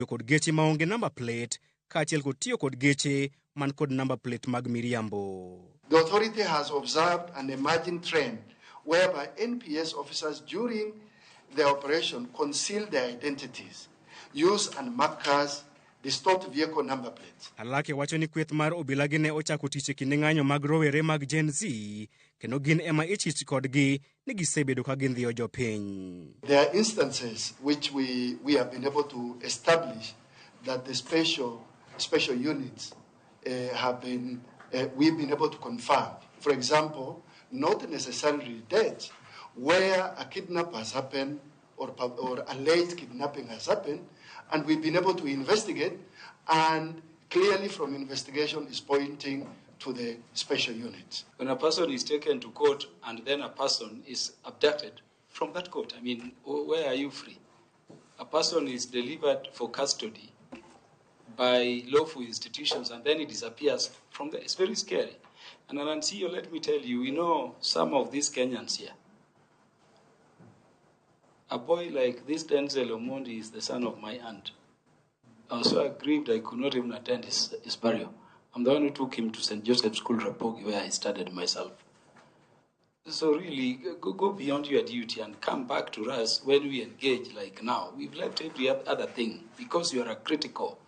kod geche maonge number plate kaachiel kod tiyo kod geche man kod number plate mag miriambo. The authority has observed an emerging trend whereby NPS officers during their operation conceal their identities, use and mark cars, distort vehicle number plates. Alake wacho ni kweth mar obila gi ne ochako tich e kinde ng'anyo mag rowere mag Gen Z, kendo gin ema ichich kodgi ni gisebedo ka gindhiyo jopiny. There are instances which we have been able to establish that the special units we've been able to confirm. For example, not necessarily death, where a kidnap has happened or alleged kidnapping has happened, and we've been able to investigate, and clearly from investigation is pointing to the special units. When a person is taken to court and then a person is abducted from that court, I mean, where are you free? A person is delivered for custody by lawful institutions and then it disappears from there. It's very scary. And Anancio, let me tell you, we know some of these Kenyans here. A boy like this Denzel Omondi is the son of my aunt. I was so aggrieved I could not even attend his burial. I'm the one who took him to St. Joseph's School, Ramogi, where I studied myself. So really, go beyond your duty and come back to us when we engage like now. We've left every other thing because you are a critical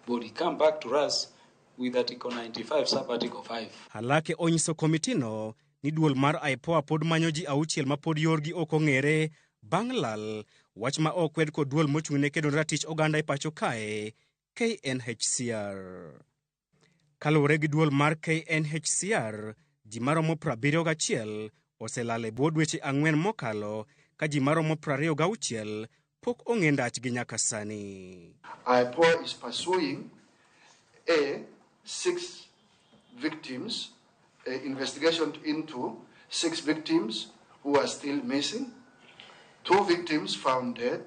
body. Come back to us with Article 95, Sub-Article 5. Halake onyiso komitino ni duol mar IPOA pod manyo ji auchiel ma pod yorgi ok ong'ere bang' lal wach ma okwed kod duol mochung'ne kedo ratich oganda e pacho kae KNHCR. Kaluwore gi duol mar KNHCR, ji maromo 71 oselal e bwo dweche 4 mokalo ka ji maromo 26 pok ong'e ndachgi nyaka sani. IPOA is pursuing 6 victims, investigation into 6 victims who are still missing, 2 victims found dead,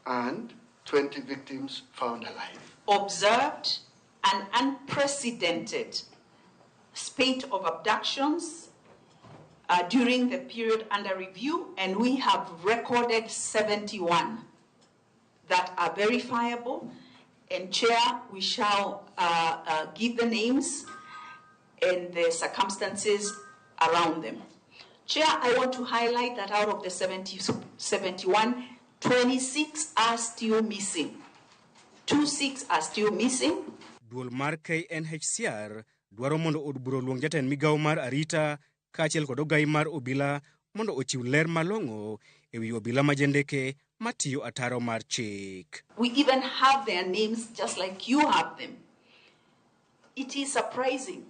and 20 victims found alive. Observed an unprecedented spate of abductions during the period under review, and we have recorded 71 that are verifiable. And Chair, we shall give the names and the circumstances around them. Chair, I want to highlight that out of the 71, 26 are still missing. 26 are still missing. Duol mar KNHCR dwaro mondo od buro luong jatend migawo mar arita kaachiel kod ogai mar obila mondo ochiw ler malong'o e wi obila majendeke matiyo ataro mar chik. We even have their names just like you have them. It is surprising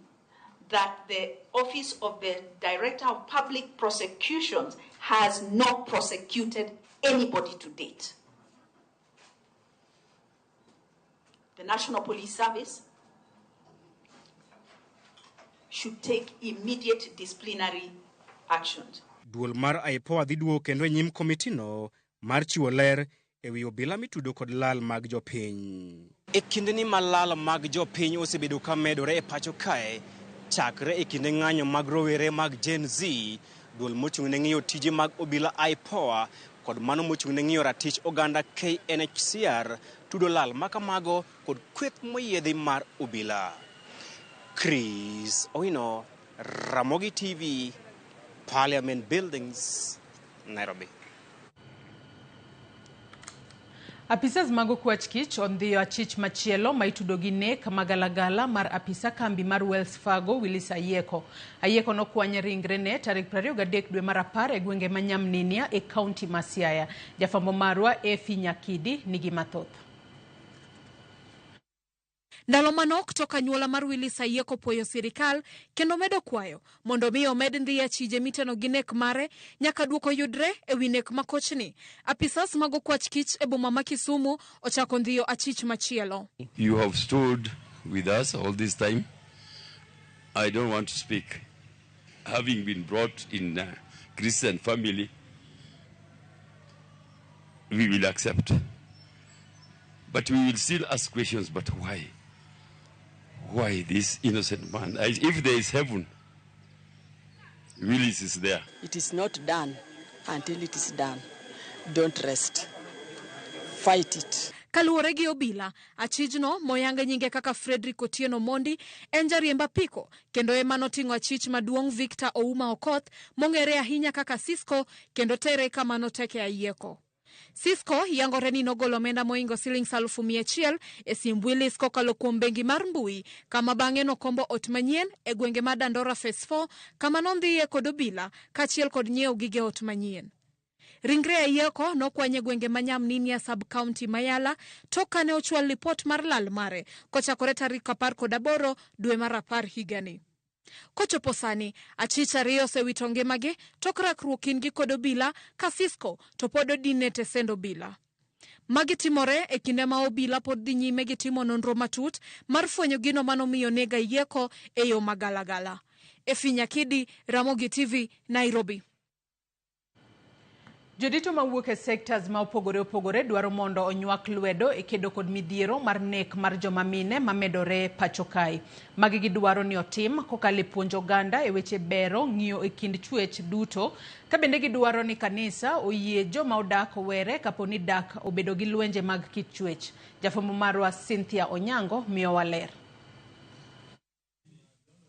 that the Office of the Director of Public Prosecutions has not prosecuted anybody to date. The National Police Service should take immediate disciplinary actions. Duol mar IPOA dhi duogo kendo e nyim komitino mar chiwo ler e wi obila mitudo kod lal mag jopiny. E kinde ni malal mag jopiny osebedo ka medore e pacho kae chakre e kinde ng'anyo mag rowere mag Gen Z, duol mochung'ne ng'iyo tije mag obila IPOA kod mano mochung'ne ng'iyo ratich oganda KNHCR tudo lal makamago kod kweth moyiedhi mar obila. Chris Oino, Ramogi TV, Parliament Buildings, Nairobi. Apisas mago kwach kich ondhiyo achich machielo maitudo gi nek magalagala mar apisa kambi mar Wells Fargo Willis Ayeko. Ayeko nokwanye ringre ne tarik 23 dwe mar 10 e gwenge ma Nyamninia e kaunti ma Siaya. Jafambo marwa Efi Nyakidi nigi mathoth. Ndalo manok toka nyuola mar Willis Ayeko puoyo sirikal kendo medo kwayo mondo mi omed ndhiya chije miteno gi nek mare nyaka duoko yudre e wi nek makochni. Apisas mago kwach kich e boma ma Kisumu ochako ndhiyo achich machielo. You have stood with us all this time. I don't want to speak. Having been brought in a Christian family, we will accept. But we will still ask questions, but why? Why this innocent man? If there is heaven, Willis is there. It is not done until it is done. Don't rest. Fight it. Kaluwore gi obila, achijno moyanga nyinge kaka Frederick Otieno Mondi en jariemb apiko kendo ema noting'o achich maduong' Victor Ouma Okoth mong'ere ahinya kaka Cisco kendo tere kama noteke Ayieko. Cisco yangore ni nogolo omenda moingo shillings 100,000 e simb Willis kokalo kuom bengi mar mbui kama bang'e nokombo ot manyien e gwenge ma Dandora Phase 4 kama nondhiye kod obila kachiel kod nyiewo gige ot manyien. Ringre Ayieko nokwanye gwenge manyamninia sub-county Mayala tok kane ochwal lipot mar lal mare kochakore tarik 18 dwe mar 10 higani. Kochopo sani, achich ariyo osewito ngimagi tok rakruok kindgi kod obila ka Cisco to pod odine tesend obila. Magi timore e kinde ma obila pod dhi nyime gi timo nonro matut mar fwenyo gino manomiyo nega Ayieko e yo magalagala. Efinyakidi, Ramogi TV, Nairobi. Jodito mawuok e sectors ma opogore dwaro mondo onywak lwedo e kedo kod midhiero mar nek mar joma mine mamedore pacho kae. Magi gidwaro ni otim kokalo puonjo oganda e weche bero ng'iyo e kind chwech duto. Ka bende gidwaro ni kanisa oyie joma odak owere kaponi dak obedo gi lwenje mag kit chwech. Jafwambo marwa Cynthia Onyango miyo waler.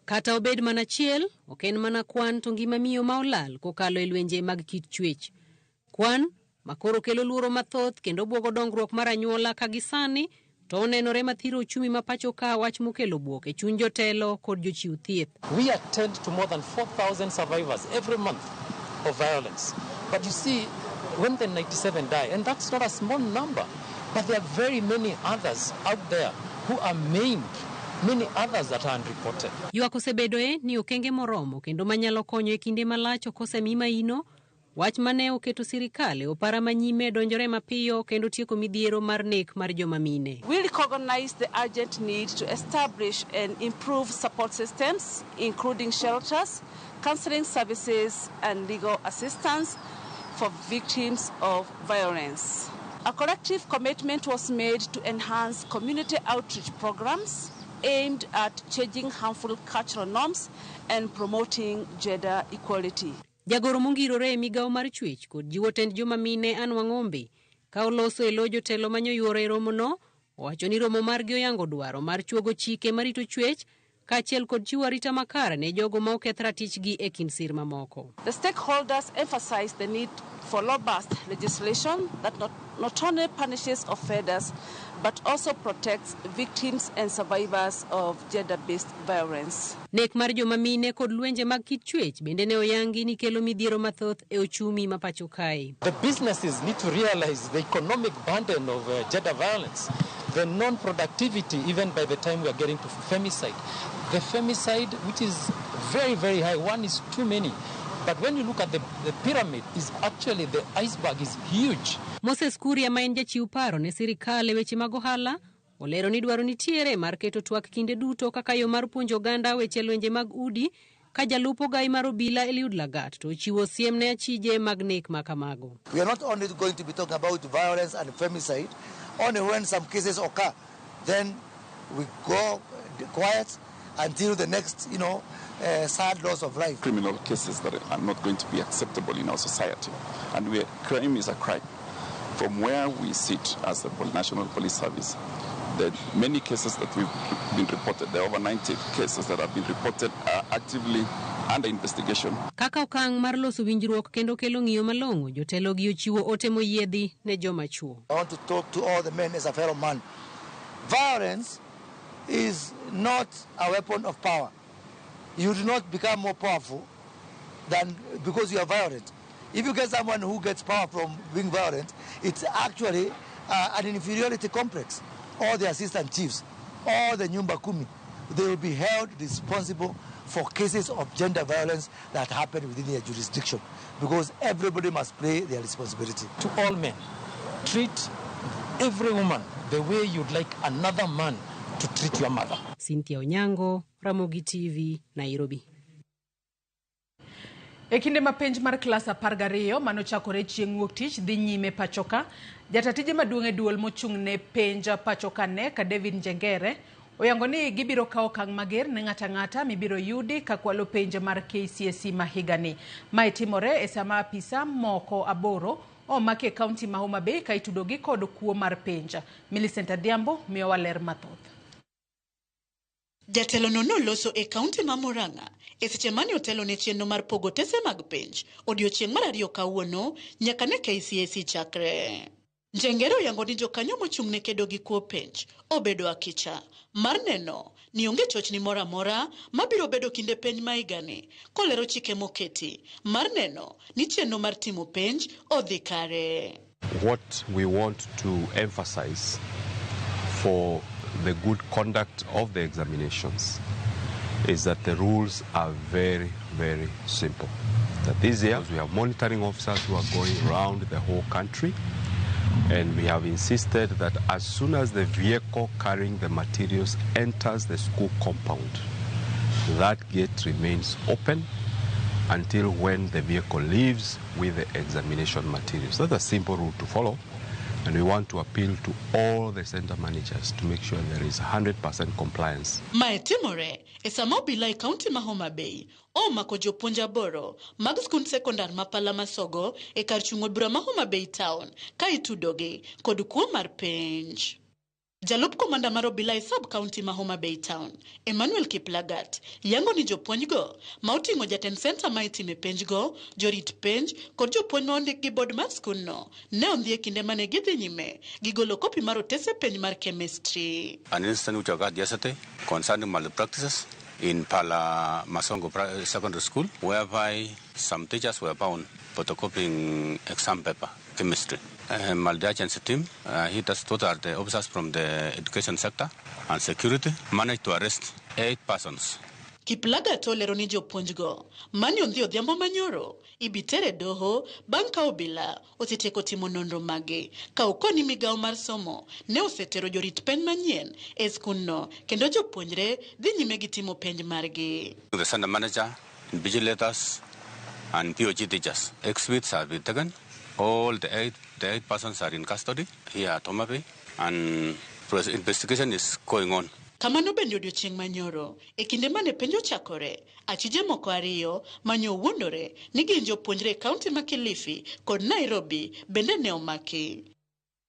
Kata obed mana chiel, ok en mana kwan to ngima miyo ma olal kokalo e lwenje mag kit chwech. Kwan makoro kelo luoro mathoth kendo buogo dongruok mar anyuola ka gisani to onenore mathiro uchumi ma pacho ka wach mokelo buok e chuny jotelo kod jochiw thieth. We attend to more than 4,000 survivors every month of violence. But you see, when the 97 die, and that's not a small number, but there are very many others out there who are maimed, many others that are unreported. Ywak osebedoe ni okenge moromo kendo manyalo konyo e kinde malach okosemi maino. Wach mane oketo sirikal opara manyime donjore mapiyo kendo tieko midhiero mar nek mar joma mine. We recognize the urgent need to establish and improve support systems, including shelters, counseling services, and legal assistance for victims of violence. A collective commitment was made to enhance community outreach programs aimed at changing harmful cultural norms and promoting gender equality. Jagoro mongirore e migao mar chwech kod jiwo tend joma mine Anwa Ng'ombe ka oloso e lo jotelo manyoyworo e romono owacho ni romo margi oyango dwaro mar chuogo chike marito chwech kaachiel kod chiwo arita makare ne jogo ma oketh ratichgi e kind sir mamoko. The stakeholders emphasize the need for robust legislation that not only punishes offenders but also protects victims and survivors of gender-based violence. Nek mar joma mine kod lwenje mag kit chwech bende ne oyangi ni kelo midhiero mathoth e uchumi ma pacho kae. The businesses need to realize the economic burden of gender violence, the non-productivity even by the time we are getting to femicide. The femicide, which is very, very high, one is too many. But when you look at the pyramid, is actually the iceberg is huge. Moses Kuria ma en jachiw paro ne sirikal e weche mag ohala olero ni dwaro nitiere mar keto twak kinde duto kaka yo mar puonjo oganda weche lwenje mag udi ka jalupo gai mar obila Eliud Lagat to chiwo siem ne achije mag nek makamago. We are not only going to be talking about violence and femicide, only when some cases occur, then we go quiet until the next, sad loss of life. Criminal cases that are not going to be acceptable in our society. And crime is a crime. From where we sit as the National Police Service, the many cases that we've been reported, there are over 90 cases that have been reported are actively under investigation. Kaka okang' mar loso winjruok kendo kelo ng'iyo malong'o, jotelo gi ochiwo ote moyiedhi ne joma chuo. I want to talk to all the men as a fellow man. Violence is not a weapon of power. You do not become more powerful than because you are violent. If you get someone who gets power from being violent, it's actually an inferiority complex. All the assistant chiefs, all the Nyumba Kumi, they will be held responsible for cases of gender violence that happen within their jurisdiction because everybody must play their responsibility. To all men, treat every woman the way you'd like another man to treat your mother. Cynthia Onyango, Ramogi TV, Nairobi. E kinde ma penj mar klas 12 manochakore chieng' wuok tich dhi nyime pachoka, jatatije maduong' e duol mochung' ne penj pachoka ne ka David Njengere oyango ni gibiro kawo okang' mager ne ng'ata mibiro yudi ka kwalo penj mar KCSE ma higani. Mae timore e sama apisa moko aboro omake kaunti ma Homa Bay ka itudogi kod kuo mar penj. Millicent Adhiambo miyo waler mathoth. Jatelo no noloso e kaunti ma Murang'a e seche mane otelo ne chenro mar pogo tese mag penj odiochieng' mar 2 kawuono nyaka ne KCSE chakre. Njengero yango ni jokanyo mochung' ne kedo gi kuo penj obedo akicha mar neno ni onge chochni mora mora mabiro bedo kinde penj maigani kolero chike moketi mar neno ni chenro mar timo penj odhi kare. What we want to emphasize for the good conduct of the examinations is that the rules are very, very simple. That this year we have monitoring officers who are going around the whole country, and we have insisted that as soon as the vehicle carrying the materials enters the school compound, that gate remains open until when the vehicle leaves with the examination materials. That's a simple rule to follow. And we want to appeal to all the center managers to make sure there is 100% compliance. Maetimore esama obila e kaunti ma Homa Bay omako jopuonja boro mag skund sekondar ma Pala Masogo e kar chung'od bura ma Homa Bay town ka itudogi kod kuo mar penj. Jalup komanda mar obila e sub county ma Homa Bay town Emmanuel Kiplagat yango ni jopuonjgo ma oting'o jatend center ma itime penjgo, jorit penj kod jopuonj ma ondik gi board mar skund no ne ondhie kinde mane gidhi nyime gigolo kopi mar otese penj mar chemistry. An incident which occurred yesterday concerning malpractices in Pala Masongo Secondary School, whereby some teachers were found photocopying exam paper, chemistry. Multi-agency team, those are the officers from the education sector and security, managed to arrest 8 persons. Kiplagat olero ni jopuonjgo mani ondhi odhiambo manyoro ibitere doho bang' ka obila osetieko timo nonro mage ka okoni migawo mar somo ne osetero jorit penj manyien e skundno kendo jopuonjre dhi nyime gi timo penj margi. The center manager, invigilators and POG teachers. Exhibits have been taken. All the eight persons are in custody here at Homa Bay, and investigation is going on. Kamano bende odiochieng' manyoro e kinde mane penjo chakore achije moko ariyo manyo wuondore ni gin jopuonjre e kaunti ma Kilifi kod Nairobi bende ne omaki.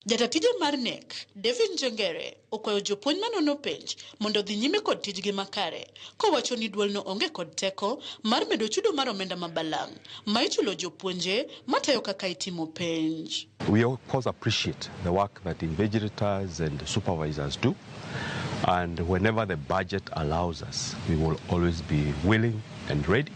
Jatatije mar NEC, David Njengere, okwayo jopuonj manono penj mondo dhi nyime kod tijgi makare, kowacho ni duolno onge kod teko mar medo chudo mar omenda mabalang' ma ichulo jopuonje matayo kaka itimo penj. We of course appreciate the work that invigilators and supervisors do, and whenever the budget allows us, we will always be willing and ready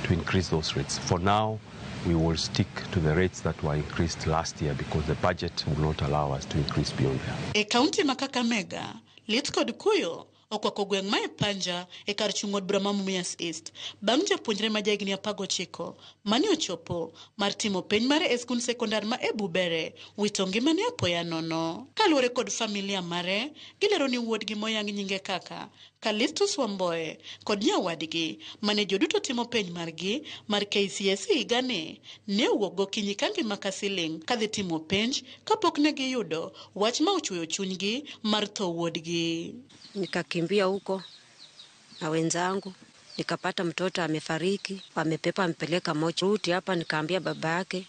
to increase those rates. For now, we will stick to the rates that were increased last year because the budget will not allow us to increase beyond that. E kaunti ma Kakamega, lit kod kuyo okwako gweng' ma e Panja e kar chung'od bura ma Mumias East bang' japuonjre ma jahigni 19 mane ochopo mar timo penj mare e skund sekondar ma Ebubere wito ngimane apoya nono. Kaluwore kod familia mare, gilero ni wuodgi moyang nyinge kaka Kalistus Wamboe kod nyawadgi mane joduto timo penj margi mar KCSE higani ne owuok gokinyi ka ngima ka siling kadhi timo penj kapok ne giyudo wach ma ochuoyo chunygi mar tho wuodgi. Nikakimbia huko na wenzangu, nikapata mtoto amefariki, wamepepa mpeleka mochari hapa, nikaambia baba yake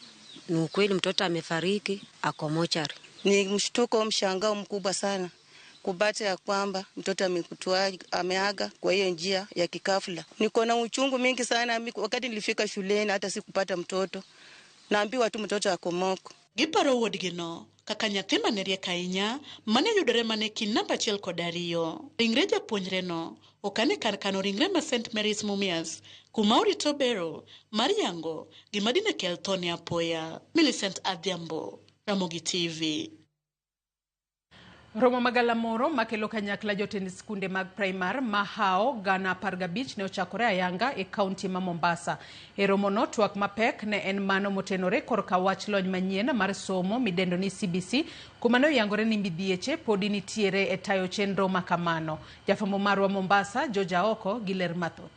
ni ukweli mtoto amefariki, ako mochari. Ni mshtuko, mshangao mkubwa sana kupata ya kwamba mtoto ameaga kwa hiyo njia ya kikafula. Niko na uchungu mingi sana. Wakati nilifika shuleni hata sikupata mtoto, naambiwa tu mtoto ako moko. Giparo wuodgino kaka nyathi mane riek ahinya mane yudore mane kin namba 1 kod 2. Ringre japuonjre no okane kar kano ringre ma St. Mary's Mumias kuma orito bero mar yango gima dine kel thone apoya. Millicent Adhiambo, Ramogi TV. Romo magalamoro makelo kanyakla jotend skunde mag primar mahao gana 15 ne ochakore ayanga e kaunti ma Mombasa. E romo no twak mapek ne en mano motenore korka wach lony manyien mar somo midendo ni CBC kuma ne oyangore ni midhieche podi nitiere e tayo chenro makamano. Jafamo marwa Mombasa Joja Oko giler mathoth.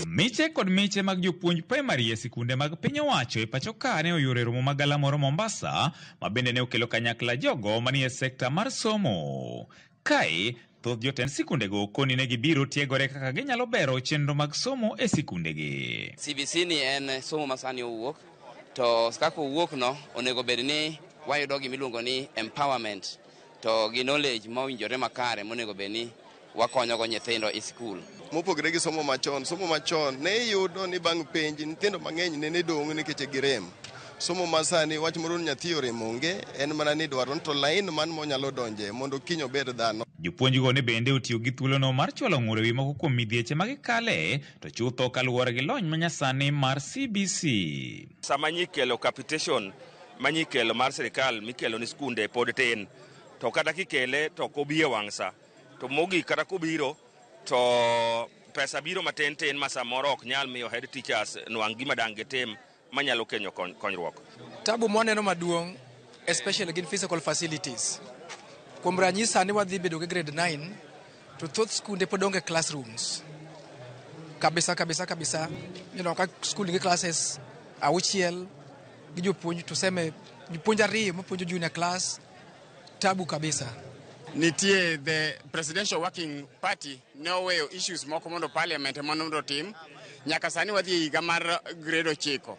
Miche kod miche mag jopuonj primary e sikunde mag piny owacho e pacho ka ne oyore romo magalamoro Mombasa ma bende ne okelo kanyakla jogo manie sekta mar somo. Kae thoth jotend sikundego koni ne gibiro tiegore kaka ginyalo bero chenro mag somo e sikundegi. CBC ni en somo masani owuok to kaka wuok no onego bed ni wayudo gimiluongo ni empowerment to gi knowledge mawinjore makare monego bed ni wakonyo go nyithindo e skul. Mopogre gi somo machon ne yudo ni bang' penj nyithindo mang'eny ne dong' nikech girem. Somo masani wach moro nyathi orem onge en mana ni dwaro to line man monyalo donje mondo kiny obed dhano. Jopuonj go ne bende otiyo gi thuolono mar chwalo ng'ur ewi moko kuom midhieche magikale to chutho kaluwore gi lony manyasani mar CBC. Sama nyikelo capitation manyikelo mar sirikal mikelo ni skunde pod tin to kata kikele to kobiye wang'sa to mogi kata kobiro to pesa biro matin ma samoro ok nyal miyo head teachers nwang' gima dang' gitim manyalo kenyo konyruok. Tabu mwaneno maduong' especially gin physical facilities. Kuom ranyisi sani wadhi bedo gi grade 9 to thoth skunde pod onge classrooms. Kabisa. You know, ka skul nigi classes auchiel gi jopuonj tuseme jopuonj ariyo mapuonjo junior class, tabu kabisa. Nitie the presidential working party ne oweyo issues moko mondo parliament mondo tim nyaka sani wadhi higa mar grade 9.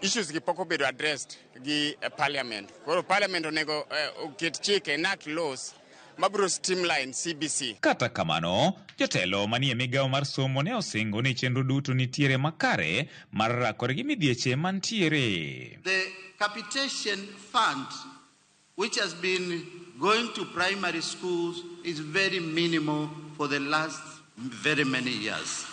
Issues gi pok obedo addressed gi parliament. Koro parliament onego oket chike enact laws mabiro streamline CBC. Kata kamano, jotelo manie migawo mar somo ne osingo ni chenro duto nitiere makare mar rakore gi midhieche mantiere. The capitation fund which has been going to primary schools is very minimal for the last very many years.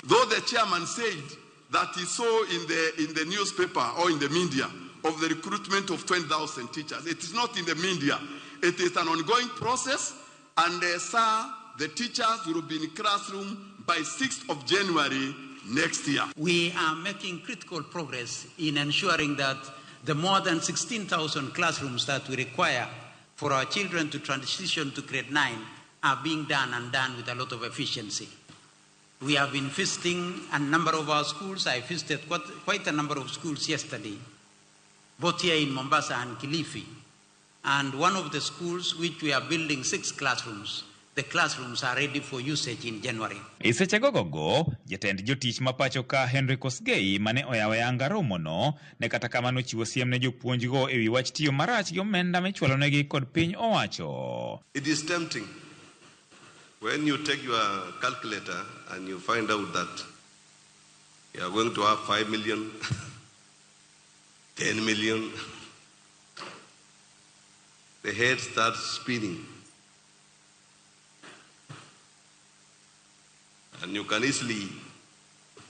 Though the chairman said that he saw in the newspaper or in the media of the recruitment of 20,000 teachers, it is not in the media. It is an ongoing process, and sir, the teachers will be in classroom by 6th of January next year. We are making critical progress in ensuring that the more than 16,000 classrooms that we require for our children to transition to grade 9 are being done and done with a lot of efficiency. We have been visiting a number of our schools. I visited quite a number of schools yesterday, both here in Mombasa and Kilifi. And one of the schools which we are building 6 classrooms, the classrooms are ready for usage in January. Iseche gogo, jatend jotich mapacho ka Henry Kosgei mane oyawo yanga romono ne kata kamano chiwo siem ne jopuonj go ewi wach tiyo marach gi omenda michwalo negi kod piny owacho. It is tempting when you take your calculator and you find out that you are going to have 5 million, 10 million, the head starts spinning. And you can easily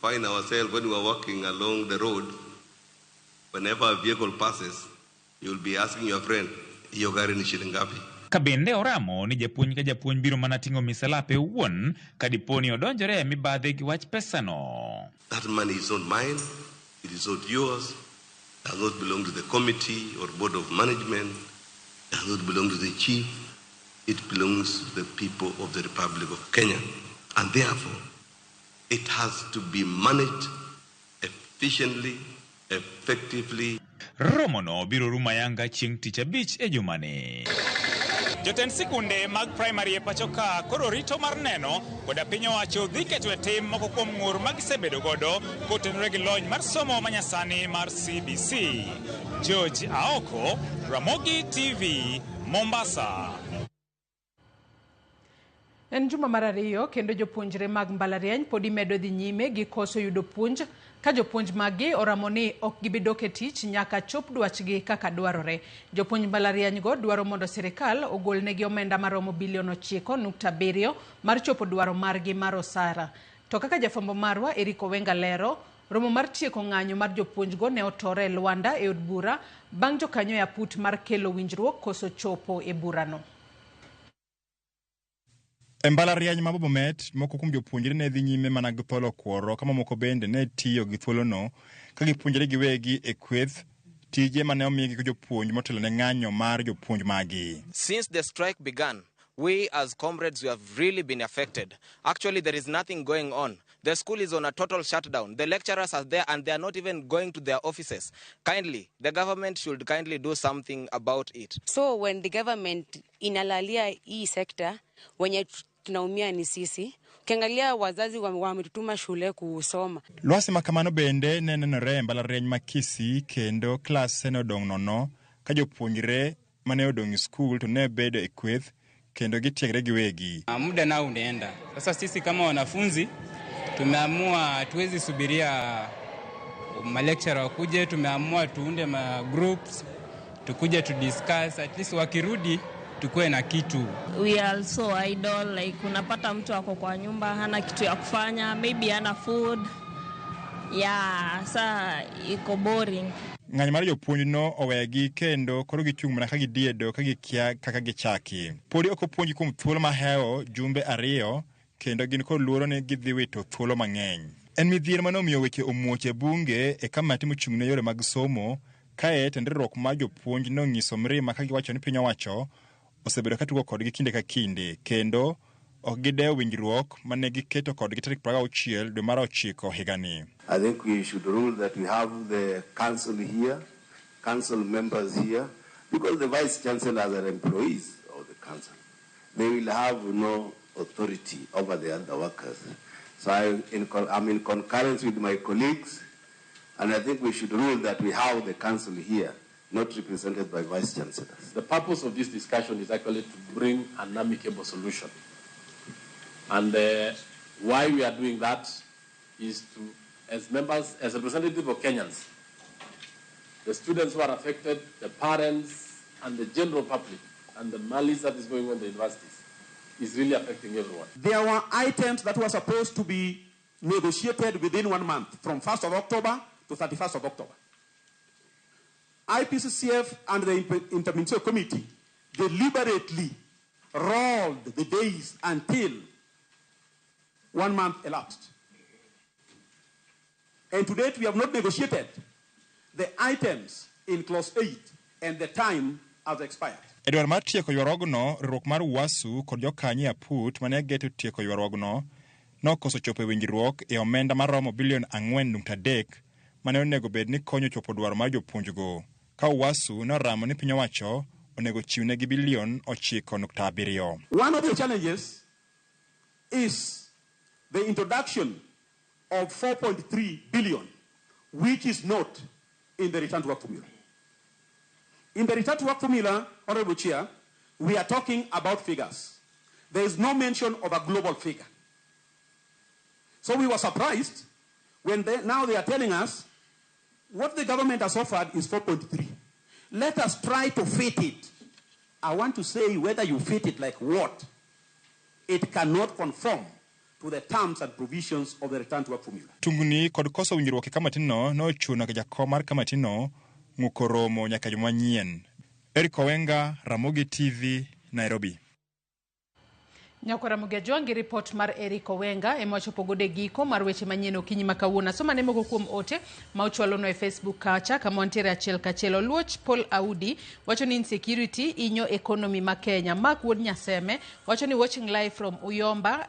find ourselves when we are walking along the road, whenever a vehicle passes, you will be asking your friend, "Iyo gari ni shilingi ngapi?" Kabende oramo ni japuonj ka japuonj biro mana ting'o miselape wuon kadiponi odonjore mibadhe gi wach pesano. That money is not mine, it is not yours, it does not belong to the committee or board of management, it does not belong to the chief, it belongs to the people of the Republic of Kenya. And therefore, it has to be managed efficiently, effectively. Romono biro ruma yanga chieng' tich abich e jumani. Jotend sikunde mag primary e pachoka koro rito mar neno koda piny owacho dhi keto e tim moko kuom ng'ur magisebedo godo kotenore gi lony mar somo manyasani mar CBC. George Aoko, Ramogi TV, Mombasa. En juma mar ariyo kendo jopuonjre mag mbalariany podi medo dhi nyime gi koso yudo puonj ka jopuonj magi oramo ni ok gibidok e tich nyaka chop dwachgi kaka dwarore. Jopuonj mbalariany go dwaro mondo sirikal ogol negi omenda maromo bilion 9.7 mar chopo dwaro margi mar osara. To kaka jafambo marwa Eriko Wenga lero, romo mar tieko ng'anyo mar jopuonj go ne otore e Luanda e od bura bang' jokanyo e aput mar kelo winjruok koso chopo e burano. Mbalariany ma Bomet moko kuom jopuonjre ne dhi nyime mana gi tholo kuoro kama moko bende ne tiyo gi thuolono ka gipuonjre giwegi e kweth tije mane omigi gi jopuonj motelo ne ng'anyo mar jopuonj magi. Since the strike began, we as comrades we have really been affected. Actually, there is nothing going on. The school is on a total shutdown. The lecturers are there and they are not even going to their offices. Kindly, the government should kindly do something about it. So when the government inalalia hii sector, wenye tunaumia ni sisi, Kiangalia wazazi wametutuma shule kusoma. Lwasi makamano bende ne nenore mbalariany ma Kisii kendo klas ne odong' nono ka jopuonjre mane odong' skul to ne bedo e kweth kendo gitiegre giwegi. Muda nao unaenda. Sasa sisi kama wanafunzi tumeamua tuwezi subiria malecturer wakuje, tumeamua tuunde ma groups tukuje to discuss, at least wakirudi tukue na kitu. We are so idle, like unapata mtu ako kwa nyumba hana kitu ya kufanya, maybe hana food. Yeah, sa iko boring. Ng'any mar jopuonj no owegi kendo koro gichung' mana ka gidiedo ka gikia kaka gichaki. Podi ok opuonji kuom thuolo maheo jumbe 2 kendo gin kod luoro ni gidhi wito thuolo mang'eny. En midhier manomiyo weche omuoche bunge e kamati mochung'ne yore mag somo kae tenderruok mar jopuonj nong'iso mirima ka giwacho ni piny owacho osebedo ka tugo kodgi kinde ka kinde kendo ok gidewo winjruok mane giketo kodgi tarik 26 dwe mar 9 higani. I think we should rule that we have the council here, council members here, because the vice chancellors are employees of the council. They will have no authority over the other workers. So I'm in concurrence with my colleagues, and I think we should rule that we have the council here, not represented by vice chancellors. The purpose of this discussion is actually to bring an amicable solution. And why we are doing that is to, as members, as representatives of Kenyans, the students who are affected, the parents, and the general public, and the malice that is going on in the universities, is really affecting everyone. There were items that were supposed to be negotiated within 1 month, from 1st of October to 31st of October. IPCCF and the Interministerial Committee deliberately rolled the days until 1 month elapsed. And to date, we have not negotiated the items in clause 8, and the time has expired. Edward mar tieko ywarogno, riwruok mar UASU kod jokanyo aput mane geto tieko ywarogno nokoso chopo winjruok e omenda maromo bilion 4.3 mane onego bed ni konyo chopo dwaro mar jopuonjgo, ka UASU noramo ni piny owacho onego chiwnegi bilion 9.7. One of the challenges is the introduction of 4.3 billion, which is not in the return to work formula. In the return to work formula, Honorable Chair, we are talking about figures. There is no mention of a global figure. So we were surprised when now they are telling us what the government has offered is 4.3. Let us try to fit it. I want to say whether you fit it like what, it cannot conform to the terms and provisions of the return to work formula. Tungni kod koso winjruok e kamatino no chuno ke jakom mar kamatino ng'ukoromo nyaka juma nyien. Eric Owenga, Ramogi TV, Nairobi. Nyako Ramogi Ajwangi report mar Eric Owenga emochopo gode giko mar weche manyien okinyi makawuono. Soma ne moko kuom ote ma ochwalo no e Facebook kacha kama ontiere achiel kachiel. Oluoch Paul Audi wacho ni insecurity inyo economy ma Kenya. Mark Wood Nyaseme wacho ni watching live from Uyoma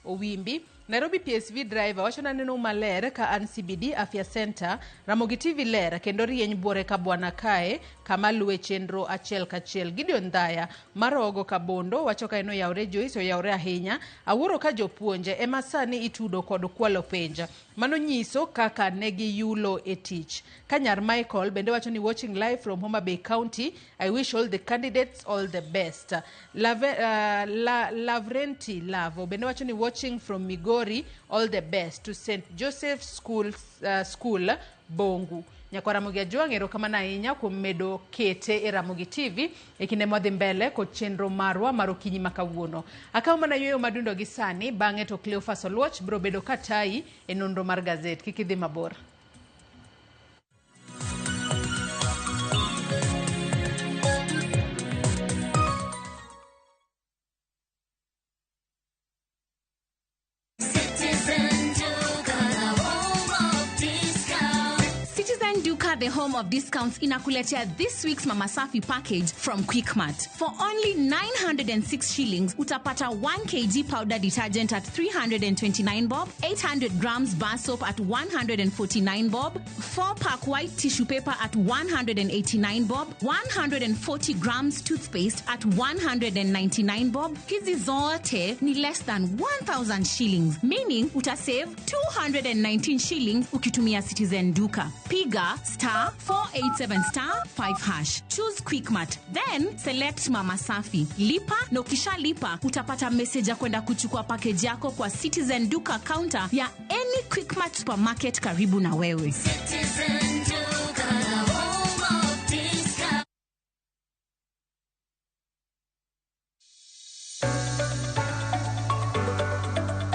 Owimbi. Nairobi PSV driver wacho na neno maler ka an CBD Afya Center. Ramogi TV ler kendo rieny buore ka bwana kae kama luwe chenro achiel kachiel. Gideon Dhaya marogo kabondo wacho ka eno yaure Joyce o yaure ahinya. Awuoro ka jopuonje ema sani itudo kod kwalo penja. Mano nyiso kaka negi yulo e tich. Kanyar Michael bende wacho ni watching live from Homa Bay County. I wish all the candidates all the best. Lavrenti Lavo bende wacho ni watching from Migori all the best to St. Joseph School Bongu. Nyako Ramogi Ajwangi erokamano ahinya kuom medo kete e Ramogi TV e kinde modhi mbele kod chenro marwa mar okinyi makawuono. Akaw mana yweyo madundo gi sani bang'e to Cleophas Oluoch biro bedo katai e nonro mar gazet. Kik idhi mabor. the home of discounts inakuletea this week's Mama Safi package from Quickmart. For only 906 shillings, utapata 1 kg powder detergent at 329 bob, 800 grams bar soap at 149 bob, 4-pack white tissue paper at 189 bob, 140 grams toothpaste at 199 bob. Hizi zote ni less than 1,000 shillings, meaning utasave 219 shillings ukitumia Citizen Duka. Piga *487*5#. Choose Quickmart, then select Mama Safi. Lipa na ukisha lipa utapata message ya kwenda kuchukua package yako kwa Citizen Duka counter ya any Quickmart supermarket karibu na wewe. Citizen Duka, the home of discount.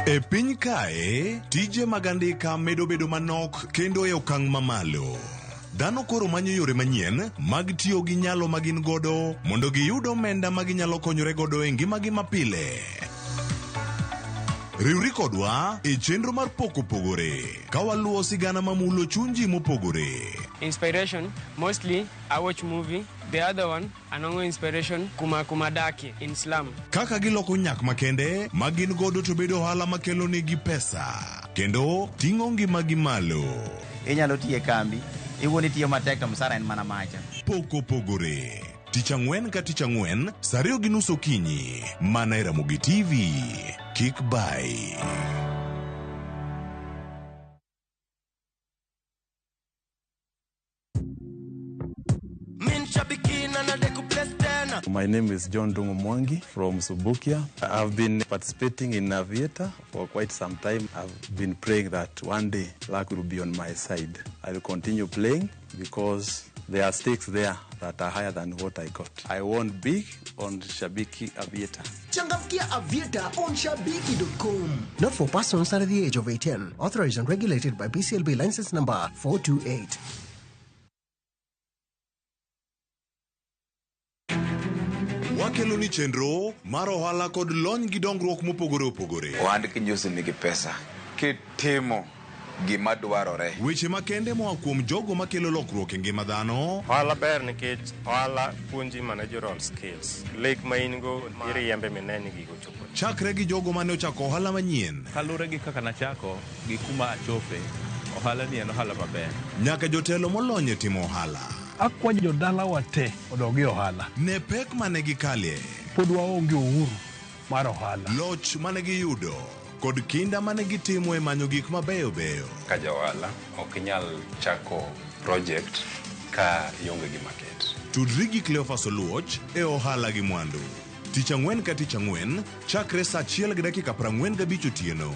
E piny kae, tije magandika medo bedo manok kendo e okang' mamalo. Dhano koro manyo yore manyien mag tiyo gi nyalo magin godo mondo giyud omenda maginyalo konyore godo e ngimagi mapile. Riwri kodwa e chenro mar poko pogore ka waluwo sigana mamulo chunji mopogore. Inspiration, mostly I watch movie. The other one, anongo inspiration kumadaki in slum. Kaka giloko nyak makende magin godo to bedo ohala makelo negi pesa kendo ting'o ngimagi malo. Inyalo tiye kambi, iwuoni tiyo matek to msara en mana macha. Poko pogore. Tich Ang'wen ka Tich Ang'wen, saa 2:30 okinyi, mana e Ramogi TV. Kick by. My name is John Dungo Mwangi from Subukia. I've been participating in Aviator for quite some time. I've been praying that one day luck will be on my side. I will continue playing because there are stakes there that are higher than what I got. I won big on Shabiki Aviator. Changamkia Aviator on Shabiki.com. Not for persons under the age of 18. Authorized and regulated by BCLB license number 428. Wakelo ni chenro mar ohala kod lony gi dongruok mopogore opogore. Ohand kinyosi nigi pesa kitimo gima dwarore. Weche makende moa kuom jogo makelo lokruok e ngima dhano. Ohala ber nikech ohala puonji managerial skills. Lek ma in go iriembe mineni gigo chopo. Chakre gi jogo mane ochako ohala manyien. Kalure gi kaka nachako gi kuma achope. Ohala ni en ohala maber. Nyaka jotelo molony e timo ohala. Akwayo jodala wate odogi ohala. Ne pek mane gikalie. Pod waonge uhuru mar ohala. Loch mane giyudo kod kinda mane gitimo e manyo gik mabeyo beyo. Ka johala ok nyal chako project ka ionge gi market. Tudri gi Cleophas Oluoch e ohala gi mwandu. Tich Ang'wen ka Tich Ang'wen, chakre saa 1:45 otieno.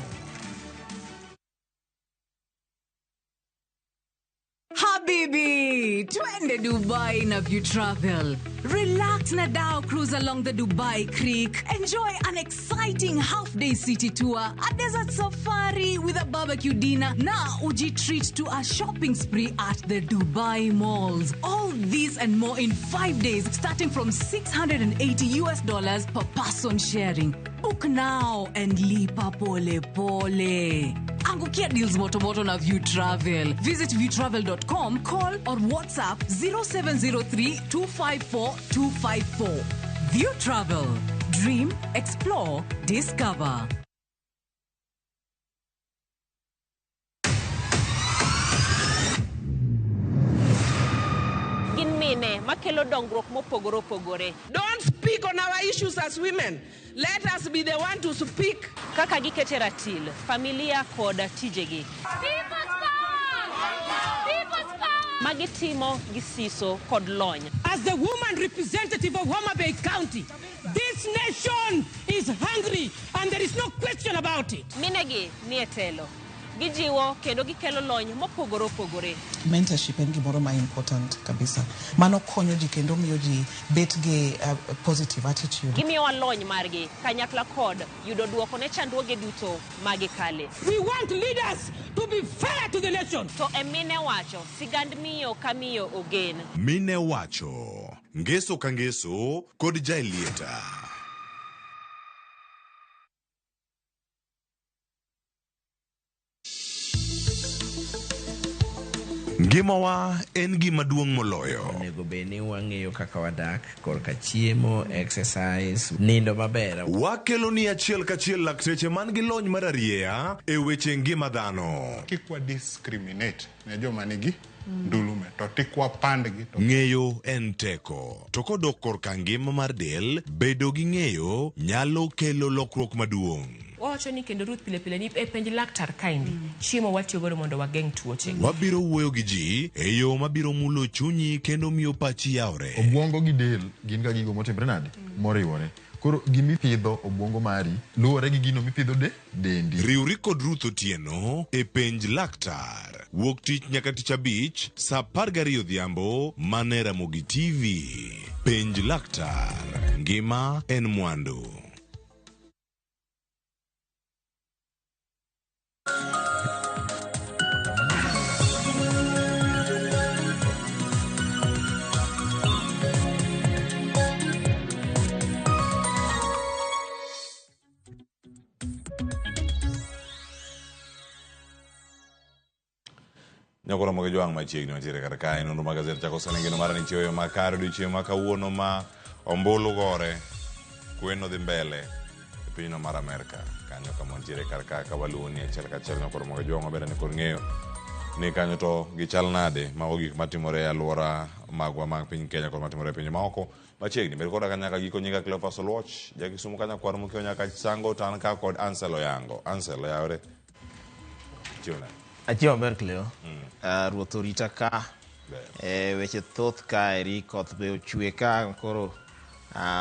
Habibi, twende Dubai na View Travel. Relax na Dao cruise along the Dubai Creek. Enjoy an exciting half-day city tour, a desert safari with a barbecue dinner. Now, uji treat to a shopping spree at the Dubai malls. All this and more in 5 days, starting from $680 per person sharing. Book now and lipa pole pole. Angukia deals motomoto na View Travel. Visit viewtravel.com, call or WhatsApp 0703-254-254. View Travel. Dream, explore, discover. Ginmine makelo dongruok mopogore opogore. Don't speak on our issues as women. Let us be the one to speak. Kaka gikete ratil, familia koda tijegi. People's power! People's power! Magitimo gisiso kod lony. As the woman representative of Homa Bay County, this nation is hungry and there is no question about it. Minegi nietelo. Gijiwo kendo gikelo lony mopogore opogore. Mentorship en gimoro ma important kabisa. Mano konyo ji kendo miyo ji bet gi positive attitude. Gimiyo lony margi kanyakla kod yudo duoko ne chandruoge duto magikale. We want leaders to be fair to the nation. To emine wacho sigand miyo kamiyo ogen. Mine wacho ngeso ka ngeso kod jailieta. Ngimawa en gima duong' moloyo. Onego bed ni wang'eyo kaka wadak, korka chiemo, exercise, nindo maber. Wakelo ni achiel kachiel lakteche man gi lony mararieya e weche ngima dhano. Kik wa discriminate ne joma nigi ndulume to tikwa pandgi. Ng'eyo en teko. To kodok korka ngima mar del, bedo gi ng'eyo nyalo kelo lokruok maduong'. Wacho ni kendo Ruth pile ni e penj laktar kaindi chiemo watiyo godo mondo wageng' tuoche. Wabiro wuoyo gi ji e yo mabiro mulo chunyi kendo miyo pachi yawre. Obwongo gi del gin ga gigo motimre nade moriwore. Koro gimipidho obwongo mari luwore gi gino mipidho dendi. Riwri kod Ruth Otieno e penj laktar. Wuok tich nyaka tich abich saa 12 odhiambo mane Ramogi TV. Penj laktar. Ngima en mwandu. Nyakoro moge joang' machiegni mantiere kar kae nonro mag gazet chako sanengino mar ni chiewo makare odiochieng' ma kawuono ma ombulu gore kweno dhi mbele e pinyno mar Amerka kanyo kama ntiere kar ka kawaluwo ni achiel kachiel. Nyakoro moge joang' maber ni kod ng'eyo ni kanyo to gichal nade mago gik matimore e alwora magwa mag piny Kenya kod matimore e pinje maoko machiegni. Bed koda kanyaka giko nyinga Cleophas Oluoch jakisumu kanyakwar mokiewo nyaka sango tan ka kod Ansel Oyango. Ansel oyawre chiwna Achiel maber Cleo. Ruoth orita ka weche thoth ka eri koth be ochwe ka koro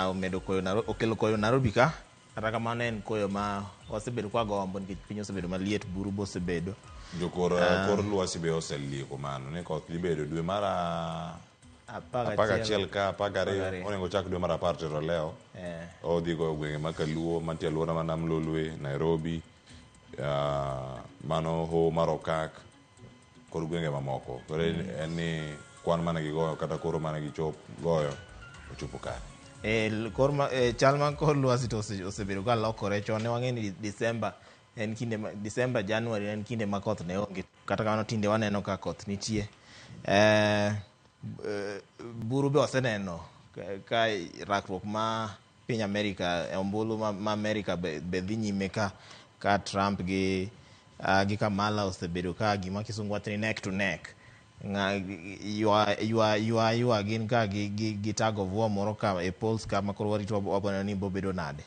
omedo koyo okelo koyo Nairobi ka kata kamano en koyo ma wasebedo kwa gombo nikech piny osebedo maliet buru bosebedo jokor kor lwasi be oselieko mano ni koth dhi bedo dwe mar 11 ka 12 onego chak dwe mar 10 tero leo odhi goyo gwenge ma Kaluo mantie alwora ma Nam Lolwe Nairobi mano ho mar Okak kod gwenge mamoko. Koro en ni kwan mane gigoyo kata koro mane gichop goyo ochopo kare. Chal ma kor lwasi to osebedo ka lokore chon ne wang'e ni Disemba en kinde Disemba January en kinde ma koth ne onge kata kamano tinde waneno ka koth nitie. Buru be oseneno ka rakruok ma piny Amerika ombulu ma Amerika be dhi nyime ka Trump gi Kamala osebedo ka gima kisungu wacho ni neck to neck. Yua gin ka gi tag of war moro ka e polls ka makoro warito wabona ni bobedo nade.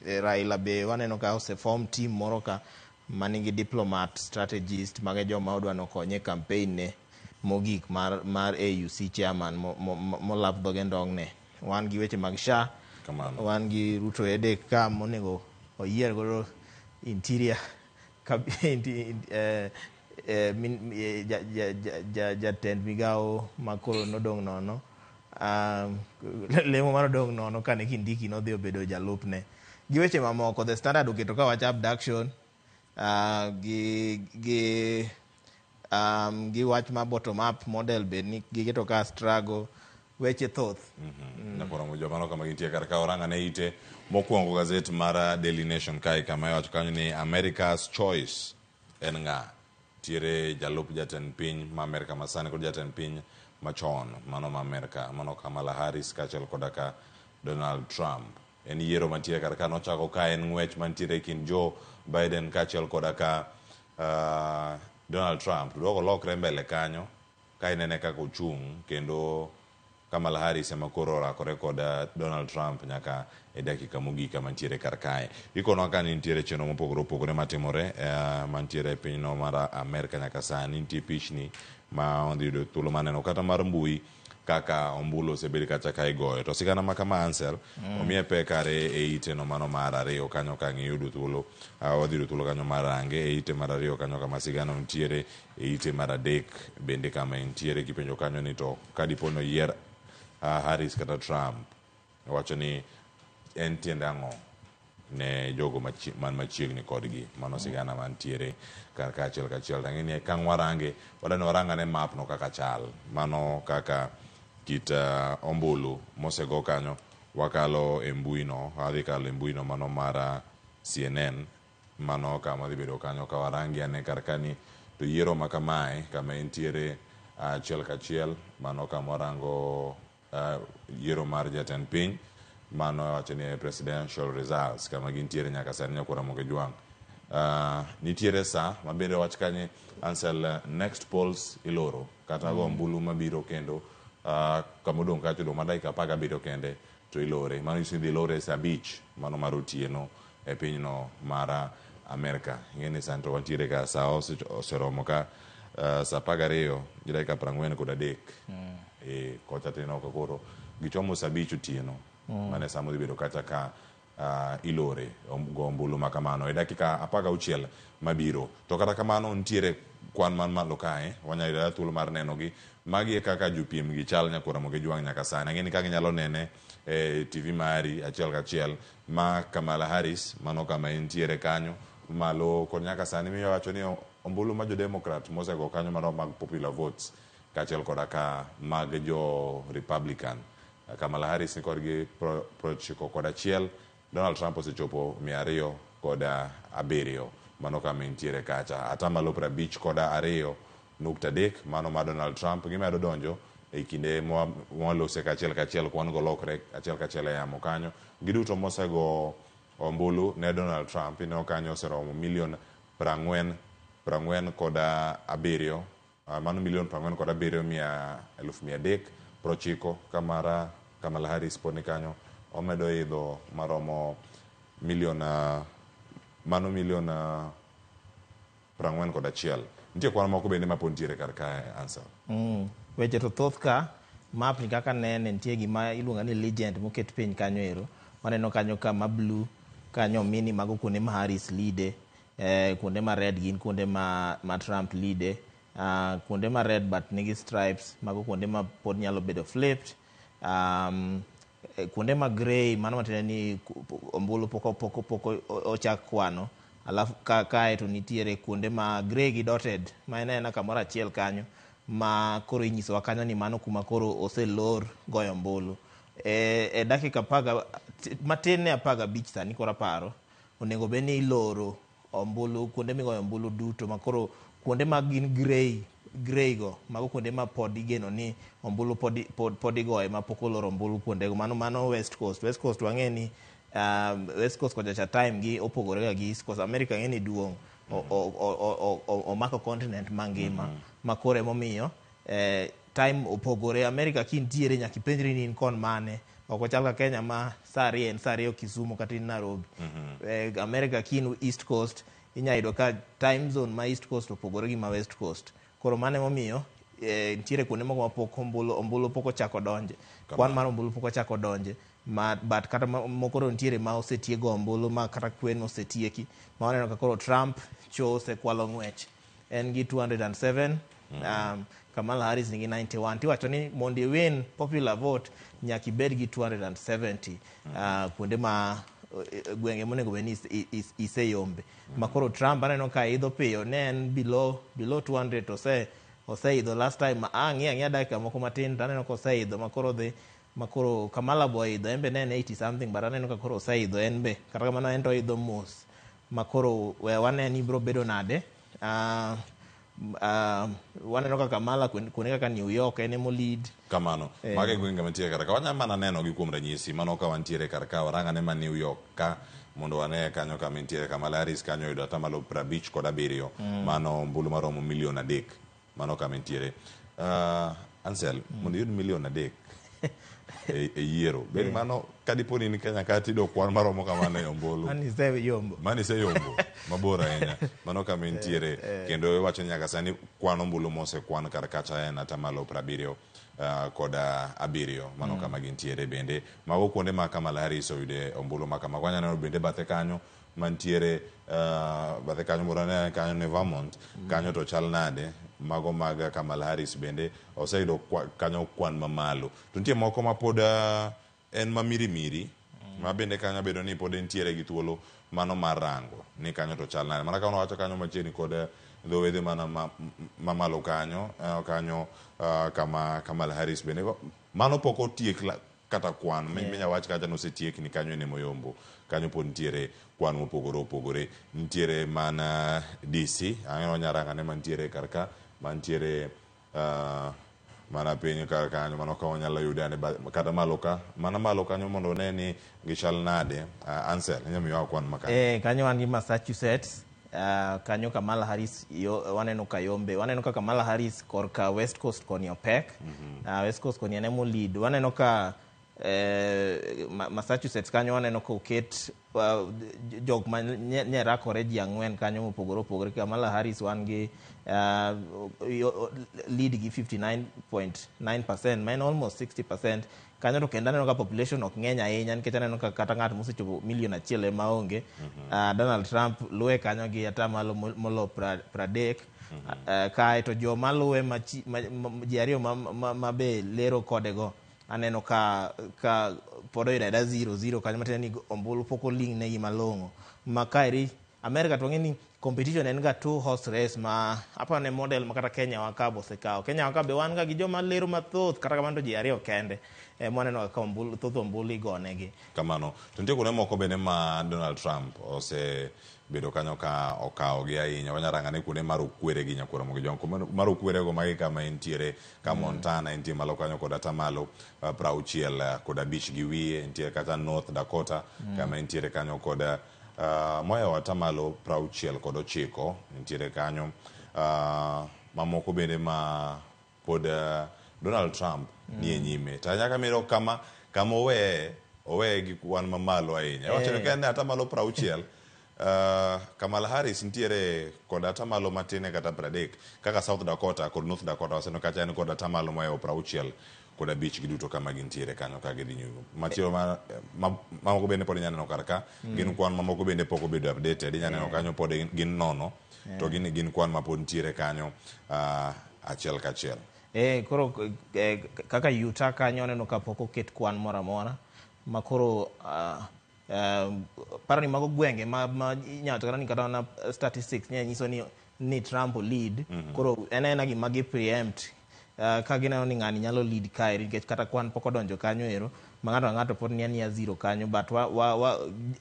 Raila be waneno ka oseform team moro ka manigi diplomat strategist mage joma odwa nokonye campaign ne mogik mar AUC chairman molap dhoge ndong ne. Wan gi weche mag SHA, wan gi Ruto Edek ka monego oyier godo interior jatend migao makoro nodong' nono lemo mar odong' nono kane Kindiki nodhi obedo jalupne gi weche mamoko. The Standard oketo ka wach abduction gi wach ma bottom up model be ni giketo ka struggle weche thoth. Nakoro mo joma no kama gintie kar ka oranga ne ite mokwongo gazet mar Daily Nation kai kama wacho kanyo ni America's Choice en nga tiere jalup jatend piny ma Amerika masani kod jatend piny machon mano ma Amerika mano Kamala Harris kachel kodaka Donald Trump. En yiero mantiere kar ka nochako ka en ng'wech mantiere kin Joe Biden kachel kodaka Donald Trump duogo lokre mbele kanyo ka inene kaka ochung' kendo Kamala Harris ema koro orakore kod Donald Trump nyaka e dakika mogika mantiere kar kae. Ikono ka nitiere chenro mopogore opogore matimore mantiere e pinyno mar Amerika nyaka sani. Nitie pichni ma ondhi yudo thuolo maneno kata mar mbui kaka ombulu osebedo kacha ka igoyo. To sigana ma kama Ansel omiye pekare e ite no mano mar ariyo kanyo ka ng'iyudo thuolo odhi yudo thuolo kanyo mar range e ite mar ariyo kanyo kama sigana nitiere e ite mar adek bende kama nitiere kipenjo kanyo ni to kadipono yier Harris kata Trump wacho ni en tiende ang'o ne jogo man machiegni kodgi mano sigana mantiere kar kachiel kachiel. Tang'ini kang warange wadani warangane map no kaka chal mano kaka kit ombulu mosego kanyo wakalo e mbui no adhi kalo e mbui no mano mar CNN mano kama dhi bedo kanyo ka warangi ane kar kani to yiero ma kamae kama entiere achiel kachiel mano kama warango yiero mar jatend piny mano wacho ni presidential results kama gintiere nyaka sani nyaka Ramogi Jwang. Nitiere sa mabende wach kanye Ansel next polls iloro kata go ombulu mabiro kendo kama odong' kacho odong' madakika 17 kende to ilore. Mano isi dhi lore sa 5 mano mar otieno e pinyno mar Amerika. Ing'eni sani to wantiere ka sa oseromo ka sa 12 gi dakika 43 kocha teno oko koro gichomo sa 5 otieno mane samo dhi bedo kacha ka ilore go ombulu ma kamano e dakika 16 mabiro. To kata kamano nitiere kwan man malo kae wanyayudo thuolo mar nenogi magi e kaka jopiem gi chal nyaka Ramogi Jwang nyaka sani. Ang'eni kaka inyalo nene TV mari achiel kachiel ma Kamala Harris mano kama entiere kanyo malo kod nyaka sani miyo wacho ni ombulu ma jo Democrat mosego kanyo mano mag popular votes kachiel koda ka mag jo Republican. Kamala Harris ni kodgi 91, Donald Trump osechopo 207 mano kama entiere kacha. Atamalo 52.3 mano ma Donald Trump gimedo donjo e kinde mwalose kachiel kwan go lokre achiel kachiel e yamo kanyo. Giduto mosego ombulu ne Donald Trump ino kanyo oseromo 47,000 mano 47,390,390 kamara Kamala Harris poni kanyo omedo idho maromo mano milion 41. Nitie kwan moko bende mapontiere kar kae Ansel. Weche to thoth ka map ni kaka nene nitie gima iluonga ni legend moket piny kanyo ero. Waneno kanyo ka ma blue kanyo mini mago kuonde ma Harris lide, kuonde ma red gin kuonde ma Trump lide, kuonde ma red but nigi stripes mago kuonde ma pod nyalo bedo flipped, kuonde ma gray mano matiende ni ombulu poko ochak kwano. Alafu kae to nitiere kuonde ma gray gi dotted ma en kamoro achiel kanyo ma koro inyisowa kanyo ni mano kuma koro oselor goyo ombulu. E dakika matin ne 15 sani koro aparo onego bed ni iloro ombulu kuonde migoyo ombulu duto makoro kuonde ma gin gray go mago kuonde ma pod igeno ni ombulu pod igoye ma pok oloro ombulu kuondego. Mano West Coast wang'e ni West Coast kocha time gi opogore ga gi East Coast. America ng'e ni duong' omako continent mangima makore momiyo time opogore. America kintiere nyaka ipenjri ni in kon mane, ok ochal ka Kenya ma saa 2 Kisumu kata in Nairobi. America kin East Coast inyayudo ka time zone ma East Coast opogore gi ma West Coast. Koro mane momiyo nitiere kuonde moko ma pok ombulu pok ochako donje, kwan mar ombulu pok ochako donje but kata mokoro nitiere ma osetiego ombulu ma kata kwen osetieki ma waneno ka koro Trump osekwalo ng'wech en gi 207, Kamala Harris nigi 91. Tiwacho ni mondo win popular vote nyaka ibed gi 270 kuonde ma gwenge monego bed ni iseyombe. Makoro Trump aneno ka idho piyo ne en below 200 to oseidho last time ang'ia dakika moko matin to aneno ka oseidho makoro Kamala boy idho en be ne en 80 something but aneno ka koro oseidho en be kata kamano en to idho mos makoro wane ni bro bedo nade. Waneno ka Kamala kuonde kaka New York en emo lead kamano mage gwenge mantiere kar ka wanyamana neno gi kuom ranyisi mano ka wantiere kar ka warangane ma New York ka mondo wane kanyo kama nitiere Kamala Harris kanyo yudo atamalo 57 mano ombulu maromo 3 milion mano kama nitiere. Ansel mondo yud 3 milion e yiero bed mano kadiponi ni Kenya kati do kwan maromo kamano e ombulu mani se yombo mabor ahinya mano kama nitiere kendo wacho nyaka sani kwan ombulu mose kwan kar kacha en atamalo 70 koda 7 mano kama gintiere bende mago kuonde ma Kamala Harris oyude ombulu ma kama kwanya bende bathe kanyo mantiere bathe kanyo morane kanyo ne Vermont kanyo to chal nade mago mag Kamala Harris bende oseyudo kanyo kwan mamalo. To nitie moko ma pod en mamirimiri ma bende kanyo bedo ni pod nitiere gi thuolo mano mar rango ni kanyo to chal nade. Mana ka wacho kanyo machiegni kod dho wedhe mana mamalo kanyo kama Kamala Harris bende mano pok otiek kata kwan minya wach kacha nosetiekni kanyo ne moyombo kanyo pod ntiere kwan mopogore opogore ntiere mana DC ang'eno nyaranga ne mantiere karka mantiere mana piny kar kanyo mano ka wanyalo yude kata mana malo kanyo mondo ne ni gichal nade Ansel nyamiyo kwan makano kanyo wan gi Massachusetts kanyo Kamala Harris waneno kayombe waneno ka Kamala Harris korka West Coast koni opek West Coast koni ene mo lead waneno ka Massachusetts kanyo waneno ka oket jok ma nyerakore ji ang'wen kanyo mopogore opogore Kamala Harris wan gi lead gi 59.9% main almost 60% kanyo to kendo aneno ka population ok ng'eny ahinya nikech aneno ka kata ng'at mosechopo milion achiel ema onge Donald Trump luwe kanyo gi atamalo molo 30 kae to joma luwe ji ariyo ma be lero kodego aneno ka pod oyudo 0-0 kanyo matiende ni ombulu pok oling' negi malong'o ma kaeri America to ng'eni competition en ga 2 horse race ma apane model ma kata Kenya wakabo osekawo Kenya wakabe wan ga gi joma lero mathoth kata kamano ji ariyo kende mwaneno ka ombulu thoth ombulu igonegi kamano to nitie kuonde moko bende ma Donald Trump bedo kanyo ka okawo gi ahinya wanyaranga ne kuonde mar okwere gi nyakwara mogo jonko mar okwere go magi kama entiere ka Montana entie malo kanyo kod atamalo 60 kod 5 gi wiye entiere kata North Dakota kama entiere kanyo kod moyo atamalo 60 kod 9 entiere kanyo mamoko bende ma pod Donald Trump ni e nyime ta nyaka miro kama owe gi kwan mamalo ahinya wacho ni kende atamalo 60 Kamala Harris ntiere kod atamalo matine kata 30 kaka South Dakota kod North Dakota waseno kacha en kod atamalo moyo 60 kod 5 giduto kama gintiere kanyo ka gidhi nyugo machielo mamoko bende pod nyaneno karka gin kwan mamoko bende pok obedo updated nyaneno kanyo pod gin nono to gin kwan ma pod ntiere kanyo achiel kachiel koro kaka Utah kanyo aneno ka pok oket kwan moro amora ma koro paro ni mago gwenge ma inyalo kata ni kata na statistics nyiso ni Trump lead koro en gima gi preempt ka gineno ni ng'ani nyalo lead kae nikech kata kwan pok odonjo kanyo ero ma ng'ato pod ni 0 kanyo but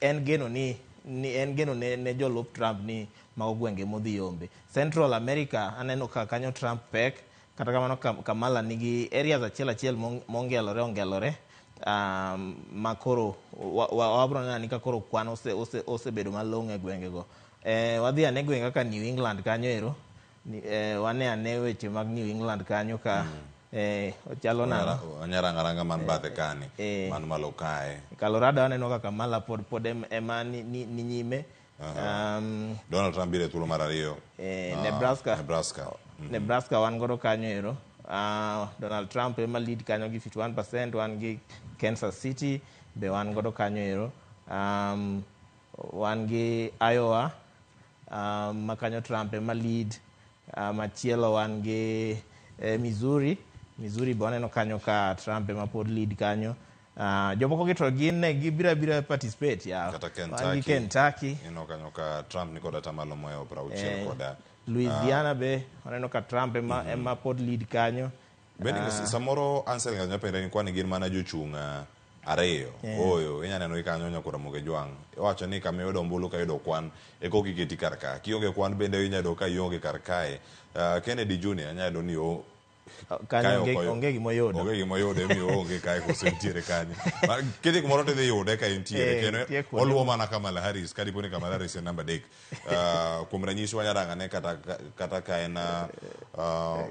en geno ne jolup Trump ni mago gwenge modhi yombe Central America aneno ka kanyo Trump pek kata kamano Kamala nigi areas achiel mongelore makoro wabro nena ni ka koro kwan osebedo malong'o e gwengego wadhi ane gwenge kaka New England kanyo ero wane ane weche mag New England kanyo ka ochalo nana wanyaranga man bathe kani man malo kae Colorado aneno ka Kamala pod ema ni nyime Donald Trump bire thuolo mar ariyo Nebraska wan godo kanyo ero Donald Trump ema lead kanyo gi 51% wan gi Kansas City be wan godo kanyo ero wan gi Iowa ma kanyo Trump ema lead machielo wan gi Missouri be waneno kanyo ka Trump ema pod lead kanyo jomoko gi to gin ne gibira participate kata Kentucky ino kanyo ka Trump ni kod atamalo moyo 60 koda Louisiana be waneno ka Trump ema pod lead kanyo bende samoro Ansel ng'anyo pende ni kwani gin mana jochung' ariyo oyo inyaneno ikanyo nyakora moge jwang wacho ni kama yudo ombulu ka yudo kwan eko kiketi karka kionge kwan bende inyado ka ionge karkae Kennedy Jr. nyado ni kanyo onge gimoyude mi onge kae kosentiere kanyo kiti kumoro te dhi yude ka entiere keno oluwo mana Kamala Harris kadi poni Kamala Harris en namba 3 kuom ranyisi wanyaranga ne kata ka en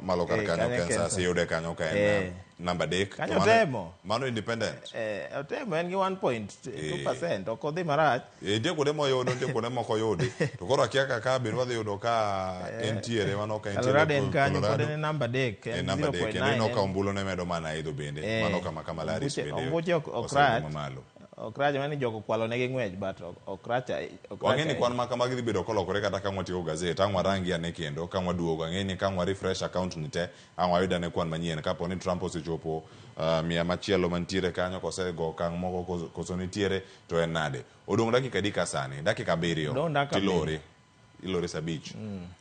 malo kar kanyo Kansas yude kanyo ka en namba 3 mano independent otemo en gi 1.2% ok odhi marach nitie kuonde moyudo nitie kuonde moko yudi to koro akia kaka bende wadhi yudo ka entiere mano ka entiere Colorado en namba 3 namba 3 kendo ino ka ombulu ne medo mana idho bende mano kama Kamala Harris bende okrach mani jogo kwalo negi ng'wech but okrach wang'eni kwan ma kama gidhi bedo kolokore kata ka mwatiyo gazet ang' warangi ane kendo ka mwaduogo ang'eni ka refresh account ni te ang' wayud ane kwan manyien kapo ni Trump osechopo 100 mantiere kanyo kosego okang' moko koso nitiere to en nade odong' dakika di ka sani dakika 7 tilore 5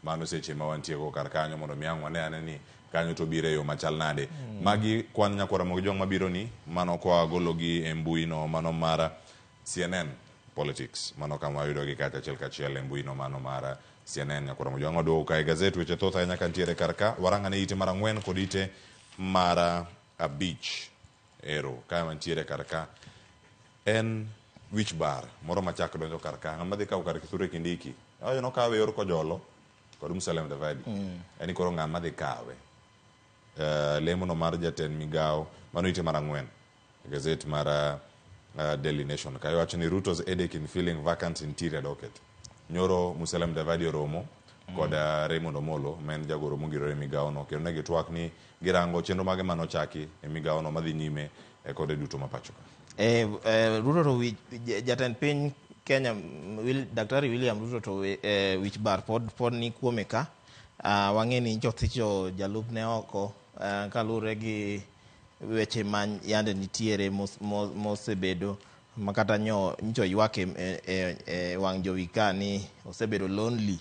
mano seche ma wantiego kar kanyo mondo mi ang' wane ane ni kanyo to bire yo machal nade magi kwan nyakwara mo jong mabiro ni mano kwa gologi e mbui no mano mara CNN politics mano kama yudo gi kata chel kachiel e mbui no mano mara CNN nyakwara mo jong do ka gazet weche thotha nyaka ntiere karka waranga ne ite mara ngwen kod ite mara abich ero kama ntiere karka en wich bar moro machak donjo karka ngama dhi kaw kar kithure kindiki ayo no kawe yor ko jolo kod Musalem Davadi eni koro ngama dhi kawe lemo no mar jaten migao mano ite mara ngwen gazet mara Daily Nation kayo wacho ni Ruto's headache in filling vacant interior docket nyoro Musalem Davadi oromo kod Raymond Omolo men jagoro mugiro e migao no kendo ne gitwak ni girango chenro mage mano chaki e migao no madhi nyime e kod duto mapachoka Ruto to jatend piny Kenya Daktari William Ruto to wich bar pod ni kuome ka wang'e ni jothicho jalup ne oko kalure gi weche man yande nitiere mosebedo makata nyocho ywak e wang' jowi ka ni osebedo lonely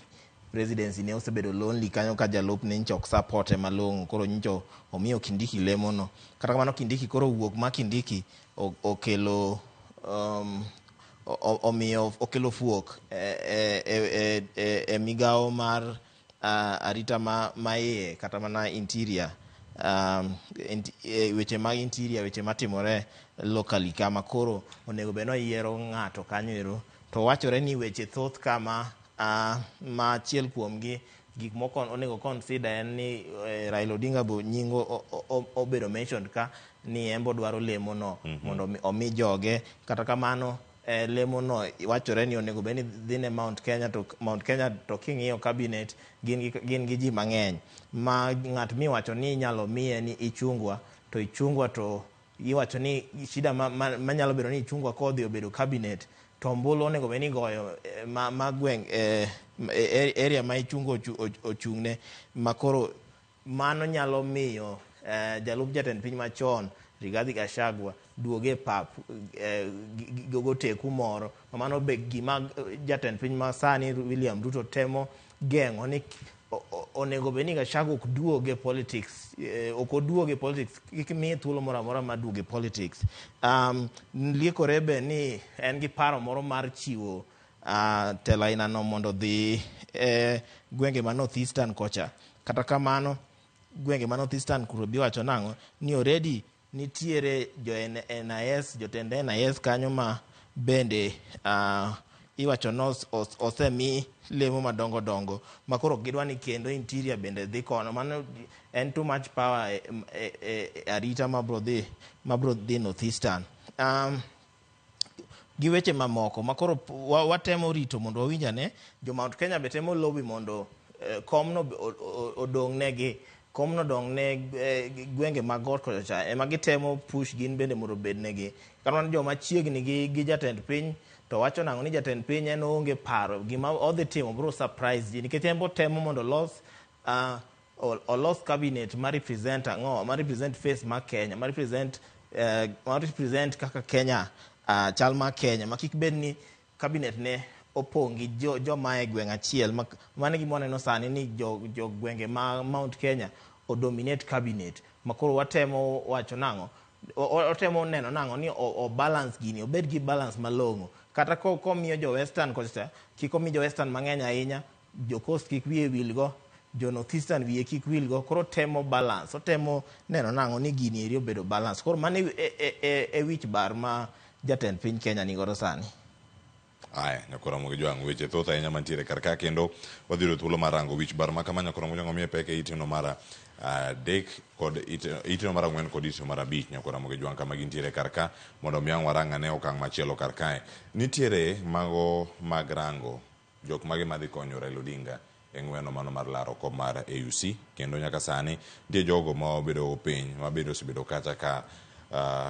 presidency ne osebedo lonely kanyo ka jalup ne nchok support e malong'o koro ncho omiyo Kindiki lemo no kata kamano Kindiki koro wuok ma Kindiki okelo omiyo okelo fuok e migao mar arita ma iye kata mana interior weche mag interior weche matimore locally kama koro onego bed no yiero ng'ato kanyo to wachore ni weche thoth kama ma achiel kuomgi gik moko onego consider en ni Raila Odinga bo nyingo obedo mentioned ka ni embo dwaro lemo no mondo omi joge kata kamano lemo no wachore ni onego bed ni dhine Mount Kenya to king'iyo cabinet gin gi ji mang'eny ma ng'at miwacho ni inyalo miye ni Ichungwa to iwacho ni shida manyalo bedo ni Ichungwa kodhi obedo cabinet to ombulu onego bed ni goyo ma gweng' area ma Ichungwa ochung'ne makoro mano nyalo miyo jalup jatend piny machon Rigathi Gachagua duoge pap gogo teku moro mano be gima jatend piny ma sani William Ruto temo geng'o ni onego bed ni Gachagua ok duoge politics kik miye thuolo moro amora mar duoge politics liekore be ni en gi paro moro mar chiwo telo aina no mondo dhi gwenge ma North Eastern kocha kata kamano gwenge ma North Eastern kuro biwacho nang'o ni already nitiere NIS jotend NIS kanyo ma bende iwacho no osemi lemo madongo dongo makoro gidwa ni kendo interior bende dhi kono mano en too much power arita mabro dhi North Eastern gi weche mamoko makoro watemo rito mondo wawinjane jo Mount Kenya be temo lobby mondo komno dong ne gwenge mag kocha ema gitemo push gin bende mondo bed negi kata joma chiegni gi jatend piny to wacho nang'o ni jatend piny en onge paro gima odhi timo bro surprise ji nikech en bo temo mondo olos cabinet ma represent face ma Kenya ma represent kaka Kenya chal ma Kenya ma kik bed ni cabinet ne opong' gi joma e gweng' achiel mane gima waneno sani ni jo gwenge ma Mount Kenya odominate cabinet makoro watemo wacho nang'o otemo neno nang'o ni o balance gini obed gi balance malong'o kata komiyo jo Western kocha kik omi jo Western mang'eny ahinya jo Coast kik wiye wilgo jo North Eastern wiye kik wilgo koro temo balance otemo neno nang'o ni gini eri obedo balance koro mano e wich bar ma jatend piny Kenya ni godo sani aya nyakoromo gi jwang' weche thoth ahinya mantiere karka kendo wadhiro thuolo mar rango wich bar ma kama nyakoromo jwang' omiye pek e itino mara adek kod itino mar ang'wen kod itino mar abich nyakoromo gi jwang' kama gintiere karka mondo mi ang' warang' ane okang' machielo karkae nitiere mago mag rango jok mage madhi konyo Raila Odinga e ng'weno mano mar laro kom mar AUC kendo nyaka sani nitie jogo ma obedo piny mabedo osebedo kacha ka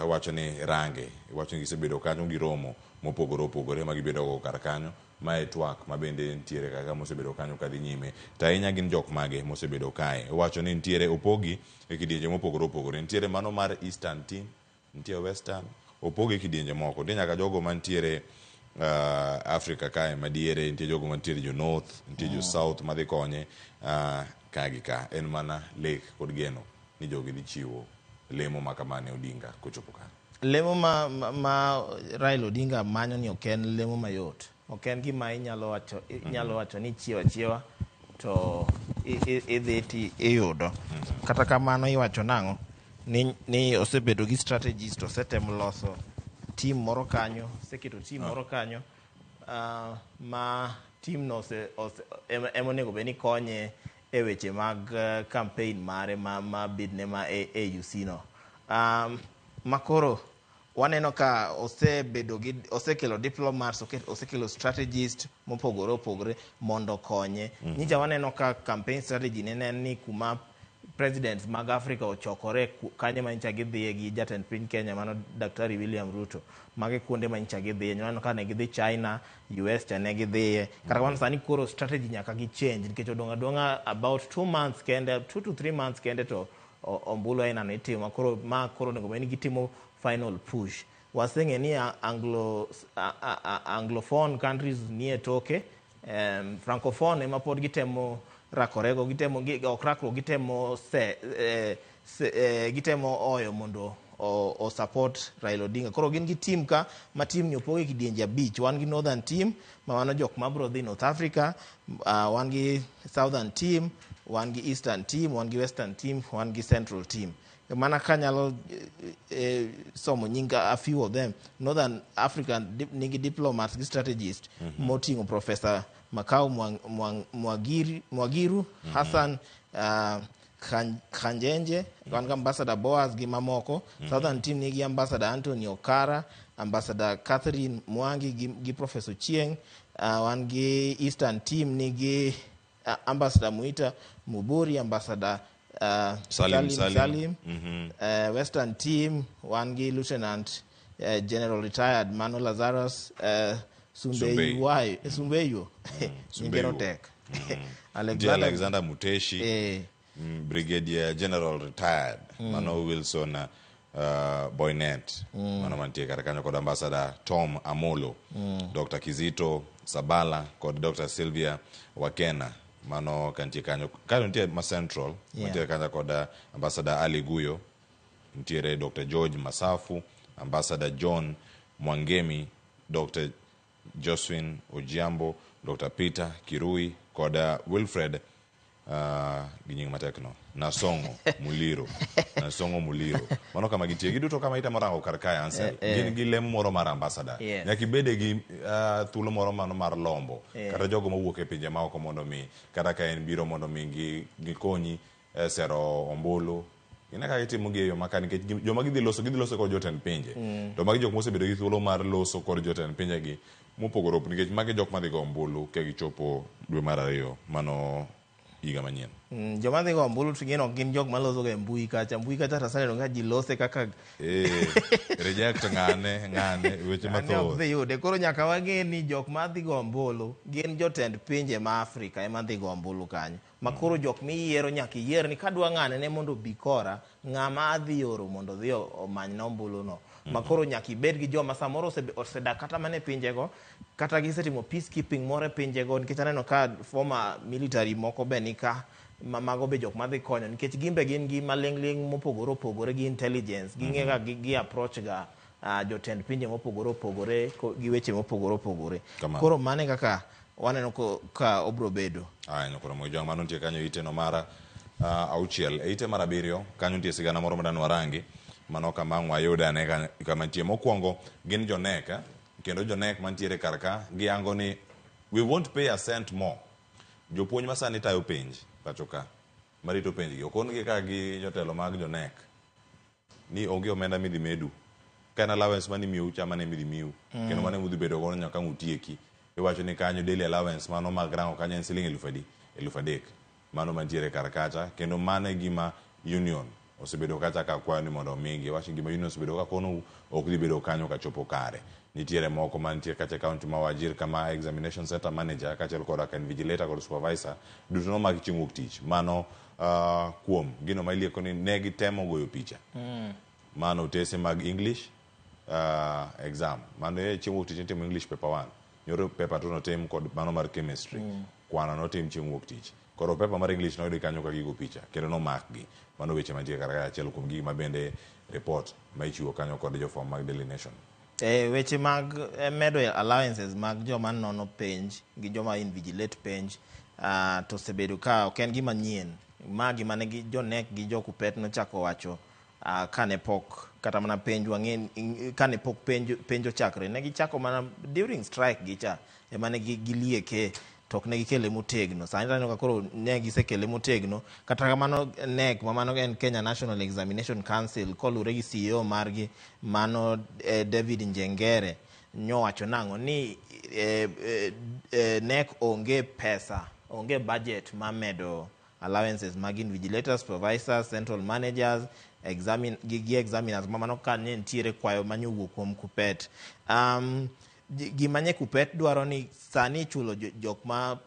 wacho ni range wacho ni gisebedo kanyo giromo mopogore opogore ma gibedo go kar kanyo ma e twak ma bende nitiere kaka mosebedo kanyo kadhi nyime to ahinya gin jok mage mosebedo kae wacho ni nitiere opogi e kidienje mopogore opogore nitiere mano mar Eastern team nitiere Western opogi e kidienje moko nitie nyaka jogo mantiere Africa kae madiere nitie jogo mantiere jo North nitie jo South madhi konye ka gi ka en mana lek kod geno ni jogi dhi chiwo lemo ma kamane Odinga kochopo kare. Lemo ma Raila Odinga manyo ni ok en lemo mayot. Ok en gima inyalo wacho ni chiewa to idhi ti iyudo. Kata kamano iwacho nang'o ni osebedo gi strategist, osetemo loso team moro kanyo, oseketo team moro kanyo ma team no ema onego bed ni konye e weche mag campaign mare ma bidne ma AUC no. Makoro waneno ka osekelo diplomats, osekelo strategist mopogore opogore mondo konye. Nyicha waneno ka campaign strategy ne ni kuma presidents mag Africa ochokore kanye ma nyicha gidhiye gi jatend piny Kenya mano Daktari William Ruto. Mage kuonde ma nyicha gidhiye. Waneno ka ne gidhi China, US cha ne gidhiye. Kata kamano sani koro strategy nyaka gi change nikech odonga about 2 months kende, 2 to 3 months kende to ombulu aina no itimo. Koro nego bed ni gitimo final push. Waseng'e ni anglophone countries nie toke, francophone ema pod gitemo rakorego, gitemo oyo mondo o support Raila Odinga. Koro gin gi team ka, ma team ni opoge kidienje abich. Wan gi northern team ma wano jok ma bro dhi North Africa, wan gi southern team, wan gi eastern team, wan gi western team, wan gi central team. Mana kanyalo somo nyinga a few of them. Northern African nigi diplomats gi strategist motingo Professor Makau Mwagiru, Hassan Khanjenje, wan gi Ambassador Boaz gi mamoko. Southern team nigi Ambassador Anthony Okara, Ambassador Catherine Mwangi gi Professor Chieng. Wan gi Eastern team nigi Ambassador Muita Muburi, Ambassador Salim. Western team wan gi Lieutenant General Retired Mano Lazarus Sumbeyo Tek Alexander Muteshi, Brigadier General Retired Mano Wilson Boynet, mano mantie kar kanyo kod Ambassador Tom Amolo, Dr. Kizito Sabala kod Dr. Sylvia Wakena, mano kantie kanyo ntie ma central, ntie kanyo kod Ambassador Ali Guyo, ntiere Dr. George Masafu, Ambassador John Mwangemi, Dr. Josephine Ojiambo, Dr. Peter Kirui kod Wilfred ginying matekno Nasongo Muliro. Mano kama gitie giduto kama ita morango karkaya Ansel. Gin gi lemo moro mar ambassador. Nyaki bede gi thuolo moro mano mar lombo. Kata jogo mawuok e pinje maoko mondo mi kata ka en biro mondo mi gikonyi sero ombulu. Ina ka itimo gi yo makani ke joma gidhi loso kod jotend pinje. To magi jok mosebedo gi thuolo mar loso kod jotend pinje gi mopogoro nikech magi jok madhi go ombulu ke gichopo dwe mar 2 mano higa manyien. Joma dhi go ombulu tingeno gin jok maloso ga mbui kacha tasane nga ji lose kaka reject ngane weche mathoth. Koro nyaka wang'e ni jok madhi go ombulu gin jotend pinje ma Afrika ema dhi go ombulu kanyo. Makoro jok miyiero nyaka iyier ni kadwa ng'ane ne mondo bikora ng'ama adhi oro mondo dhi omany na ombulu no. Makoro nyaka ibed gi joma samoro osedak kata mane pinjego, kata gisetimo peacekeeping more pinjego, nikech aneno ka former military moko be nika mago be jok madhi konyo nikech gimbe gin gi maling'ling mopogore opogore gi intelligence, ging'ega gi approach ga jotend pinje mopogore opogore gi weche mopogore opogore. Koro mane kaka waneno ka obro bedo. Nyokoro mojang mano ntie kanyo ite no mara auchiel. Ite mara 7 kanyo ntie sigana moro madano warangi. Mano kama wayuda ne kama ntie mokwongo gin joneka kendo jonek mantiere karka giango ni we won't pay a cent more. Jopuonj masani tayo penj pachoka marito penj gi okon gi ka gi jotelo mag jonek ni onge omenda midhi medu kana allowance mani miu chama ne midhi miu kendo mane mudhi bedo gono nyaka mutieki. Iwacho ni kanyo daily allowance mano mag rango kanyo en siling 10,000 mano mantiere karkacha kendo mane gima union osebedo kacha ka kwayo ni mondo mingi. Wacho gima union osebedo ka kono ok dhi bedo kanyo ka chopo kare. Nitiere moko mantie kacha county ma Wajir kama examination center manager kacha kod kan vigilator kod supervisor duto no mag chieng' wuok tich. Mano kuom gino ma ilieko ni ne gitemo goyo picha. Mano tese mag English exam. Mano chieng' wuok tich nitimo English paper 1. nyoro paper to notim kod mano mar chemistry kwano notim chieng' wuok tich koro paper mar English noyudi kanyo ka gigo picha kendo nomakgi mano weche mantie kar achiel kuom gigi ma bende report ma ichiwo kanyo kod jofwambo mag Daily Nation. Weche mag medo allowances mag joma nono penj gi joma invigilate penj to osebedo ka ok en gima nyien. Ma gima ne jonek gi jokupet nochako wacho kane pok kata mana penj wang'en kane pok penjo chakre ne gichako mana during strike gicha ema ne gilieke tok ne gikele motegno. Sani taneno ka koro ne gisekele motegno kata kamano NEC mano en Kenya National Examination Council kolure gi CEO margi mano David Njengere nyowacho nang'o ni NEC onge pesa onge budget mamedo allowances mag invigilators, supervisors, central managers, examiners mamano ka ne ntiere kwayo manyowuok kuom Kupet. Gima nye Kupet dwaro ni sani chulo jok ma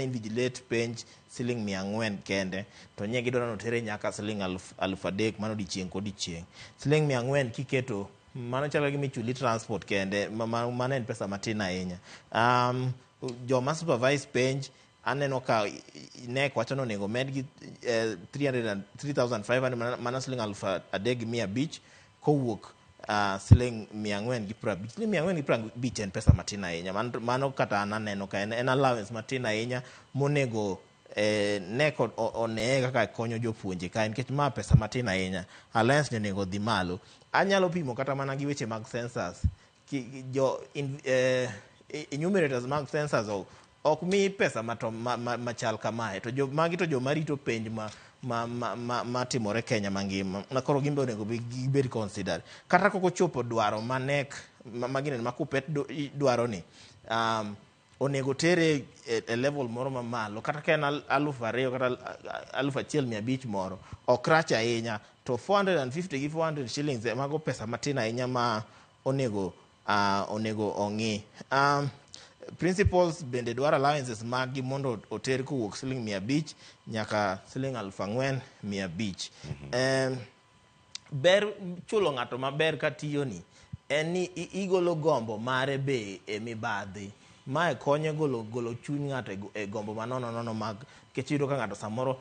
invigilate penj siling 400 kende to nye gidwaro notere nyaka siling 3,000 mano dichieng' kodichieng'. Siling 400 kiketo mano chalo gima ichuli transport kende mano en pesa matin ahinya. Joma supervise penj aneno ka NEC wacho no nego med gi 3,500 mana siling 3,500 kowuok siling 450. Siling 450 en pesa matin ahinya. Mano kata aneno ka en allowance matin ahinya monego NEC one kaka konyo jopuonje ka nikech ma pesa matin ahinya. Allowance ne nego dhi malo. Anyalo pimo kata mana gi weche mag census. Enumerators mag census ok mi pesa machal kamae to magi to joma rito penj ma timore Kenya mangima na koro gimbe onego gibed consider kata koko chopo dwaro ma NEC magine ma Kupet dwaro ni onego tere e level moro mamalo kata ka en 2,000 kata 1,500 moro ok rach ahinya to 450 gi 400 shillings mago pesa matin ahinya ma onego ong'i. Principals bende dwaro allowances magi mondo oter kowuok siling 500 nyaka siling 4,500. Ber chulo ng'ato maber katiyo ni en ni igolo gombo mare be e mibadhi. Mae konyo golo chuny ng'ato e gombo manono mag kechiro ka ng'ato samoro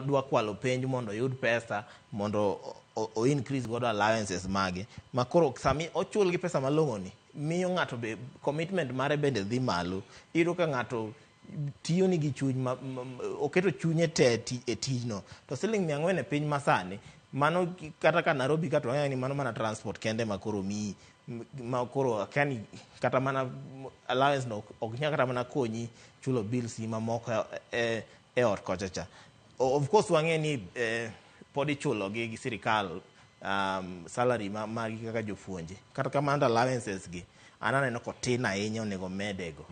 dwa kwalo penj mondo oyud pesa mondo o increase godo allowances mage. Makoro sami ochul gi pesa malong'o ni miyo ng'ato be commitment mare bende dhi malo. Iro ka ng'ato tiyo ni gi chuny oketo chunye te e tijno to siling 400 e piny masani mano kata ka Nairobi kata wang'e ni mano mana transport kende makoro mi makoro kani kata mana allowance no ok nyaka kata mana konyi chulo bills mamoko e ot kochacha. Of course wang'e ni pod ichulo gi sirikal salary margi kaka jofuonje kata kamano allowances gi ananeno kotin ahinya onego medego.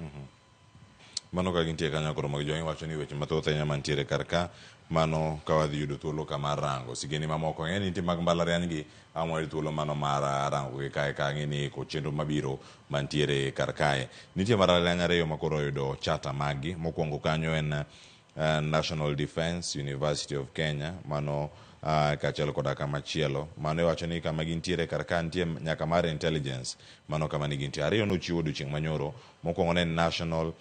Mano ka gintie kanyo koro mag jong'i wacho ni weche mathoth ahinya mantiere kar ka mano ka wadhi yudo thuolo kamar rango sigeni mamoko ng'e ni nitie mag mbalariany gi amwa thuolo mano mar rango gi kae ka ng'e ni ko chenro mabiro mantiere kar kae nitie mbalariany ariyo makoro oyudo chata magi mokwongo kanyo en National Defence University of Kenya mano kaachiel koda kamachielo mano iwacho ni kama gintiere kar ka nitie nyaka mar intelligence mano kama ni gintie ariyo nochiwo odiochieng' manyoro mokwongo ne National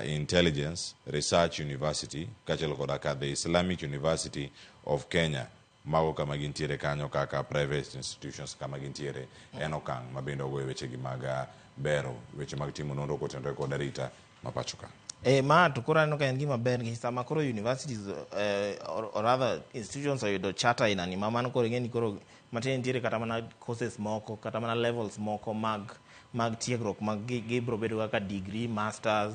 Intelligence Research University kaachiel koda ka the Islamic University of Kenya mago kama gintiere kanyo kaka private institutions kama gintiere en okang' mabende ogoyo wechegi mag bero weche mag timo nonro kotenore kod arita mapacho ka. Ma to koro aneno ka en gima ber gi sama koro universities or rather institutions oyudo charter inani mano koro ing'eni koro matin nitiere kata mana courses moko kata mana levels moko mag tiegruok mag gibro bedo kaka degree masters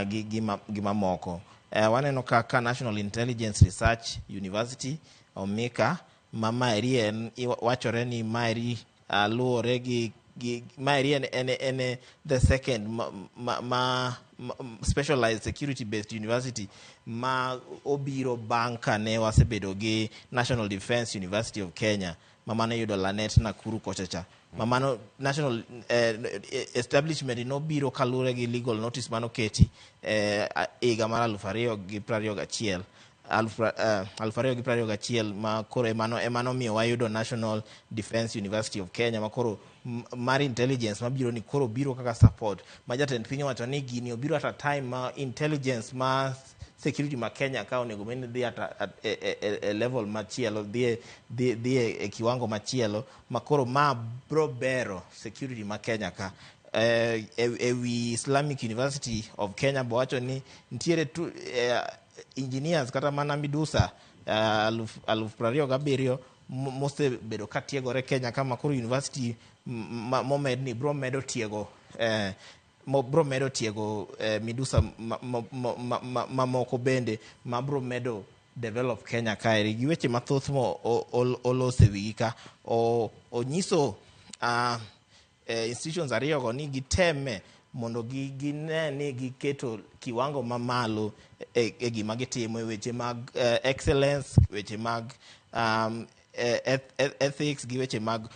gi mamoko. Waneno kaka National Intelligence Research University Omika maeri en wachore ni maeri luore gi maeri en the second specialized security based university ma obiro bang' kane wasebedo gi National Defence University of Kenya mamano yudo Lanet Nakuru kochacha mamano national establishment nobiro kalure gi legal notice mano keti higa mar 2021 2021 ma koro emano miyo wayudo National Defence University of Kenya ma koro mar intelligence mabiro ni koro biro kaka support ma jatend piny wacho ni gini obiro at a time ma intelligence ma security ma Kenya ka onego bed ni dhi at a level machielo dhi e kiwango machielo ma koro ma bro bero security ma Kenya ka ewi Islamic University of Kenya bo wacho ni ntiere engineers kata mana midusa 27,000 mosebedo ka tiegore Kenya kama koro university momed ni bro medo tiego midusa mamoko bende ma bro medo develop Kenya kaeri gi weche mathoth mo olose wigi ka onyiso institutions ariyogo ni giteme mondo gine ni giketo kiwango mamalo e gima gitimo e weche mag excellence, weche mag ethics gi weche mag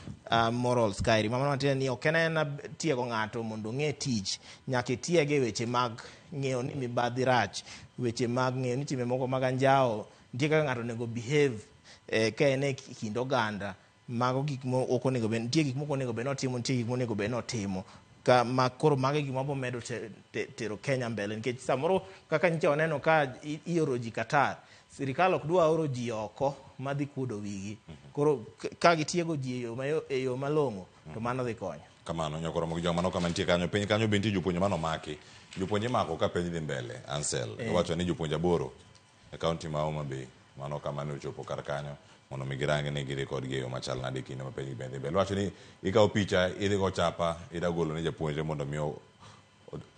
morals kaeri. Mama matiende ni ok en tiego ng'ato mondo ng'e tich, nyaka tiege e weche mag ng'eyo ni mibadhi rach, weche mag ng'eyo ni time moko mag anjao nitie kaka ng'ato onego behave ka en e kind oganda. Mago gik moko onego bed, nitie gik moko onego bed notimo, nitie gik monego bed notimo ma koro mage gima bo medo tero Kenya mbele, nikech samoro kaka nyicha waneno ka ioro ji Qatar, sirikal ok dwa oro ji oko madhi kuodo wigi, koro ka gitiego ji e yo malong'o to mano dhi konyo. Kamano nyakoro mo joma no kama nitie kanyo piny kanyo be nitie jopuonje mano maki, jopuonje mako ka piny dhi mbele. Ansel wacho ni jopuonje 8 e kaunti ma Homa Bay mano kama ne ochopo kar kanyo mondo mi girange ni giri kod geyo machal nade kinde ma piny bende bel. Wacho ni ikawo picha idhi go chapa ida golo ne japuonjre mondo mi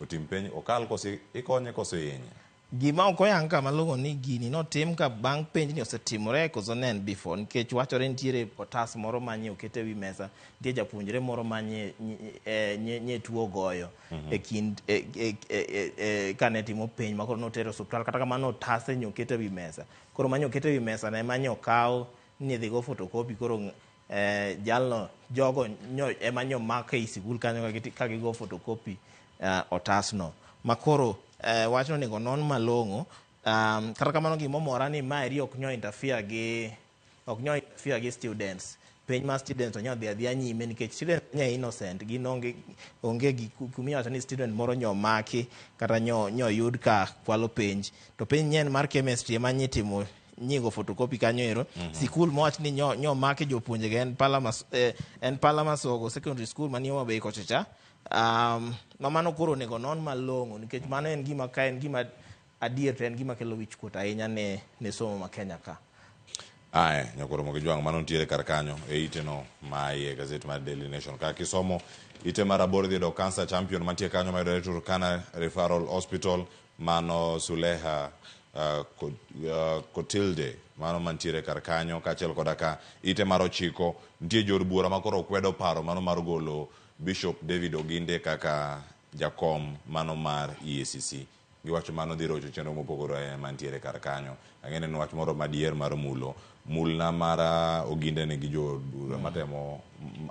otim piny okal kosi ikonye koso yenye. Gima ok oyang ka malongo ni gini notim ka bang' penj ni osetimore koso nen before, nikech wachore nitiere otas moro manye okete wi mesa, nitie japuonjre moro manye nye tuo goyo e kind kane timo penj makoro notero hospital, kata kamano otase nyokete wi mesa, koro manye okete wi mesa na manye okaw ni dhi go photocopy, koro jalno jogo ema nyo make e sikul kanyo ka gigo photocopy otasno makoro wachno nego non malong'o. Kata kamano gimomora ni maeri ok nyo interfere gi students. Penj ma students onyo dhi adhiya nyime nikech students nye innocent, gin onge gi kumiwacho ni student moro nyo maki kata nyo yud ka kwalo penj, to penj nyen mar chemistry ema nyitimo nyigo photocopy kanyo ero. Sikul mowach ni nyo make jopuonjege en Palamasogo secondary school mani Homa Bay kochacha. Mamano koro nego non malong'o nikech mano en gima ka en gima adier, to en gima kelo wich kuot ahinya ne somo ma Kenya ka. Nyakoro mo gijwang' mano ntiere kar kanyo e ite no ma e gazet mar Daily Nation ka kisomo ite mar aboro dhi do cancer champion mantie kanyo ma yudore Turkana Referral Hospital, mano Suleha Kotilde mano mantiere kar kanyo, kaachiel koda ka ite mar 9 nitie jor bura makoro kwedo paro mano mar golo Bishop David Oginde kaka jakom mano mar EACC. Giwacho mano dhi rocho chenro mopogore mantiere kar kanyo. Ang'ene ni wach moro madier mar mulna mar Oginde ne gi jo bura matemo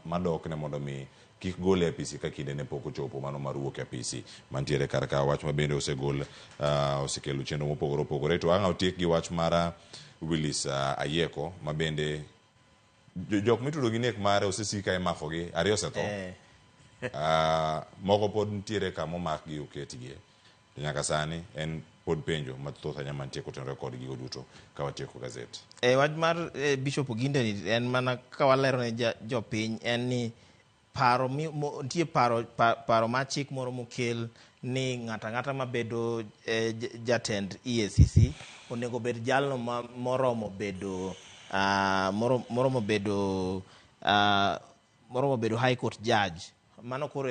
madok ne mondo mi kik gole apisi ka kinde ne pok ochopo, mano mar wuok apisi mantiere kar ka. Wach ma bende osegol osekelo chenro mopogore to ang' otiek gi wach mar Willis Ayeko ma bende jok mitudo gi nek mare osesika e mako gi ariyo osetho. Moko pod ntiere kama omak gi oketgie, to nyaka sani en pod penjo mathoth anya mantie kotenore kod gigo duto ka watieko gazet. Wach mar Bishop Oginde ni en mana ka walero ne jopiny en ni nitie paro ma chik moro mokel ni ng'ata mabedo jatend EACC onego bed jalno moromo bedo High Court judge. Mano koro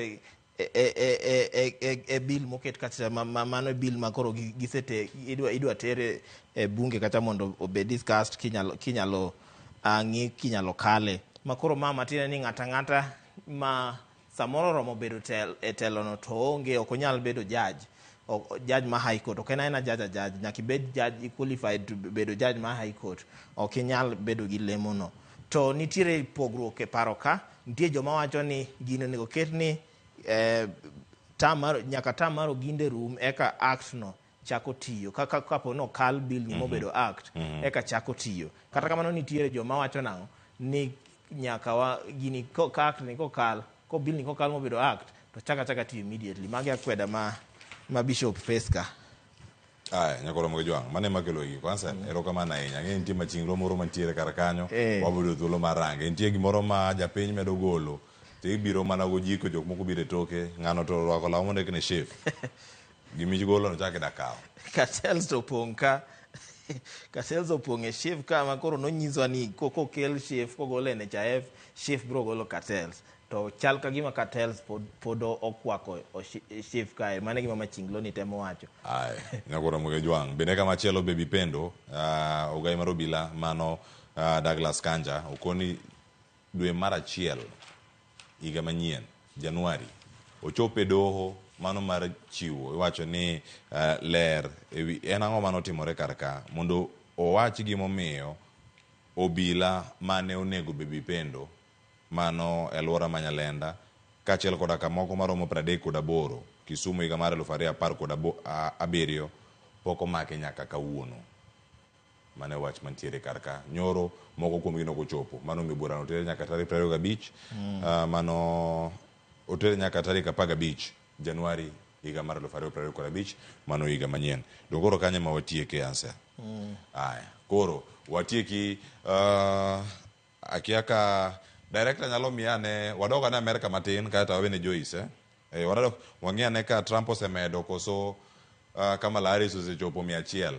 bill moket kacha, mano bill ma koro idwa tere e bunge kacha mondo obed discussed kinyalo kale. Ma koro mama tine ni ng'ata ma samoro romo bedo e telo no to ok onyal bedo judge ma High Court. Ok en judge nyaka ibed judge qualified to bedo judge ma High Court, ok inyal bedo gi lemo no. To nitiere pogruok e paro ka, nitie joma wacho ni gino nego ket ni nyaka tam mar Oginde rum eka act no chako tiyo kapo no kal bill ni mobedo act eka chako tiyo. Kata kamano nitiere joma wacho nang'o ni nyaka wa gini ko act ni kokal ko bill ni kokal mobedo act to chaka tiyo immediately. Magi akweda ma Bishop Feska. Aya, nyakoro mo jwang, mane makelo gi kwanza erokamano ahinya. Ng'e nitie machinglo moro mantiere kar kanyo, wabedo thuolo mar range. Nitie gimoro ma japiny medo golo, to ibiro mana go jiko jok moko biro toke, ng'ano to rwako law mondek ne chef. Gimich golo no chake dakaw. Cartels to opong' ka Cartels opong' e chef ka ma koro nonyiswa ni kokel chef kogolo NHIF, chef bro golo cartels. To chal ka gima cartels pod okwako chef kae, mane gima machinglo ni temo wacho. Ay, nyakoro mo jwang. Bende kama chielo Baby Pendo, ogai mar obila mano Douglas Kanja, okoni dwe mar achiel higa manyien Januari ochope doho mano mar chiwo. Iwacho ni ler en ang'o mano timore kar ka mondo owach gimomiyo obila mane onego Baby Pendo mano elwora Manyalenda kachiel koda kamoko maromo 38 Kisumu higa mar 2017 pok omake nyaka kawuono. Mane wach mantiere kar ka. Nyoro moko kuom gino kochopo. Mano miburano tere nyaka tarik 25 mano otere nyaka tarik 15 Januari higa mar 2025 mano higa manyien. Dogoro kanye ma watieke ansa. Aya, koro watieki akiaka director nyalo miane wadoga na Amerika matin kata wawene Joyce wadado wang'iane ka Trump osemedo koso Kamala Harris osechopo 100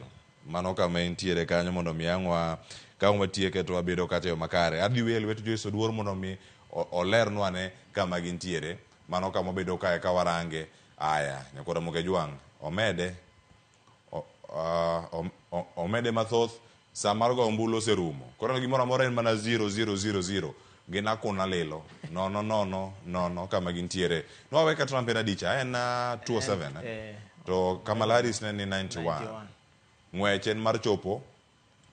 mano kama entiere kanyo mondo miangwa ka watieke to wabedo kata yo makare. Adhi wel wetu Joyce oduor mondo mi olernwane kama gintiere mano kama obedo kae ka warange. Aya, nyakoro moge jwang omede mathoth samar go ombulo oserumo. Koro gimoro amora en mana 0000 gina kuna lelo no kama gintiere. No waweka Trump en adicha en 207 to Kamala Harris ne ni 91. Ng'wechen mar chopo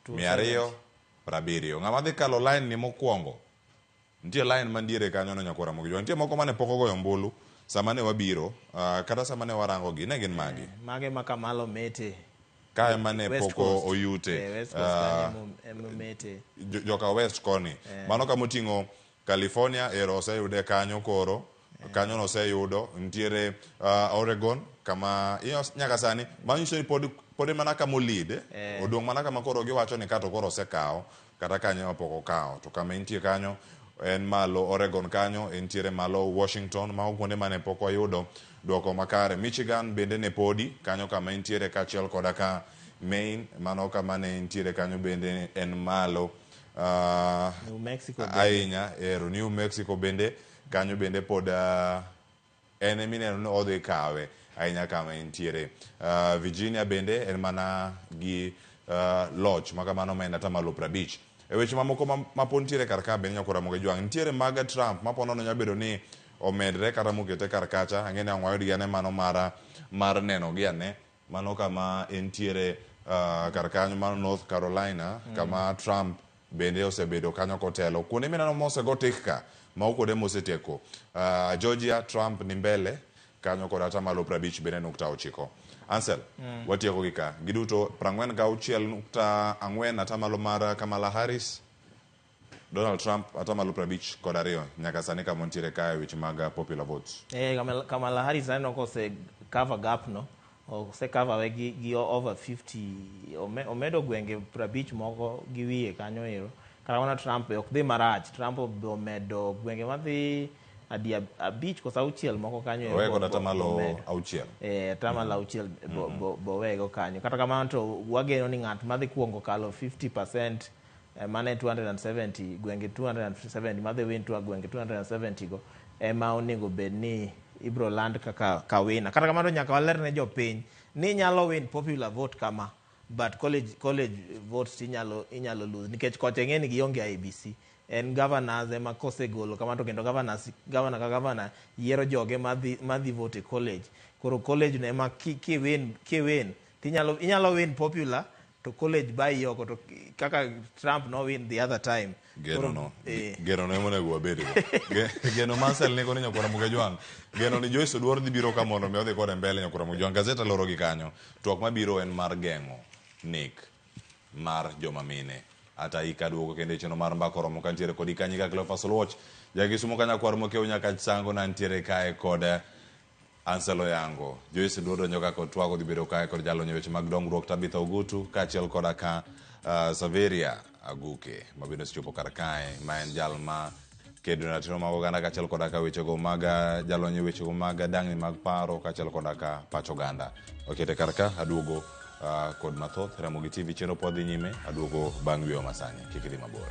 270. Ng'ama dhi kalo line ni mokwongo nitie line mandiere kanyo no nyakora mogijo. Nitie moko mane pok ogoyo ombulu samane wabiro kata samane warango gi ne gin magi mage makamalo mete kae mane poko oyute West Coast mete joka West koni mano kama oting'o California ero oseyude kanyo koro kanyo no oseyudo ntiere Oregon kama nyaka sani manyiso ni pod mana kama lead odong' mana kama koro giwacho ni kato koro osekawo kata kanyo poko kawo to kama intie kanyo en malo Oregon kanyo entiere malo Washington ma kuonde mane pok oyudo dwoko makare. Michigan bende ne podi kanyo kama entiere kachiel koda ka Maine mano kama ne entiere kanyo bende en malo New Mexico ahinya New Mexico bende kanyo bende pod en emineno no odhi kawe ahinya kama entiere Virginia bende en mana gi loch makamano ma en atamalo 50. E weche mamoko mapon ntiere kar ka bende nyakora moge jwang ntiere maga Trump mapono no nyabedo ni omedre kata mokete kar kacha ang'ene ang'wayo digane mano mar neno gi ane mano kama entiere kar kanyo mar North Carolina kama Trump bende osebedo kanyo kotelo kuonde mineno mosego tik ka ma okode mosetieko Georgia Trump ni mbele kanyo kod atamalo 50 bende 9. Ansel watieko gi ka giduto 46.4 atamalo mar Kamala Harris Donald Trump atamalo 50 kod 2 nyaka sani kama ontiere kae weche mag popular votes. Kamala Harris aneno kose cover gap no ose cover we gi over 50 omedo gwenge 50 moko gi wiye kanyo ero. Kara wana Trump ok dhi marach. Trump omedo gwenge madhi adi abich kosa auchiel moko kanyo ero. Wego atamalo auchiel. Atamalo auchiel bowego kanyo. Kata kamano to wageno ni ng'at madhi kuongo kalo 50% mane 270 gwenge 270 madhi win to gwenge 270 go ema onego bed ni ibro land kaka wina. Kata kamano nyaka walerne jopiny ni nyalo win popular vote kama but college votes inyalo lose nikech koche ng'eni gionge ABC en governors ema kosegolo kama to kendo governor ka governor yiero joge madhi vote college. Koro college no ema ki win tinyalo win popular to college by yoko to kaka Trump no win the other time. Geno no emone go bedi. Geno Marcel ne kono nyakora mugajwang. Geno ni Joyce Oduor dhi biro ka mondo mi odhi kod mbele nyakora mugajwang. Gazeta loro gi kanyo. Twak mabiro en mar gengo nek mar joma mine. Ata ikaduogo kende cheno mar mbako romo kantiere kod ikanyi ka Cleophas Watch. Jagi sumo kanya kwar mo keu nyaka sango na ntiere kae kod Anselo Yango. Joyce Oduor donjo ka kod twak dhi biro kae kod jalo nyeweche mag dongruok Tabitha Ogutu kachiel kod aka Saveria Aguke mabino sichopo kar kae ma en jal ma kedo na tino mag oganda kachiel kod aka wechego mag jalonye wechego mag dang'ni mag paro kachiel kod aka pacho oganda. Okete kar ka aduogo kod mathoth Ramogi TV chero pod dhi nyime aduogo bang' wiyo masani kik idhi mabor.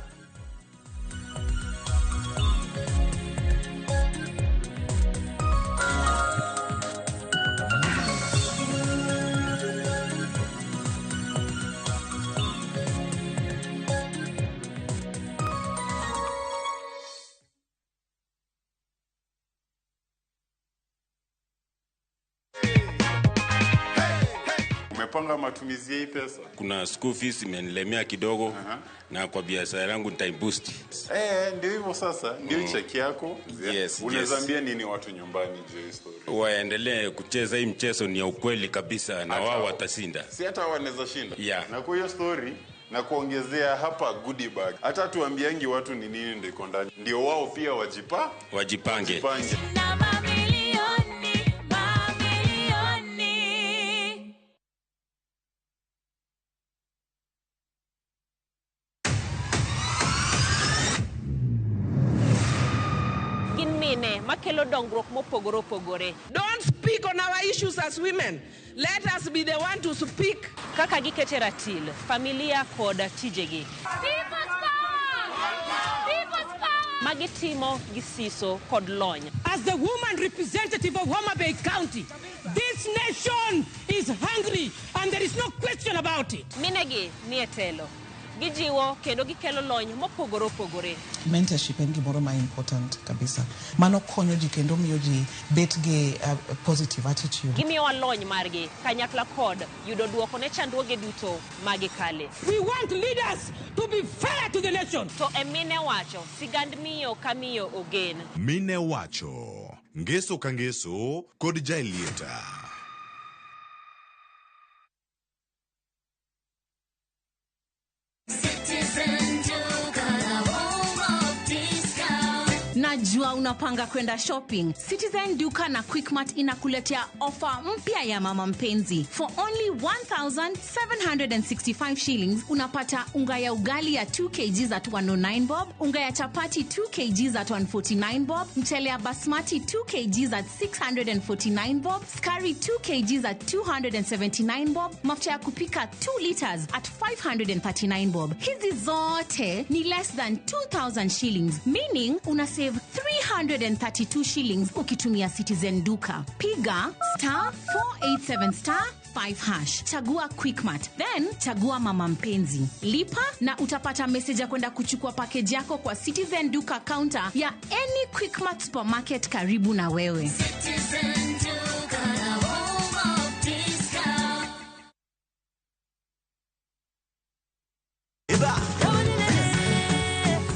Umepanga matumizi ya hii pesa? Kuna school fees imenilemea kidogo na kwa biashara yangu nita boost. Ndio hivyo sasa, ndio cheki yako. Yes. Unazambia nini watu nyumbani je story? Waendelee kucheza hii mchezo, ni ya ukweli kabisa na wao watashinda. Si hata wanaweza shinda. Yeah. Na kwa hiyo story na kuongezea hapa goodie bag. Hata tuambiangi watu ni nini ndiko ndani. Ndio wao pia wajipange. Na mamilioni. Makelo dongruok mopogore opogore. Don't speak on our issues as women. Let us be the one to speak. Kaka gikete ratil, familia kod tijegi. People's power! Magitimo gisiso kod lony. As the woman representative of Homa Bay County, this nation is hungry and there is no question about it. Minegi ni etelo. Gijiwo kendo gikelo lony mopogore opogore. Mentorship en gimoro ma important kabisa. Mano konyo ji kendo miyo ji bet gi positive attitude. Gimiyo lony margi kanyakla kod yudo duoko ne chandruoge duto magikale. We want leaders to be fair to the nation. To emine wacho sigand miyo kamiyo ogen. Mine wacho ngeso ka ngeso kod jailieta. Najua unapanga kwenda shopping. Citizen Duka na Quickmart inakuletea ofa mpya ya mama mpenzi. For only 1,765 shillings unapata unga ya ugali ya 2 kg at 109 bob, unga ya chapati 2 kg at 149 bob, mchele ya basmati 2 kg at 649 bob, skari 2 kg at 279 bob, mafuta ya kupika 2 liters at 539 bob. Hizi zote ni less than 2,000 shillings, meaning una save 332 shillings ukitumia Citizen Duka. Piga *487*5#. Chagua Quickmart, then chagua mama mpenzi. Lipa na utapata message ya kwenda kuchukua package yako kwa Citizen Duka counter ya any Quickmart supermarket karibu na wewe. Citizen Duka, home of discount.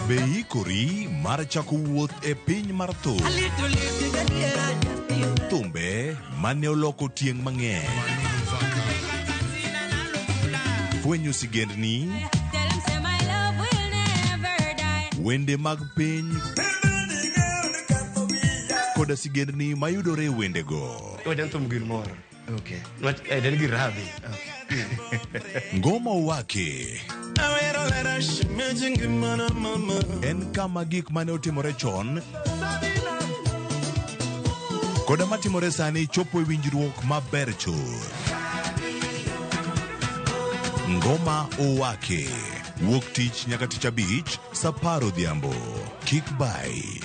Beikori mar chako wuoth e piny mar thum. Thumbe mane oloko tieng' mang'eny. Fwenyo sigendni, wende mag piny, koda sigendni mayudore e wendego. Thum gimoro. Okay. Den gi radhi. Okay. Ngoma wake. En kama gik mane otimore chon koda matimore sani chopo e winjruok maber chuth. Ngoma owake wuok tich nyaka tich abich saa 10 odhiambo. Kik bai.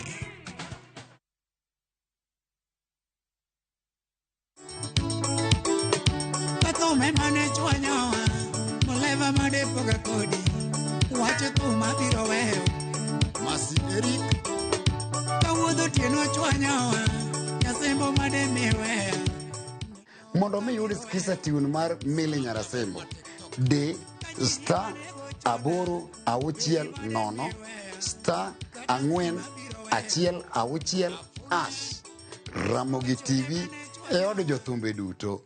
Wacho thuma biro weyo Masi Eric Kawuodho tieno chwanyowa Nyasembo made miweya. Mondo mi yud skisa tune mar Mili Nyarasembo, de star 860 star 416 ash. Ramogi TV e od jothumbe duto.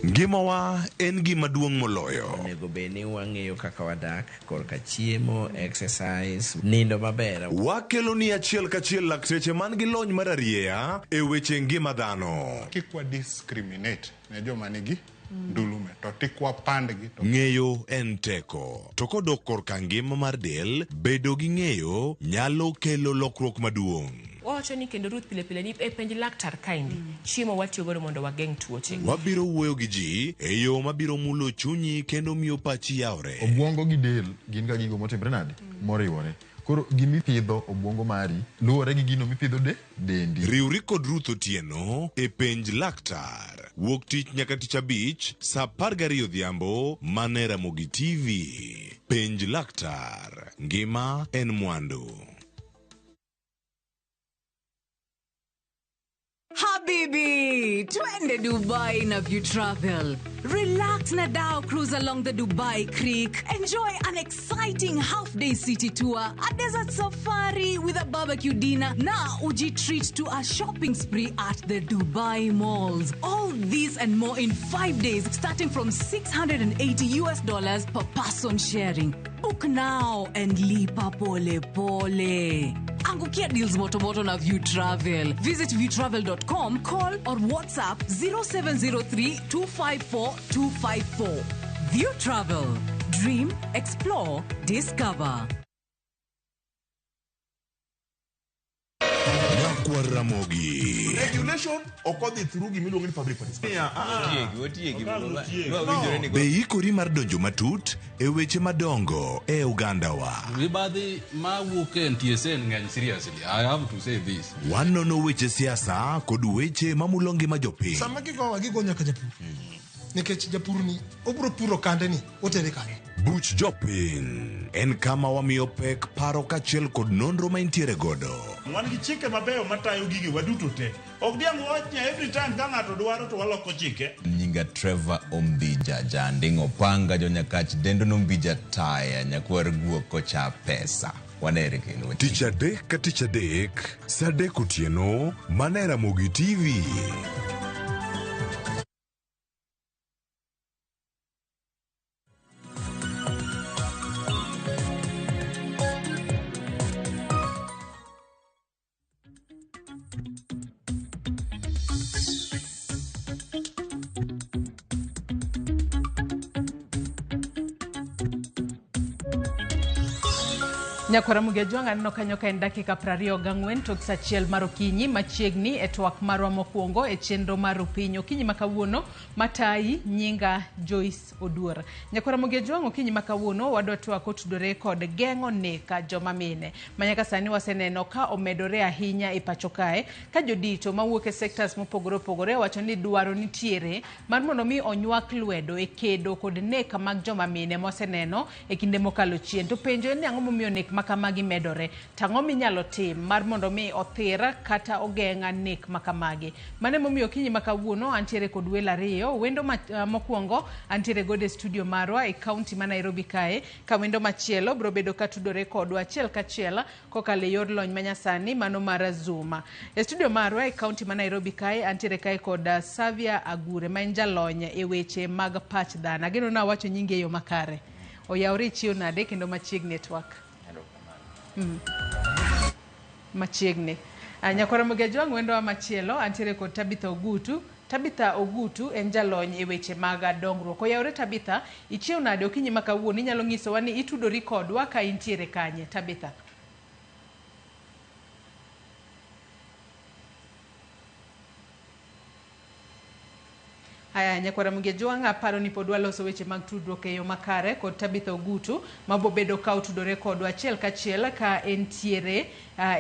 Ngimawa en gima duong' moloyo. Onego bed ni wang'eyo kaka wadak, korka chiemo, exercise, nindo maber. Wakelo ni achiel kachiel lakteche man gi lony mararieya e weche ngima dhano. Kikwa discriminate ne joma nigi ndulume to tikwa pandgi to ng'eyo en teko. To kodok korka ngima mar del, bedo gi ng'eyo nyalo kelo lokruok maduong'. Wacho ni kendo Ruth pile ni e penj laktar kaindi chiemo watiyo godo mondo wageng' tuoche. Wabiro wuoyo gi ji e yo mabiro mulo chunyi kendo miyo pachi yawre. Obwongo gi del gin ga gigo motimre nade moriwore. Koro gimipidho obwongo mari luwore gi gino mipidho dendi. Riwri kod Ruth Otieno e penj laktar. Wuok tich nyaka tich abich sa 12 odhiambo mane Ramogi TV. Penj laktar. Ngima en mwandu. Habibi, twende Dubai na View Travel. Relax na Dow cruise along the Dubai Creek. Enjoy an exciting half-day city tour, a desert safari with a barbecue dinner. Now, uji treat to a shopping spree at the Dubai malls. All this and more in 5 days, starting from $680 per person sharing. Book now and lipa pole pole. Angukia deals motomoto na View Travel. Visit viewtravel.com, call or WhatsApp 0703-254-254. View Travel. Dream, explore, discover. Kwa Ramogi. Regulation occurred through Gimilogan public participation. Be ikori mar donjo matut e weche madongo e Uganda wa. Mibadhi ma wuok e NTSA ng'eny seriously. I have to say this. Wanono weche siasa kod weche mamulo ngima jopiny. Sama gigo nyaka japur. Nikech japur ni obro puro kande ni otere kanye. Buch jopiny en kama wamiyo pek paro kachiel kod nonro ma intiere godo. Wan gi chike mabeyo matayo gigi waduto te. Ok diang' wachnya every time ka ng'ato dwaro to waloko chike. Nyinga Trevor Ombija jandingo panga jo nyakach dendo nombija taya nyakwar guok kocha pesa. Wanere kendo. Tich adek ka tich adek, sa 3 otieno, mane Ramogi TV. Nyakwara Mugejuanga no kanyo ka en dakika 24 tok sa achiel mar okinyi machiegni e twak marwa mokwongo e chenro mar Opiny okinyi makawuono matayi nyinga Joyce Oduor. Nyakwara Mugejuanga okinyi makawuono wadwa twak otudore kod geng'o neka joma mine manyaka sani waseneno ka omedore ahinya e pacho kae ka jodito mawuok e sectors mopogore opogore wacho ni dwaro nitiere mar mondo mi onywak lwedo e kedo kod neka mag joma mine moseneno e kinde mokalo chien. To penjo en ang'o momiyo nek makamagi medore, tang'o minyalo tim mar mondo mi othira kata ogeng'a nek makamagi. Mane momiyo okinyi makawuono antiere kod welo ariyo. Wendo mokwongo antiere gode studio marwa e kaunti ma Nairobi kae, ka wendo machielo bro bedo ka tudore kodwa achiel kachiel kokale yor lony manyasani mano mar Zuma. E studio marwa e kaunti ma Nairobi kae antiere kae kod Savia Agure ma en jalony e weche mag pach dhano. Ageno na wacho nyinge yo makare. Oyawre chiyo nade kendo machiegni network. Machiegni. Nyakwara Mugejuanga wendo wa machielo antiere kod Tabitha Ogutu. Tabitha Ogutu en jalony e weche mag dongruok. Oyawre Tabitha, ichiyo nade okinyi makawuono inyalo nyisowa ni itudori kodwa ka intiere kanye. Tabitha. Haya, Nyakwara Mugejuanga paro ni podwa loso weche mag tudruok e yo makare kod Tabitha Ogutu mabo bedo ka utudore kodwa achiel kachiel ka entiere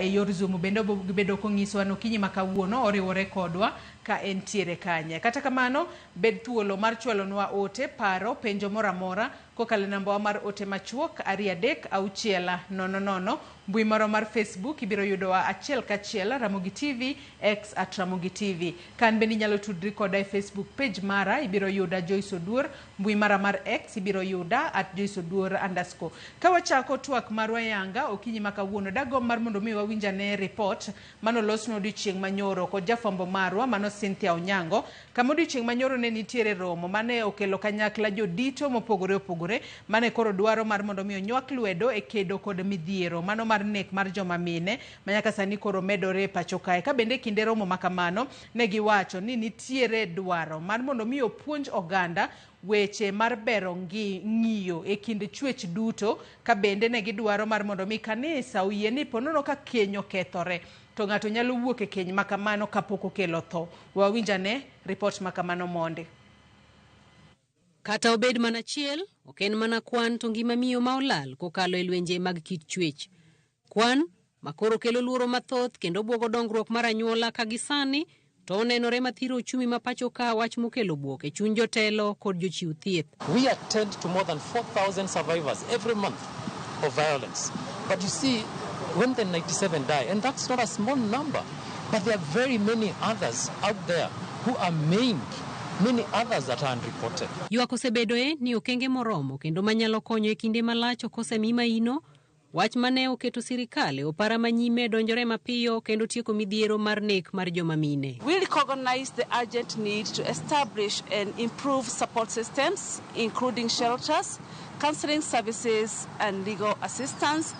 e yor Zoom bendo bedo konyiso an okinyi makawuono oriwore kodwa ka entiere kanye. Kata kamano bed thuolo mar chwalonwa ote paro penjo mora mora kokale namba mar ote machuok 23600 Mbui moro mar Facebook ibiro yudowa achiel kachiel Ramogi TV X @Ramogi TV. Kan bende inyalo tudri koda e Facebook page mara ibiro yuda Joyce Oduor, mbui mara mar X ibiro yuda @JoyceOduor_. Ka wachako twak marwa yanga okinyi makawuono dago mar mondo mi wawinjane report manolosno odiochieng' manyoro kod jafwambo marwa mano Cynthia Onyango. Kama odiochieng' manyoro ne nitiere romo mane okelo kanyakla jodito mopogore opogore mane koro dwaro mar mondo mi onywak lwedo e kedo kod midhiero mano mar nek mar joma mine manyaka sani koro medore pacho kae. Ka bende kinde romo makamano ne giwacho ni nitiere dwaro mar mondo mi opuonj oganda weche mar bero ng'iyo e kind chwech duto. Ka bende ne gidwaro mar mondo mi kanisa oyie ni ponono ka keny okethore to ng'ato nyalo wuok e keny makamano kapok okelo tho. Wawinjane report makamano monde. Kata obed mana chiel, ok en mana kwan to ngima miyo ma olal kokalo e lwenje mag kit chwech. Kwan makoro kelo luoro mathoth kendo buogo dongruok mar anyuola ka gisani to onenore mathiro ochumi ma pacho ka wach mokelo buok e chuny jotelo kod jochiw thieth. We attend to more than 4,000 survivors every month of violence. But you see, when the 97 die, and that's not a small number, but there are very many others out there who are maimed. Many others that are unreported. Ywak osebedoe ni okenge moromo kendo manyalo konyo e kinde malach okosemi maino, wach mane oketo sirikal e opara manyime donjore mapiyo kendo tieko midhiero mar nek mar joma mine. We recognize the urgent need to establish and improve support systems, including shelters, counseling services, and legal assistance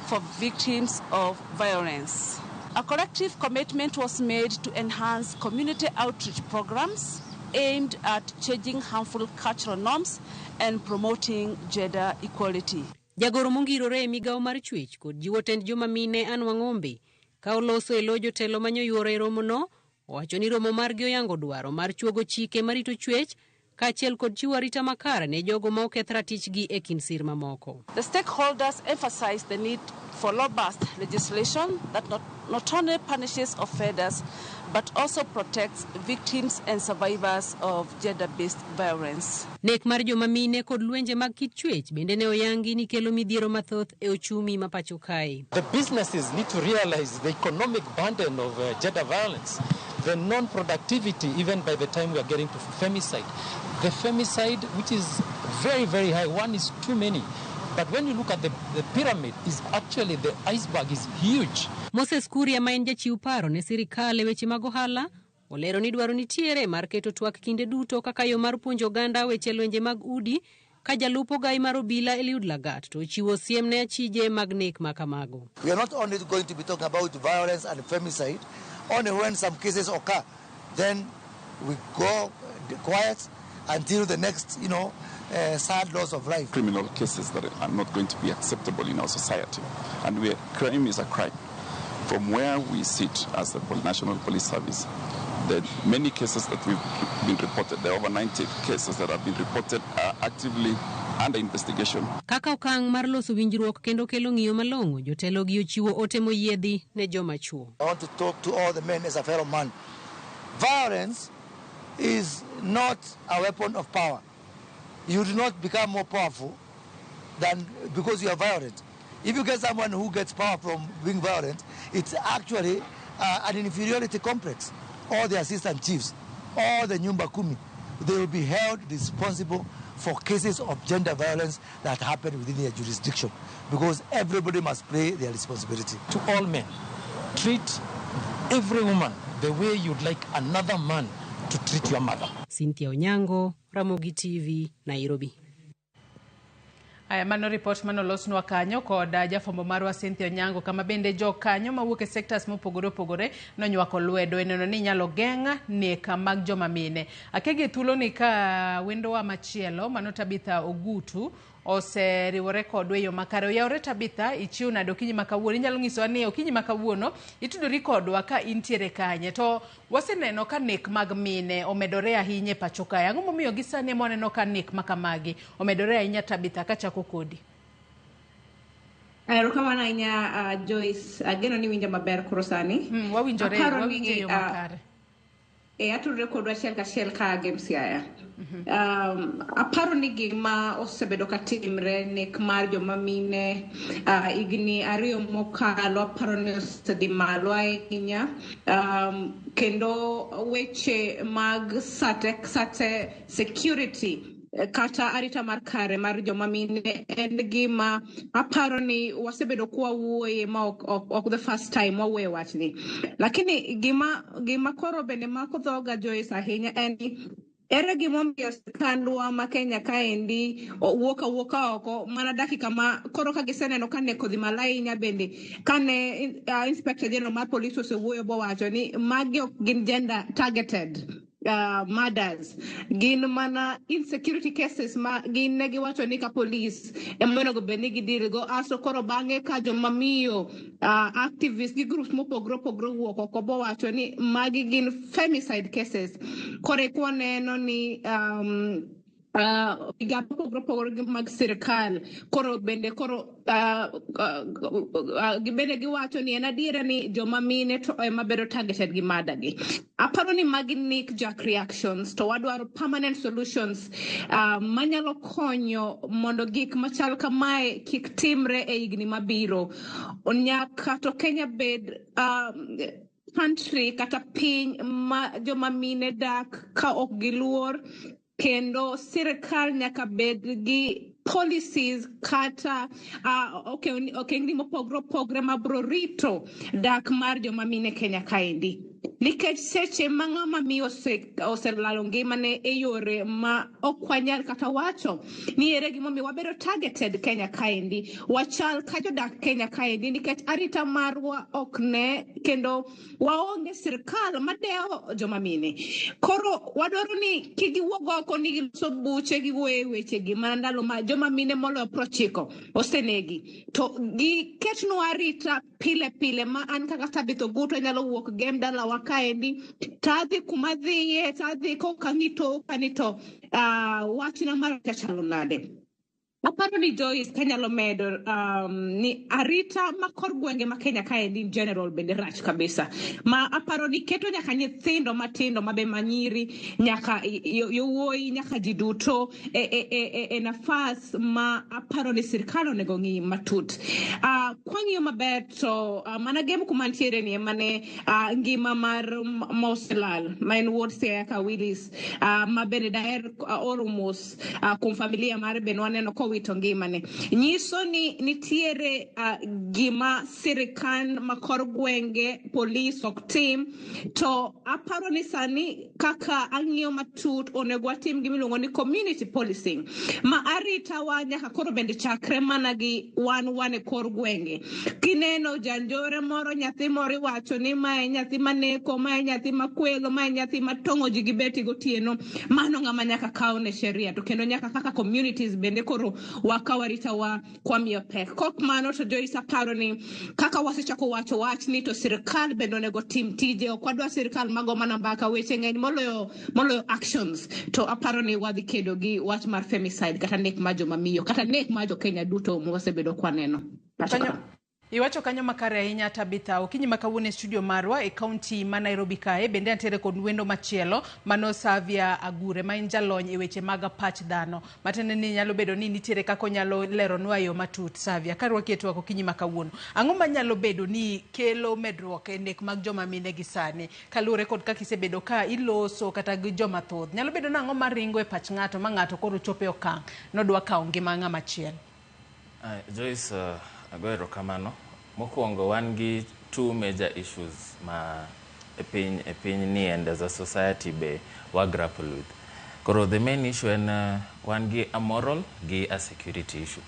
for victims of violence. A collective commitment was made to enhance community outreach programs aimed at changing harmful cultural norms and promoting gender equality. Jagoro mongirore e migao mar chwech kod jiwo tend joma mine Anwa Ng'ombe ka oloso e lo jotelo manyoyuore e romono owacho ni romo margi oyango dwaro mar chuogo chike marito chwech kaachiel kod chiwo arita makare ne jogo ma oketh ratichgi e kind sir mamoko. The stakeholders emphasize the need for robust legislation that not only punishes offenders but also protects victims and survivors of gender-based violence. Nek mar joma mine kod lwenje mag kit chwech bende ne oyangi ni kelo midhiero mathoth e ochumi ma pacho kae. The businesses need to realize the economic burden of gender violence, the non-productivity even by the time we are getting to femicide. The femicide, which is very, very high, one is too many. But when you look at the pyramid, is actually the iceberg is huge. Moses Kuria ma en jachiw paro ne sirikal e weche mag ohala olero ni dwaro nitiere mar keto twak kinde duto kaka yo mar puonjo oganda weche lwenje mag udi ka jalupo gai mar obila Eliud Lagat to chiwo siem ne achije mag nek makamago. We are not only going to be talking about violence and femicide, only when some cases occur, then we go quiet until the next, sad loss of life. Criminal cases that are not going to be acceptable in our society. And where crime is a crime. From where we sit as the National Police Service, the many cases that we've been reported, there are over 90 cases that have been reported are actively under investigation. Kaka okang' mar loso winjruok kendo kelo ng'iyo malong'o, jotelo gi ochiwo ote moyiedhi ne joma chuo. I want to talk to all the men as a fellow man. Violence is not a weapon of power. You do not become more powerful than because you are violent. If you get someone who gets power from being violent, it's actually an inferiority complex. All the assistant chiefs, all the Nyumba Kumi, they will be held responsible for cases of gender violence that happen within their jurisdiction because everybody must play their responsibility. To all men, treat every woman the way you'd like another man to treat your mother. Cynthia Onyango, Ramogi TV, Nairobi. Aya mano report manolosnwa kanyo kod jafwambo marwa Cynthia Onyango kama bende jo kanyo mawuok e sectors mopogore opogore nonywako lwedo eneno ni nyalo geng'a nek mag joma mine. Akege thuolo ni ka wendowa machielo mano Tabitha Ogutu oseriwore kodwa e yo makare. Oyawre Tabitha, ichiw nade okinyi makawuono? Inyalo nyisowa ni okinyi makawuono itudori kodwa ka intiere kanye to waseneno ka nek mag mine omedore ahinya e pacho kae. Ang'o momiyo gisani ema waneno ka nek makamagi omedore ahinya? Tabitha, kachako kodi. Erokamano ahinya Joyce, ageno ni winjo maber koro sani. Wawinjore yo makare. atudre kod achiel kachiel ka Gemsiaya. Aparo ni gima osebedo katimre nek mar joma mine igni ariyo mokalo aparo ni osedhi malo ahinya kendo weche mag sate security kata arita mar kare mar joma mine en gima aparo ni wasebedo kwa wuoye ma ok the first time waweyo wachni, lakini gima koro bende mako dhoga Joyce ahinya en ere gimomiyo sirkandwa ma Kenya kaendi wuoka oko mana dakika ma koro ka giseneno kane kodhi malainya bende kane Inspector General mar Police osewuoyo bowacho ni magi ok gin gender targeted murders, gin mana insecurity cases ma gin ne giwacho ni ka police emonego bed ni gidirgo aso koro bang'e ka joma miyo activists gi groups mopogore wuok oko bowacho ni magi gin femicide cases. Koro kwaneno ni pogore mag sirkal koro bende gibende giwacho ni en adiera ni joma mine to ema bedo targeted gi madagi. Aparo ni magi nick jack reactions to wadwaro permanent solutions manyalo konyo mondo gik machal kamae kik timre e higni mabiro. Nyaka to Kenya bed country kata piny ma joma mine dak ka ok giluor, kendo sirkal nyaka bed gi policies kata okengni mopogre mabro rito dak mar joma mine Kenya kaendi. Nikech seche ma ng'ama miyo oselalo ngimane e yore ma ok wanyal kata wacho ni ere gimomiyo wabedo targeted Kenya kaendi, wachal ka jodak Kenya kaendi nikech arita marwa ok ne kendo waonge sirkal madewo joma mine. Koro wadwaro ni kigiwuok oko ni giloso buche gi weche gi mana ndalo ma joma mine moloyo 90 osenegi to giketnwa arita pile ma an kaka Tabitha Ogutu nyalo wuok gem dala wakaendi tadhi kuma dhiye tadhi kokang'ito kanito wachna mar chalo nade. Aparo ni Joyce kanyalo medo ni arita makor gwenge ma Kenya kaendi in general bende rach kabisa, ma aparo ni keto nyaka nyithindo matindo mabe manyiri nyaka yowuoyi nyaka ji duto e nafas ma aparo ni sirkal onego ng'i matut. Kwang'iyo maber to mana gem kuma ntiere ni mane ngima mar Moselal ma en wuod Siaya Willis ma bende daher oro mos kuom familia mare bende waneno wito ngimane. Nyiso ni nitiere gima sirikal makor gwenge police ok tim, to aparo ni sani kaka ang'iyo matut onego watim gimiluongo ni community policing ma arita wa nyaka koro bende chakre mana gi wan e kor gwenge. Kineno janjore moro nyathi moro iwacho ni mae nyathi maneko, mae nyathi makwelo, mae nyathi matong'o ji gi beti gotieno, mano ng'ama nyaka kaw ne sheria, to kendo nyaka kaka communities bende koro wakawarita wa kwa miyo pek. Kok mano to Joyce aparo ni kaka wasechako wacho wach ni to sirkal bende onego tim tije, ok wadwa sirkal mago mana mbaka weche ng'eny moloyo actions. To aparo ni wadhi kedo gi wach mar femicide kata nek ma joma miyo kata nek ma jo Kenya duto wasebedo kwaneno. Iwacho kanyo makare ahinya Tabitha. Okinyi makawuone studio marwa e kaunti ma Nairobi kae bende antere kod wendo machielo mano Savia Agure ma en jalony e weche mag pach dhano. Matene ni nyalo bedo ni nitiere kako nyalo lero nwa yo matut. Savia, karwaki eto okinyi makawuono, ang'o manyalo bedo ni kelo medruok e nek mag joma mine gi sani kalure kod kaka isebedo ka iloso kata gi joma thoth? Nyalo bedo na ang'o maringo e pach ng'ato ma ng'ato koro chope okang' nodwa kawo ngima ng'ama chiel? Joyce, agoero kamano. Mokwongo wan gi two major issues ma e piny ni and as a society be wa grapple with. Koro the main issue en wan gi a moral gi a security issue.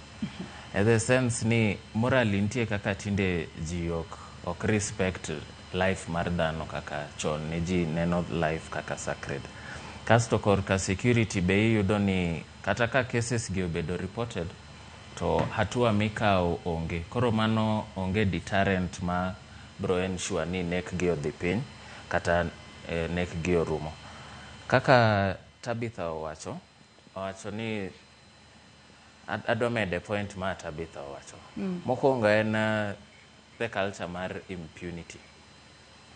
In the sense ni morally nitie kaka tinde ji ok respect life mar dhano kaka chon ni ji neno life kaka sacred. Kasto korka security be iyudo ni kata ka cases gi obedo reported to hatua mikao onge. Koro mano onge deterrent ma bro ensure ni nek gi odhi piny kata nek gi orumo. Kaka Tabitha owacho ni adomede point ma Tabitha owacho. Mokwongo en the culture mar impunity.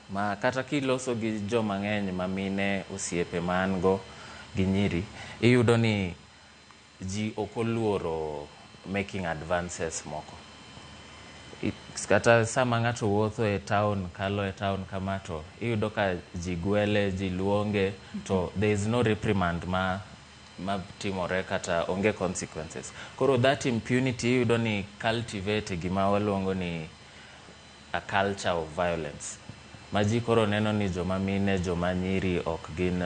ma kata kiloso gi joma ng'eny ma mine osiepe man go gi nyiri, iyudo ni ji ok oluoro making advances moko. Kata sama ng'ato wuotho e town, kalo e town kama to iyudo ka ji gwele, ji luonge, to there is no reprimand ma timore kata onge consequences. Koro that impunity iyudo ni cultivate gima waluongo ni a culture of violence. Ma ji koro neno ni joma mine, joma nyiri ok gin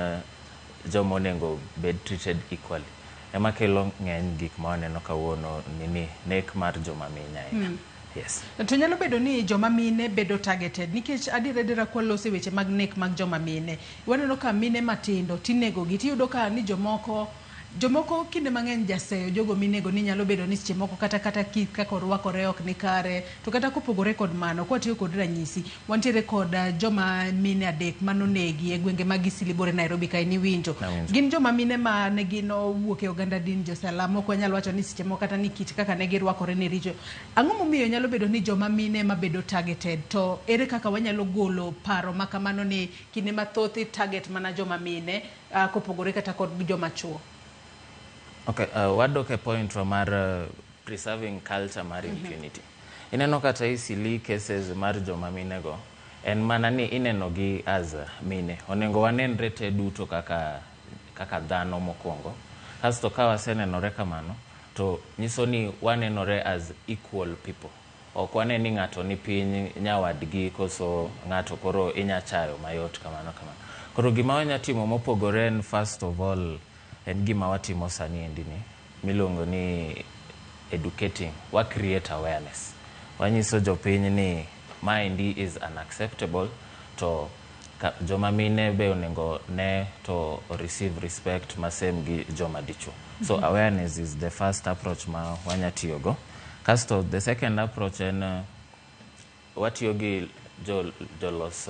joma onego bed treated equally. Ema kelo ng'eny gik ma waneno kawuono nini nek mar joma mine ahinya. Yes. To nyalo bedo ni joma mine bedo targeted nikech adira kwalose weche mag nek mag joma mine. Waneno ka mine matindo tinego gi tiyudo ka ni jomoko kinde mang'eny jaseyo jogo minego ni nyalo bedo ni seche moko kata kaka orwakore ok ni kare, to kata kopogore kod mano kwatiyo kod ranyisi wantiere kod joma mine 3 manonegi e gwenge mag Isilibore Nairobi kae ni winjo. Gin joma mine ma ne gin owuok e oganda din Jo-Salam, ok wanyalo wacho ni seche moko kata ni kit kaka ne girwakore ni richo. Ang'o momiyo nyalo bedo ni joma mine ma bedo targeted, to ere kaka wanyalo golo paro ma kamano ni kinde mathoth target mana joma mine kopogore kata kod joma chuo? Okay, wadok e point mar preserving culture mar impunity. Ineno kata isili cases mar joma mine go, en mana ni ineno gi as mine. Onengo wanenre te duto kaka dhano mokwongo. Kasto ka wasenenore kamano, to nyiso ni wanenore as equal people. Ok wane ni ng'ato ni piny nyawadgi koso ng'ato koro inyachayo mayot kamano. Koro gima wanyatimo mopogore en first of all, en gima watimo sani endini milongo ni educating, wa create awareness. Wanyiso jopiny ni maendi is unacceptable, to joma mine be onengo ne to receive respect masem gi joma dichuo. So awareness is the first approach ma wanyatiyogo. Kasto the second approach en watiyo gi jolos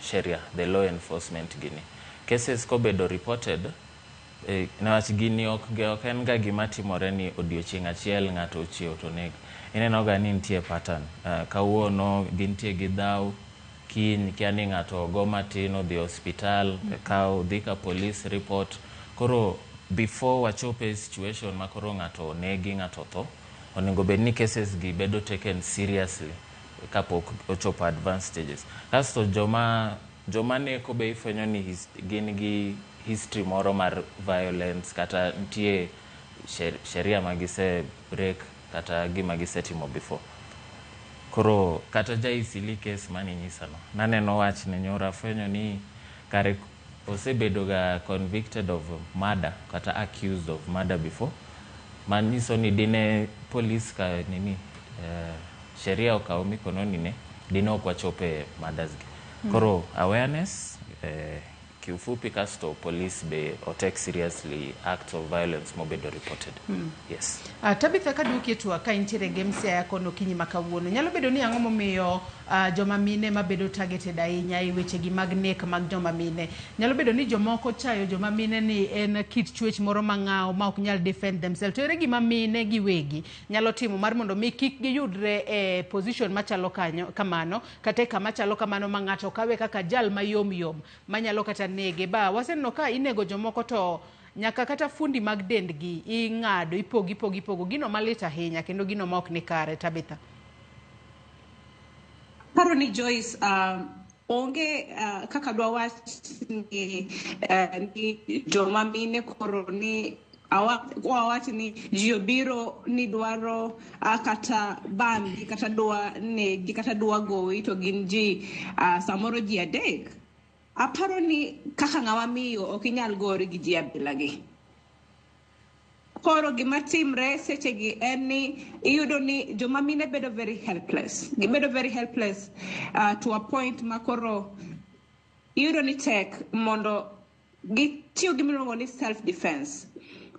sheria, the law enforcement gini. Cases kobedo reported, newach gini ok en ga gima timore ni odiochieng' achiel ng'ato ochiewo to nego. Ineno ga ni nitie pattern. Kawuono gintie gi dhaw, kiny kia ni ng'ato go matin odhi hospital, dhi ka police report. Koro before wachope situation ma koro ng'ato negi, ng'ato tho, onego bed ni cases gi bedo taken seriously kapok ochopo advanced stages. Kasto joma neko be ifwenyo ni gin gi history moro mar violence, kata nitie sheria magise break kata gima gisetimo before. Koro kata jaisili case mani nyisano, naneno wach ne nyora fwenyo ni kare osebedo ga convicted of murder kata accused of murder before. Manyiso ni dine police ka sheria okawo mikono nine dine ok wachope murders gi. Koro awareness, kiufupi, kasto police be o take seriously acts of violence mobedo reported. Yes. Tabitha kaduki etua ka intiere gemsia yako no kinyi makawuono. Nyalo bedo ni ang'o momiyo joma mine mabedo targeted ahinya e weche gi mag nek mag joma mine. Nyalo bedo ni jomoko chayo joma mine ni en kit chwech moro mang'aw ma ok nyal defend themselves. To ere gima mine giwegi nyalo timo mar mondo mi kik giyudre e position machalo kamano, kata kama chalo kamano ma ng'ato kawe kaka jal mayom manyalo kata nege. Ba waseneno ka inego jomoko to nyaka kata fundi mag dendgi ing'ado, ipogo gino malit ahinya kendo gino ma ok ni kare. Tabitha, paro ni Joyce onge kaka dwa wach ni joma mine koro ni awach ni ji obiro ni dwaro kata bambi kata dwa negi kata dwa gowi to gin ji samoro ji 3. Aparo ni kaka ng'awa miyo ok inyal gori gi ji abilagi. Koro gima timre seche gi en ni iyudo ni joma mine bedo very helpless. Gibedo very helpless to a point ma koro iyudo ni tek mondo gitiyo gi miluongo ni self defense.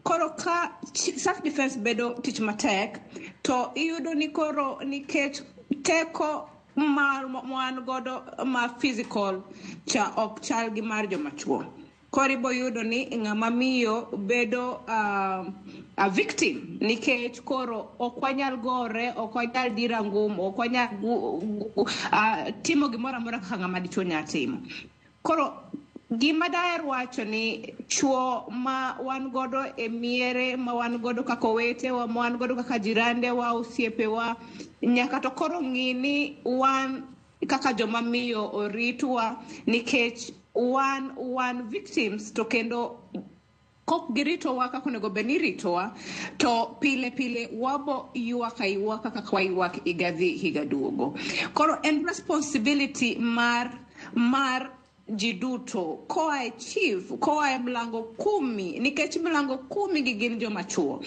Koro ka self defense bedo tich matek, to iyudo ni koro nikech teko mwan godo ma physical cha ok chal gi mar joma chuo. Koro ibo yudo ni ng'ama miyo bedo victim nikech koro okwanyal gore, okwanyal dira ngum, okwanyal timo gimoro amora kaka ng'ama dichuo nya timo. Koro gima daher wacho ni chuo ma wan godo e miere, ma wan godo kaka owetewa, ma wan godo kaka jirandewa, osiepewa, nyaka to koro ng'ini wan kaka joma miyo oritwa nikech wan victims, to kendo kok giritowa kaka onego bed ni ritowa, to pile pile wabo ywak kaka ywak higa duogo. Koro en responsibility mar ji duto, koa e chief, koa e mlango 10, nikech mlango 10 gi gin joma chuo.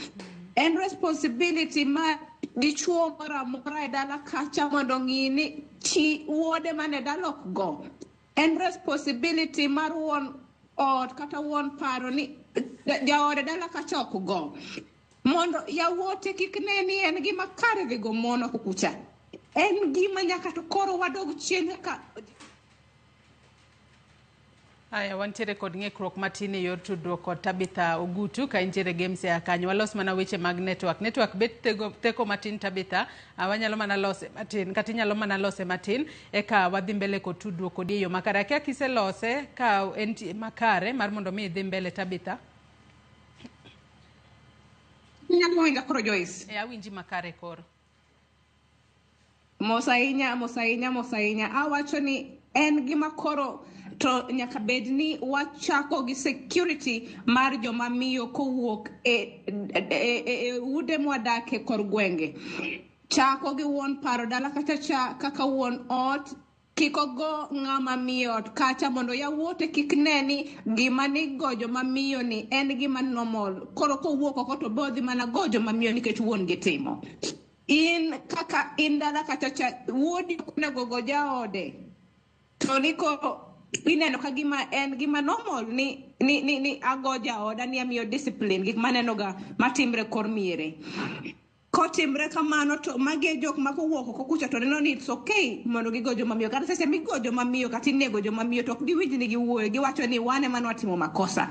En responsibility mar dichuo mora e dala kacha mondo ng'ini chi wuode mane dala ok go. En responsibility mar wuon ot kata wuon paro ni jaode dala kacha ok go, mondo yawuote kik ne ni en gima kare dhi go mono kucha. En gima nyaka to koro wadog chien ka Aya, wantiere kod ng'ikruok matin e yor tudruok kod Tabitha Ogutu ka intiere games ya kanyo. Walos mana weche mag network. Network bet teko matin Tabitha. Wanyalo mana lose matin. Kati nyalo mana lose matin. Eka wadhi mbele kod tudruok kod yo makare. Akia kise lose ka enti makare mar mondo mi dhi mbele Tabitha. Nyalo winja koro Joyce. Awinji makare koro. Mosainya. Awacho ni en gima koro to nyaka bed ni wachako gi security mar joma miyo kowuok e ude mwadake kor gwenge. Chako gi wuon paro dala kata kaka wuon ot, kiko go ng'ama miyo ot kacha mondo yawuote kik neni gima ni go joma miyo ni en gima normal. Koro kowuok oko to bodhi mana go joma miyo nikech wuon gitimo. In kaka in dala kata wuodi onego go jaode, to niko ineno ka gima en gima normal ni ago jaoda ni amiyo discipline gik maneno ga matimre kor miere. Kotimre kamano to mage jok makowuok oko kucha to neno ni it's okay mondo gigo joma miyo, kata sese migo joma miyo kata inego joma miyo to ok giwinj ni giwuoyo, giwacho ni wane mane watimo makosa.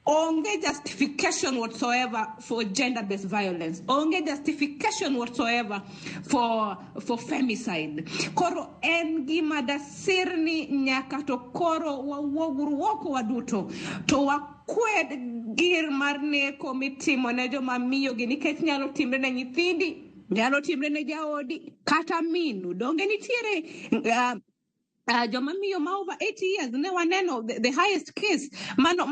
Onge justification whatsoever for gender-based violence. Onge justification whatsoever for femicide. Koro en gima dasirni nyaka to koro wawuok waduto to wakwed gir mar neko mitimo ne joma miyo gi nikech nyalo timre ne nyithindi, nyalo timre ne jaodi kata minu. Donge nitiere joma miyo ma over 80 years ne waneno the highest case mano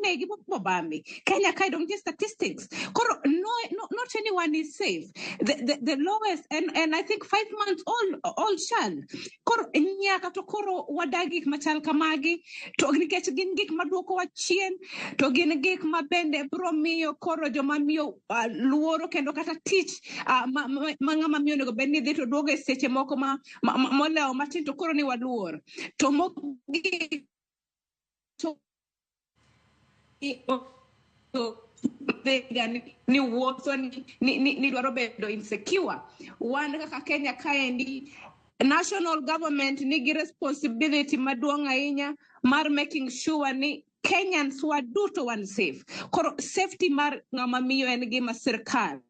negi bobambi Kenya kae don't get statistics. Koro not anyone is safe. The lowest and I think 5 months old child. Koro nyaka to koro wadagi machal kamagi to nikech gin gik maduoko wa chien, to gin gik mabende bro miyo koro joma miyo luoro kendo kata tich ng'ama miyo nego bed ni dhi to duogo e seche moko molewo matin to koro ni waluor to mogi to ni wuotho ni dwaro bedo insecure. Wan kaka Kenya kaendi, national government nigi responsibility maduong' ahinya mar making sure ni Kenyans waduto wan safe. Koro safety mar ng'ama miyo en gima sirkal.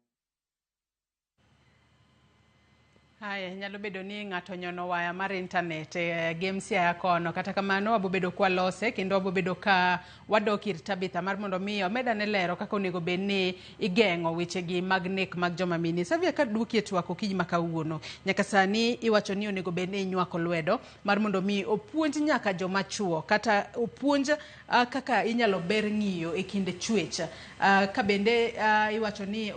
Haya, nyalo bedo ni ng'ato nyono waya mar internet games ya kono. Kata kamano wabobedo kwa lose kendo wabobedo ka wadok ir Tabitha mar mondo miyo medane lero kaka onego bed ni igeng'o wechegi mag nek mag joma mini. Savia ka duoki e twak okinyi ma kawuono, nyaka sani iwacho ni onego bed ni inywako lwedo mar mondo mi opuonj nyaka joma chuo kata opuonj kaka inyalo ber ng'iyo e kinde chwech. Ka bende iwacho ni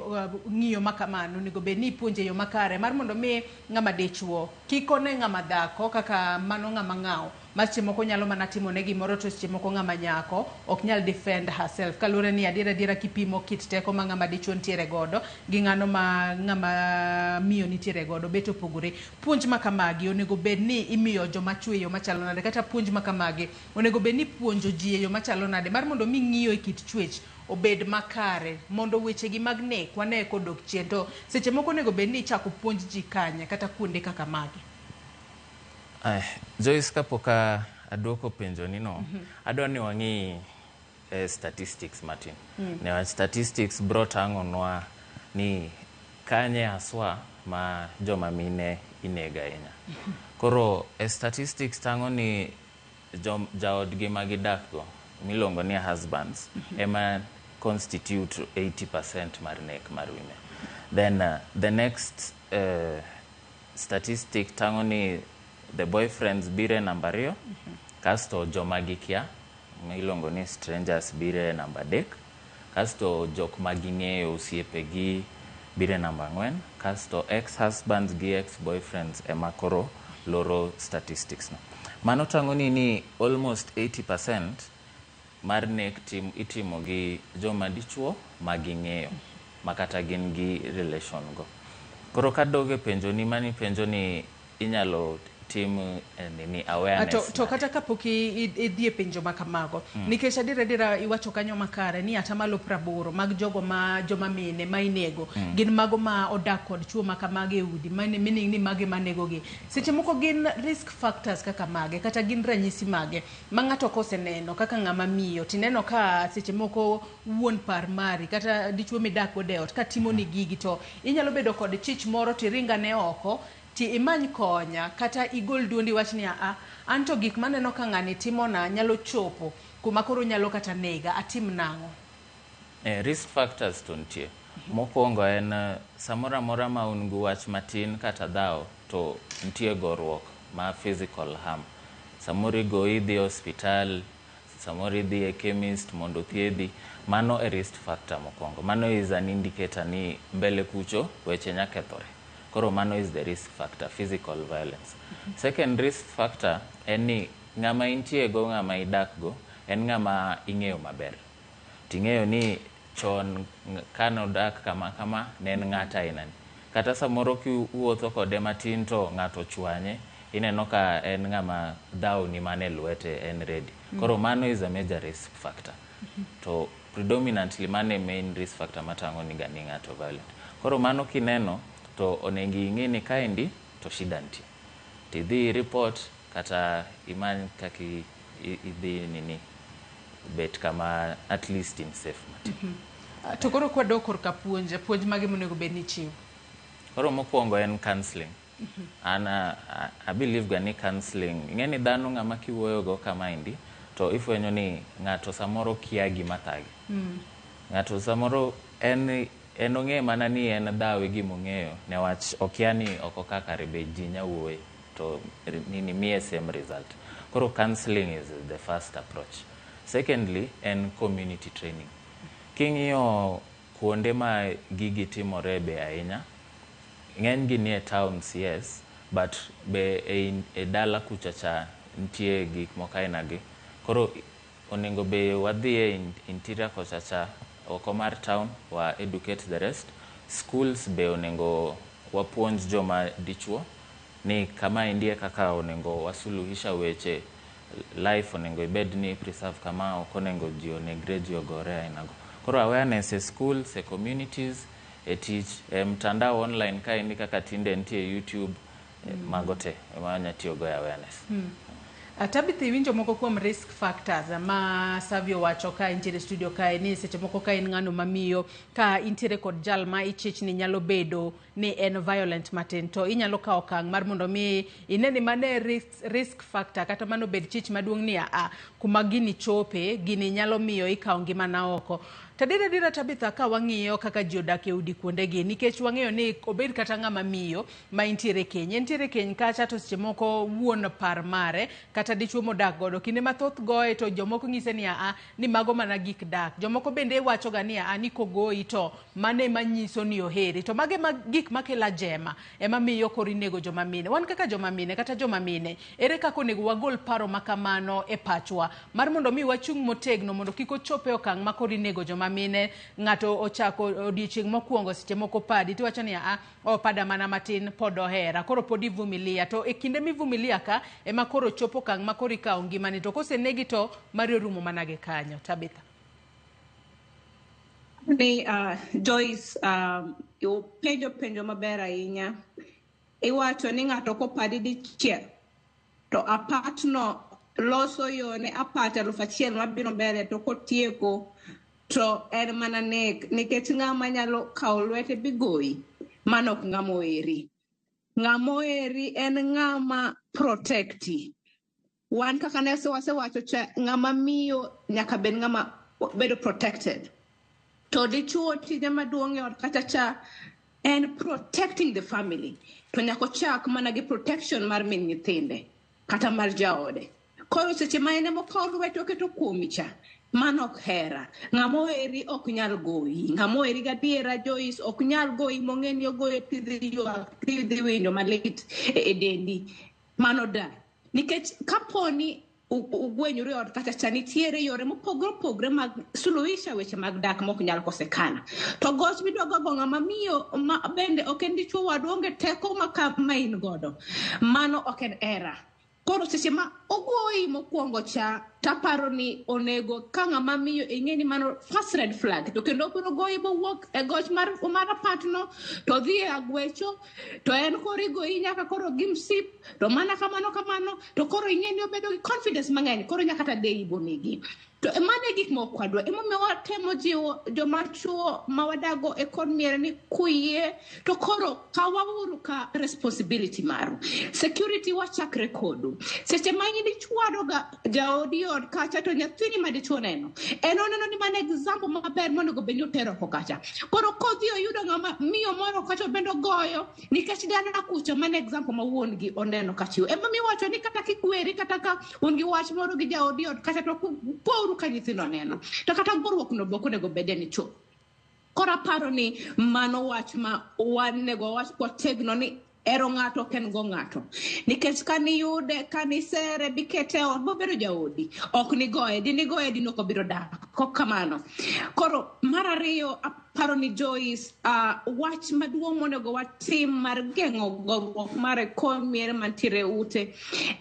ng'iyo makamano onego bed ni ipuonje yo makare mar mondo mi ng'ama dichuo kiko ne ng'ama dhako kaka mano ng'ama ng'aw maseche moko nyalo mana timo ne gimoro to seche moko ng'ama nyako ok nyal defend herself. Kalure ni adiera kipimo kit teko ma ng'ama dichuo ntiere godo gi ng'ano ma ng'ama miyo nitiere godo beto pogore. Puonj makamagi onego bed ni imiyo joma chuo yo machalo nade, kata puonj makamagi onego bed ni puonjo ji yo machalo nade mar mondo mi ng'iyo e kit chwech obed makare mondo wechegi mag nek wane kodok chien. To seche moko onego bed ni ichako puonj ji kanye kata kuonde kaka magi. Joyce, kapoka aduoko penjo nino, adwa ni wang'i statistics matin. Newach statistics bro tang'onwa ni kanye haswa ma joma mine inega ahinya. Koro statistics tang'o ni jaodgi ma gidakgo milongo ni husbands ema constitute 80% mar nek mar women. Then the next statistic tang'o ni the boyfriends bire namba 2, kasto joma gikia milongo ni strangers bire namba 3, kasto jok ma ging'eyo osiepegi bire namba 4, kasto ex-husbands gi ex-boyfriends ema koro loro statistics no. Mano tang'o ni almost 80% mar nek itimo gi joma dichuo ma ging'eyo makata gin gi relation go. Koro kadoge penjo ni mani penjo ni inyalo tim ni awareness. To kata kapok idhie penjo makamago nikech adira iwacho kanyo makare ni atamalo 80 mag jogo ma joma mine ma inego gin mago ma odak kod chuo makamage udi meaning ni mage manego gi. Seche moko gin risk factors kaka mage kata gin ranyisi mage ma ng'ato koseneno kaka ng'ama miyo tineno ka seche moko wuon par mari kata dichuo midak go deot ka timo ni gigi to inyalo bedo kod chich moro tiringa ne oko ti imany konya kata igol duondi wach ni anto gik maneno ka ng'ani timo na nyalo chopo kuma koro nyalo kata nega atim nang'o. Risk factors to ntie. Mokwongo en samora mora ma un gu wach matin kata dhao to ntie gorruok ma physical harm. Samori go idhi hospital, samori idhi e chemist mondo thiedhi, mano e risk factor mokwongo. Mano is an indicator ni mbele kucho weche nyakethore. Koro mano is the risk factor, physical violence. Second risk factor en ni ng'ama intie go ng'ama idak go en ng'ama ing'eyo maber. Ting'eyo ni chon kano dak kama ne en ng'ata inani. Kata samoro ki uotho kode matin to ng'ato chwanye ineno ka en ng'ama dhao ni mane lwete en ready. Koro mano is a major risk factor. To predominantly mane main risk factor matang'o ni gani ng'ato violent. Koro mano kineno to onengi ing'e ni kaendi to shida ntie. Tidhi report kata imany kaki idhi nini bet kama at least in safe matin. To koro kwado korka puonj mage monego bed ni chiwo. Koro mokwongo en counseling. I believe gani counseling ing'e ni dhano ng'ama kiwuoyo go kama indi to ifwenyo ni ng'ato samoro kia gima thagi. Ng'ato samoro en ong'e mana ni en dhawe gimong'eyo newach okia ni oko kaka rebe ji nyawuoye to nini miye same result. Koro counseling is the first approach. Secondly, en community training. King'iyo kuonde ma gigi timore be ahinya, ng'eny gi nie towns, yes, but be e dala kuchacha ntie gik mokaina gi. Koro onego be wadhie interior kuchacha oko mar town wa educate the rest. Schools be onego wapuonj joma dichuo ni kama indie kaka onego wasuluhisha weche life onego ibed ni preserve kama okonengo ji onegreji ogore ainago. Koro awareness e schools, e communities, e teach, mtandao online ka indi kaka tinde ntie YouTube, magote, emanya tiyogo awareness. Tabithi winjo moko kuom risk factors ma Savio wacho ka intiere studio ka ni seche moko ka in ng'ano mamiyo ka intiere kod jal ma ichich ni nyalo bedo ni en violent matin to inyalo kawo okang' mar mondo mi ineni mane risk factor kata mano bed chich maduong' ni kuma gini chope gini nyalo miyo ikawo ngimana oko. Tadira Tabitha ka wang'iyo kaka ji odak e udi kuonde gi nikech wang'eyo ni obed kata ng'ama miyo ma intiere keny kacha to seche moko wuon par mare kata dichuo modak godo kinde mathoth goye to jomoko ng'ise ni ni mago mana gik dak. Jomoko bende wacho ga ni ni kogoyi to mane manyiso ni oheri to mage gik makela jema ema miyo koro inego joma mine. Wan kaka joma mine kata joma mine ere kaka onego wagol paro makamano e pachwa mar mondo mi wachung' motegno mondo kik ochope okang' ma koro inego joma mine. Ng'ato ochako odiochieng' mokwongo seche moko padi tiwacho ni pada mana matin pod ohera koro pod ivumilia to e kinde mivumilia ka ema koro chopo okang' ma koro ikawo ngimani to kosenegi to mari orumo manage kanyo. Tabitha ni Joyce penjo maber ahinya. Iwacho ni ng'ato kopadi dichiel to apatno loso yone apata 1,000 mabiro mbele to kotieko to en mana nek nikech ng'ama nyalo kawo lwete bigoyi mano ok ng'ama oheri en ng'ama protecti. Wan kaka ne wasewacho cha ng'ama miyo nyaka bed ng'ama bedo protected. To dichuo tije maduong' e ot kata cha en protecting the family. To nyako chak mana gi protection mar min nyithinde kata mar jaode. Koro seche ma ene mokawo lwete oketo kuomi cha mano ok hera. Ng'ama oheri ok nyal goyi. Ng'ama oheri gadiera Joyce ok nyal goyi mong'eni ogoyo tidhi winjo malit e dendi. Mano da. Nikech kaponi ugwenyore ot kata cha nitiere yore mopogore mag suluhisha weche mag dak mok nyal kosekana. To goch midwa go ng'ama miyo bende ok en dichuo wadu onge teko ma in godo. Mano ok en era. Koro seche ma ogoyi mokwongo cha taparo ni onego ka ng'ama miyo ing'eni mano first red flag. To kendo obiro goyi mowuok e goch mar patno to dhi e agwecho to en koro igoyi nyaka koro gimsip to mana kamano to koro ing'eni obedo gi confidence mang'eny koro nyaka ta dei bonegi. To emane gik mokwadwa emomiyo watemo jiwo joma chuo ma wadago e kod miere ni kuyie to koro kawauru ka responsibility maru. Security wachakre kodu. Seche ma in dichwado ga jaodi od kacha to nyathini ma dichuo neno. En oneno ni mana example maber monego bed ni otero ko kacha. Koro kodhi oyudo ng'ama miyo moro kacha bendo goyo nikech dana kucha mana example ma wuon gi oneno kachiwo. Emomiyo wacho ni kata kikweri kata ka un gi wach moro gi jaodi od kacha to ka nyithindo neno to kata goruok no boko nego bede ni chuo. Kora paro ni mano wach ma wan nego wach kotegno ni ero ng'ato ken go ng'ato nikech kani yude kani sere bikete ot bobedo jaodi ok ni goye dino ko biro dak kok kamano. Koro mar ariyo paro ni Joyce wach maduong' monego watim mar geng'o goruok mar kon miere mantiere ute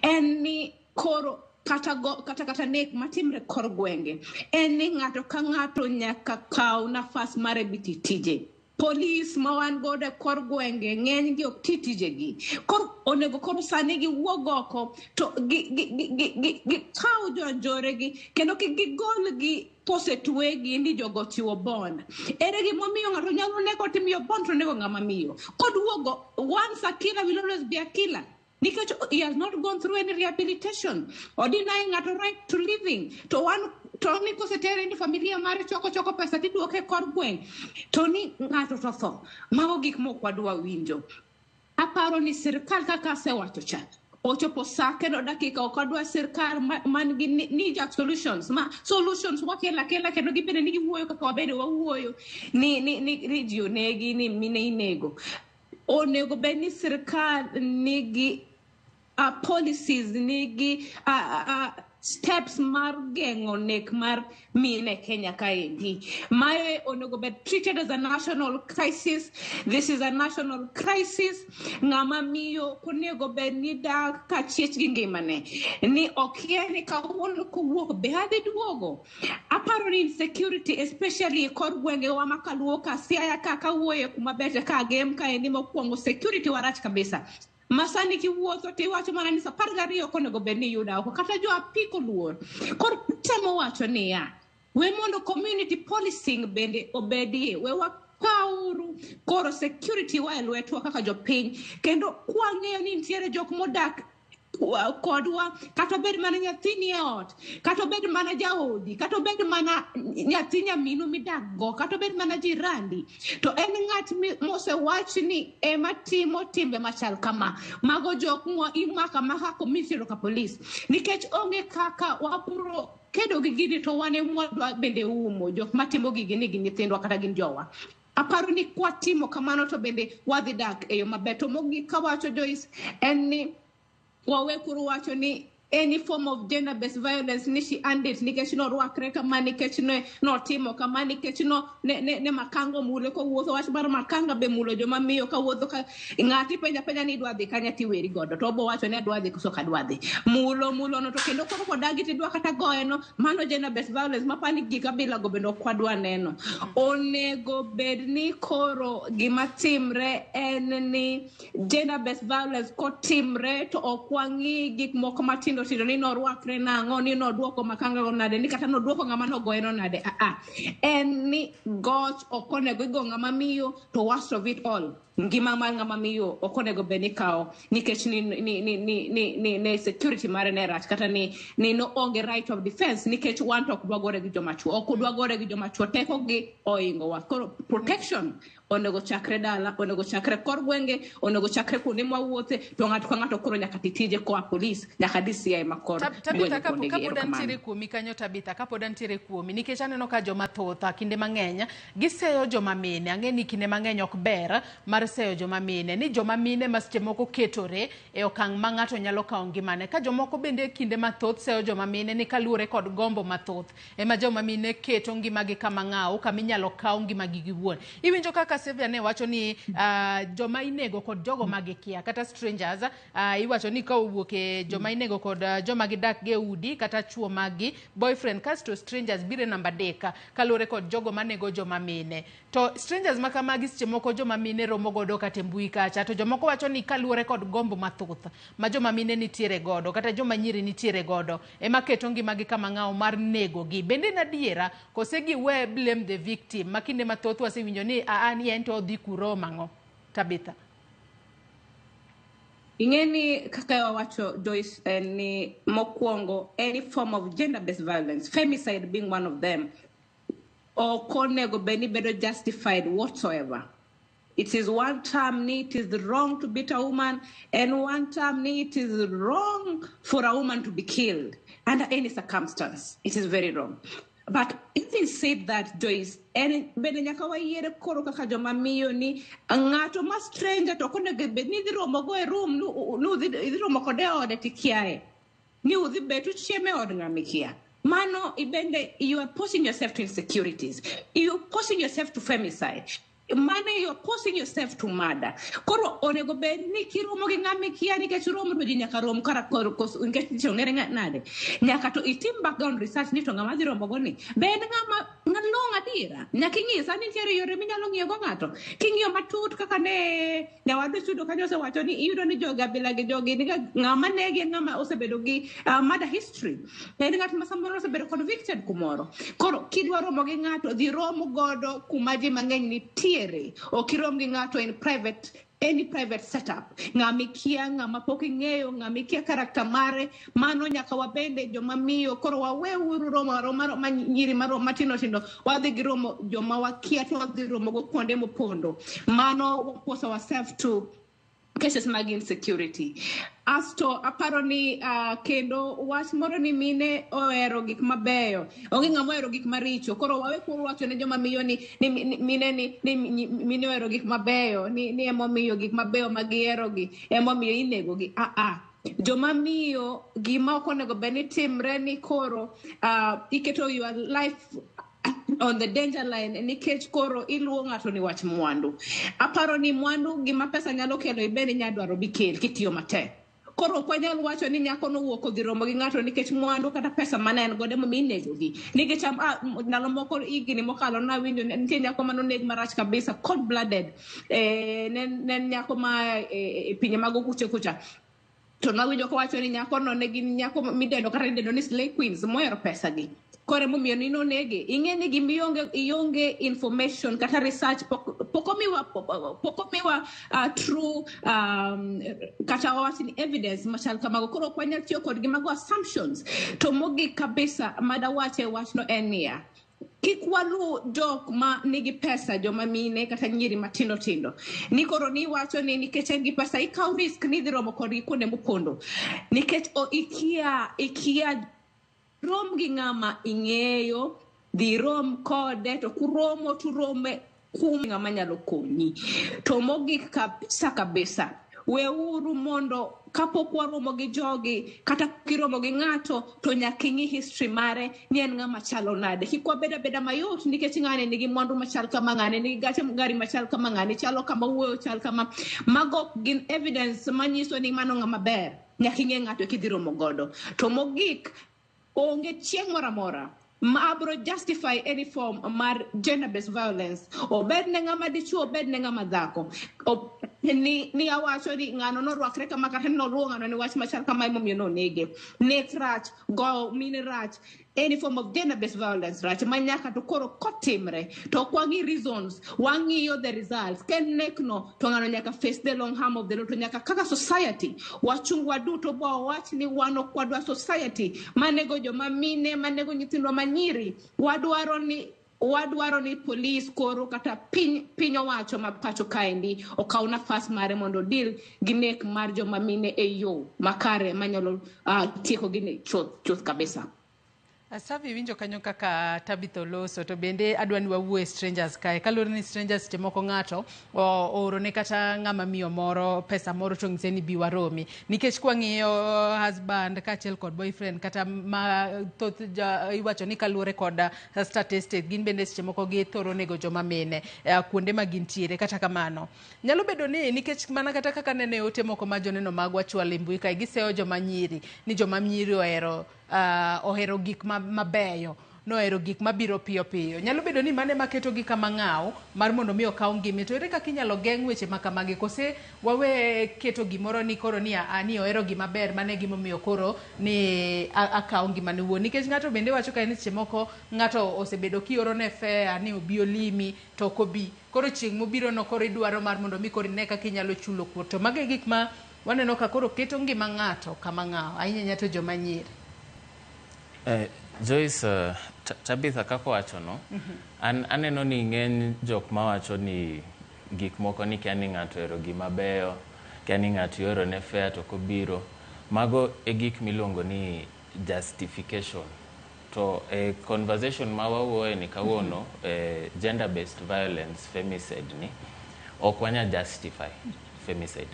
en ni koro kata nek matimre kor gwenge en ni ng'ato ka ng'ato nyaka kaw nafas mare biti tije. Police ma wan godo kor gwenge ng'eny gi ok tije gi kor onego kor sani gi wuog oko to gi kaw jonjore gi kendo gi gol gi posetwe gi ni jogo chiwo bond. Ere gi momiyo ng'ato nyalo neko timiyo bond to nego ng'ama miyo kod wuogo once a killer will always be a killer. Because he has not gone through any rehabilitation or denying a right to living. To one Tony kosetere ni familia mare choko pesa tiduoke kor gweng. Tony ng'ato to tho. Mago gik mokwadwa winjo. Aparo ni sirkal kaka sewacho cha. Ochopo sake no dakika okwadwa sirkal man gi knee-jerk solutions. Solutions wakela kendo gibede ni giwuoyo kaka wabede wawuoyo. Ni ji onegi ni mine inego. Onego beni sirkal nigi policies nigi steps mar geng'o nek mar mine Kenya kaendi. Mae onego bed treated as a national crisis. This is a national crisis. Ng'ama miyo onego bed ni dak ka chiech gi ngimane. Ni okie ni kawuono kowuok be adhi duogo. Aparo ni insecurity especially kor gwenge wa makaluo ka siaya ka kawuoye kuma bete ka gem kaendi mokwongo security warach kabisa. Masani ki wuotho tiwacho mana ni 12 konego bed ni yuda oko kata jo apiko luor. Kor temo wacho ni ya we mondo community policing bende obedie we wakauru koro security wa elwetwa kaka jopiny kendo kwang'eyo ni nitiere jok modak kodwa kata bed mana nyathini e ot kata bed mana jaodi kata bed mana nyathi nyaminu midak go kata bed mana jirandi to en ng'at mosewach ni ema timo timbe machal kama mago jok imaka maka komisiro ka police nikech onge kaka wapuro kedo gi gini to wane mwadwa bende umo jok matimo gigi ni nyithindwa kata gin jowa. Aparo ni kwatimo kamano to bende wadhi dak e yo maber to mogik kawacho Joyce en ni wawe kuru wacho ni any form of gender-based violence nishi andit nikech no rwakre kama nikech no timo kama nikech no ne makango mule ko wuotho wach mar makanga be mulo joma miyo ka wuotho ka ng'ati penja ni dwa dhi kanya ti weri godo to obo wacho ne dwa dhi koso ka dwa dhi mulo no to kendo koro kodagi ti dwa kata goye no mano gender-based violence mapani gika bila go bendo kwadwa neno onego bed ni koro gima timre en ni gender-based violence ko timre to okwangi gik moko matin matindo tindo ni norwakre nang'o ni noduoko makanga nade ni kata noduoko ng'ama nogoyeno nade en ni goch okonego igo ng'ama miyo to worst of it all ngima mar ng'ama miyo okonego be ni kao nikech ni security mare ne rach kata ni no onge right of defense nikech wan to ok dwa gore gi joma chuo ok dwa gore gi joma chuo teko gi oingo wa koro protection onego chakre dala onego chakre kor gwenge onego chakre kuonde mawuothe to ng'ato ka ng'ato koro nyaka titije koa police nyaka DCI makor Tabitha kapod antiere kuomi kanyo Tabitha kapod antiere kuomi nikech aneno ka joma thoth kinde mang'eny giseyo joma mine ang'e ni kinde mang'eny ok ber mar seyo joma mine ni joma mine ma seche moko ketore e okang' ma ng'ato nyalo kawo ngimane ka jomoko bende kinde mathoth seyo joma mine ni kaluwore kod gombo mathoth ema joma mine keto ngimagi kama ng'aw kama inyalo kaw ngimagi giwuon iwinjo kaka Sevia ne wacho ni joma inego kod jogo magikia kata strangers iwacho ni ka owuok e joma inego kod joma gidak ge udi kata chuo magi boyfriend kasto strangers bire namba 3 kaluwore kod jogo manego joma mine to strangers makamagi seche moko joma mine romo godo kata mbui kacha to jomoko wacho ni kaluwore kod gombo mathoth ma joma mine nitiere godo kata joma nyiri nitiere godo ema keto ngimagi kama ng'aw mar nego gi bende nadiera kose giwe blame the victim makinde mathoth wasewinjo ni ni en to dhi kuro mang'o Tabitha ingeni kaka wacho Joyce ni mokwongo any form of gender based violence femicide being one of them okonego beni bedo justified whatsoever. It is one term it is wrong to beat a woman and one term it is wrong for a woman to be killed under any circumstance. It is very wrong. But having said that, Joyce, and bene nyaka wayiere koro kaka joma miyo ni ng'ato ma stranger to konego bed ni dhi romo go e room nu dhi romo kode ode tikiae ni udhi betu chieme od ng'amikia mano ibende you are posing yourself to insecurities, you are posing yourself to femicide, mane you are posing yourself to murder. Koro onego bed ni kiromo gi ng'ami kia nikech romo to ji nyaka rom kara koro nikech ong'ere nade nyaka to itim background research ni to ng'ama dhi romo go ni bed ng'ama ng'along adiera nyaka ing'isa ni nitiere yore minyalo ng'iyo go ng'ato king'iyo matut kaka ne nyawadu chudo kanyo osewacho ni iyudo ni joga bila gi jogi ni ng'ama negi ng'ama osebedo gi murder history en ng'at ma samoro osebedo convicted kumoro koro kidwa romo gi ng'ato dhi romo godo kuma ji mang'eny nitie okirom gi ng'ato in private any private setup ng'ami kia ng'ama pok ing'eyo ng'ami kia karakta mare mano nyaka wabende joma miyo koro wawe uru romo ma nyiri maro matino tindo wadhi gi romo joma wakia to wadhi romo go kuonde mopondo mano waposa ourselves to cases mag insecurity. Asto aparo ni kendo wach moro ni mine ohero gik mabeyo onge ng'ama ohero gik maricho koro wawe koro wacho ne joma miyo ni mine ni mine ohero gik mabeyo ni emomiyo gik mabeyo magihero gi emomiyo inego gi joma miyo gima ok onego bed ni timre ni koro iketo your life on the danger line nikech koro iluwo ng'ato ni wach mwandu aparo ni mwandu gima pesa nyalo kelo ibeni nyadwaro bikel kitiyo matek koro kwanyal wacho ni nyako no wuok odhi romo gi ng'ato nikech mwandu kata pesa mane en godo mo minego gi nikech nalo moko igni mokalo na winjo nitie nyako mano neg marach kabisa cold blooded nen nyako ma pinye mago kucha to nawinjo ko wacho ni nyako no ne gin nyako midendo kata idendo ni slay queens moero pesa gi kore momiyo ni nonege ing'eni gi ionge information kata research pokomiwa true kata wawachni evidence machal kamago koro kwanyal tiyo kod gimago assumptions to mogik kabisa madawache wachno en niya kik walu jok ma nigi pesa joma mine kata nyiri matindo tindo ni koro ni wacho ni nikech en gi pesa ikaw risk ni dhi romo kodgi kuonde mopondo nikech ikia rom gi ng'ama ing'eyo dhi rom kode to kuromo turome ng'ama nyalo konyi to mogik kabisa weuru mondo kapok waromo gi jogi kata kiromo gi ng'ato to nyaka ing'i history mare ni en ng'ama chalo nade kik wabeda mayot nikech ng'ane nigi mwandu machal kama ng'ane nigi gari machal kama ng'ane chalo kama wuoyo chal kama mago gin evidence manyiso ni mano ng'ama ber nyaka ing'e ng'ato kidhi romo godo to mogik onge chieng' moramora ma abro justify any form mar gender based violence obed ne ng'ama dichuo obed ne ng'ama dhako ni awacho ni ng'ano no rwakre kama kata no luwo ng'ano ni wach machal kama emomiyo no nege. Nek rach, go mine rach, any form of gender-based violence rach, manyaka to koro kotimre, to kwangi reasons, wang'iyo the results, ken nek no, to ng'ano nyaka face the long harm of the law, to nyaka kaka society, wachungwa duto bo wach ni wano kwadwa society, manego joma mine, manego nyithindwa manyiri, wadwaro ni police koro kata piny owacho ma pacho kaendi okaw nafas mare mondo deal gi nek mar joma mine e yo makare manyalo tieko gi chuth kabisa. Asavi winjo kanyo kaka Tabitha loso to bende adwani wawuo strangers kae kalore ni strangers temoko ng'ato oro ne kata ng'ama miyo moro pesa moro to ng'ise ni biwaromi nikech kwang'iyo husband kaachiel kod boyfriend kata ma thoth iwacho ni kalure kod statistics gin bende seche moko githoro nego joma mine kuonde ma gintiere kata kamano nyalo bedo ni nikech mana kata kaka nene ote moko ma joneno magwa chwale mbui kae giseyo joma nyiri ni joma nyiri ohero gik mabeyo nohero gik mabiro piyo piyo nyalo bedo ni mane maketo gi kama ng'aw mar mondo mi okaw ngime to ere kaka inyalo geng' weche makamagi kose wawe keto gimoro ni koro ni ani ohero gima ber mane gimomiyo koro ni akaw ngima ne wuon nikech ng'ato bende wacho ka ni seche moko ng'ato osebedo kioro ne fea ni obi olimi to kobi koro chieng' mobiro no koro idwaro mar mondo mi koro ne kaka inyalo chulo kuor to mage gik ma waneno ka koro keto ngima ng'ato kama ng'aw ahinya to joma nyiri. Joyce, Tabitha kako wacho no, aneno ni ng'eny jok ma wacho ni gik moko ni kia ni ng'ato ero gima beyo, kia ni ng'ato yoro ne fair to kobiro. Mago e gik miluongo ni justification. To conversation ma wawuoye ni kawuono, gender-based violence, femicide ni, ok wanya justify femicide.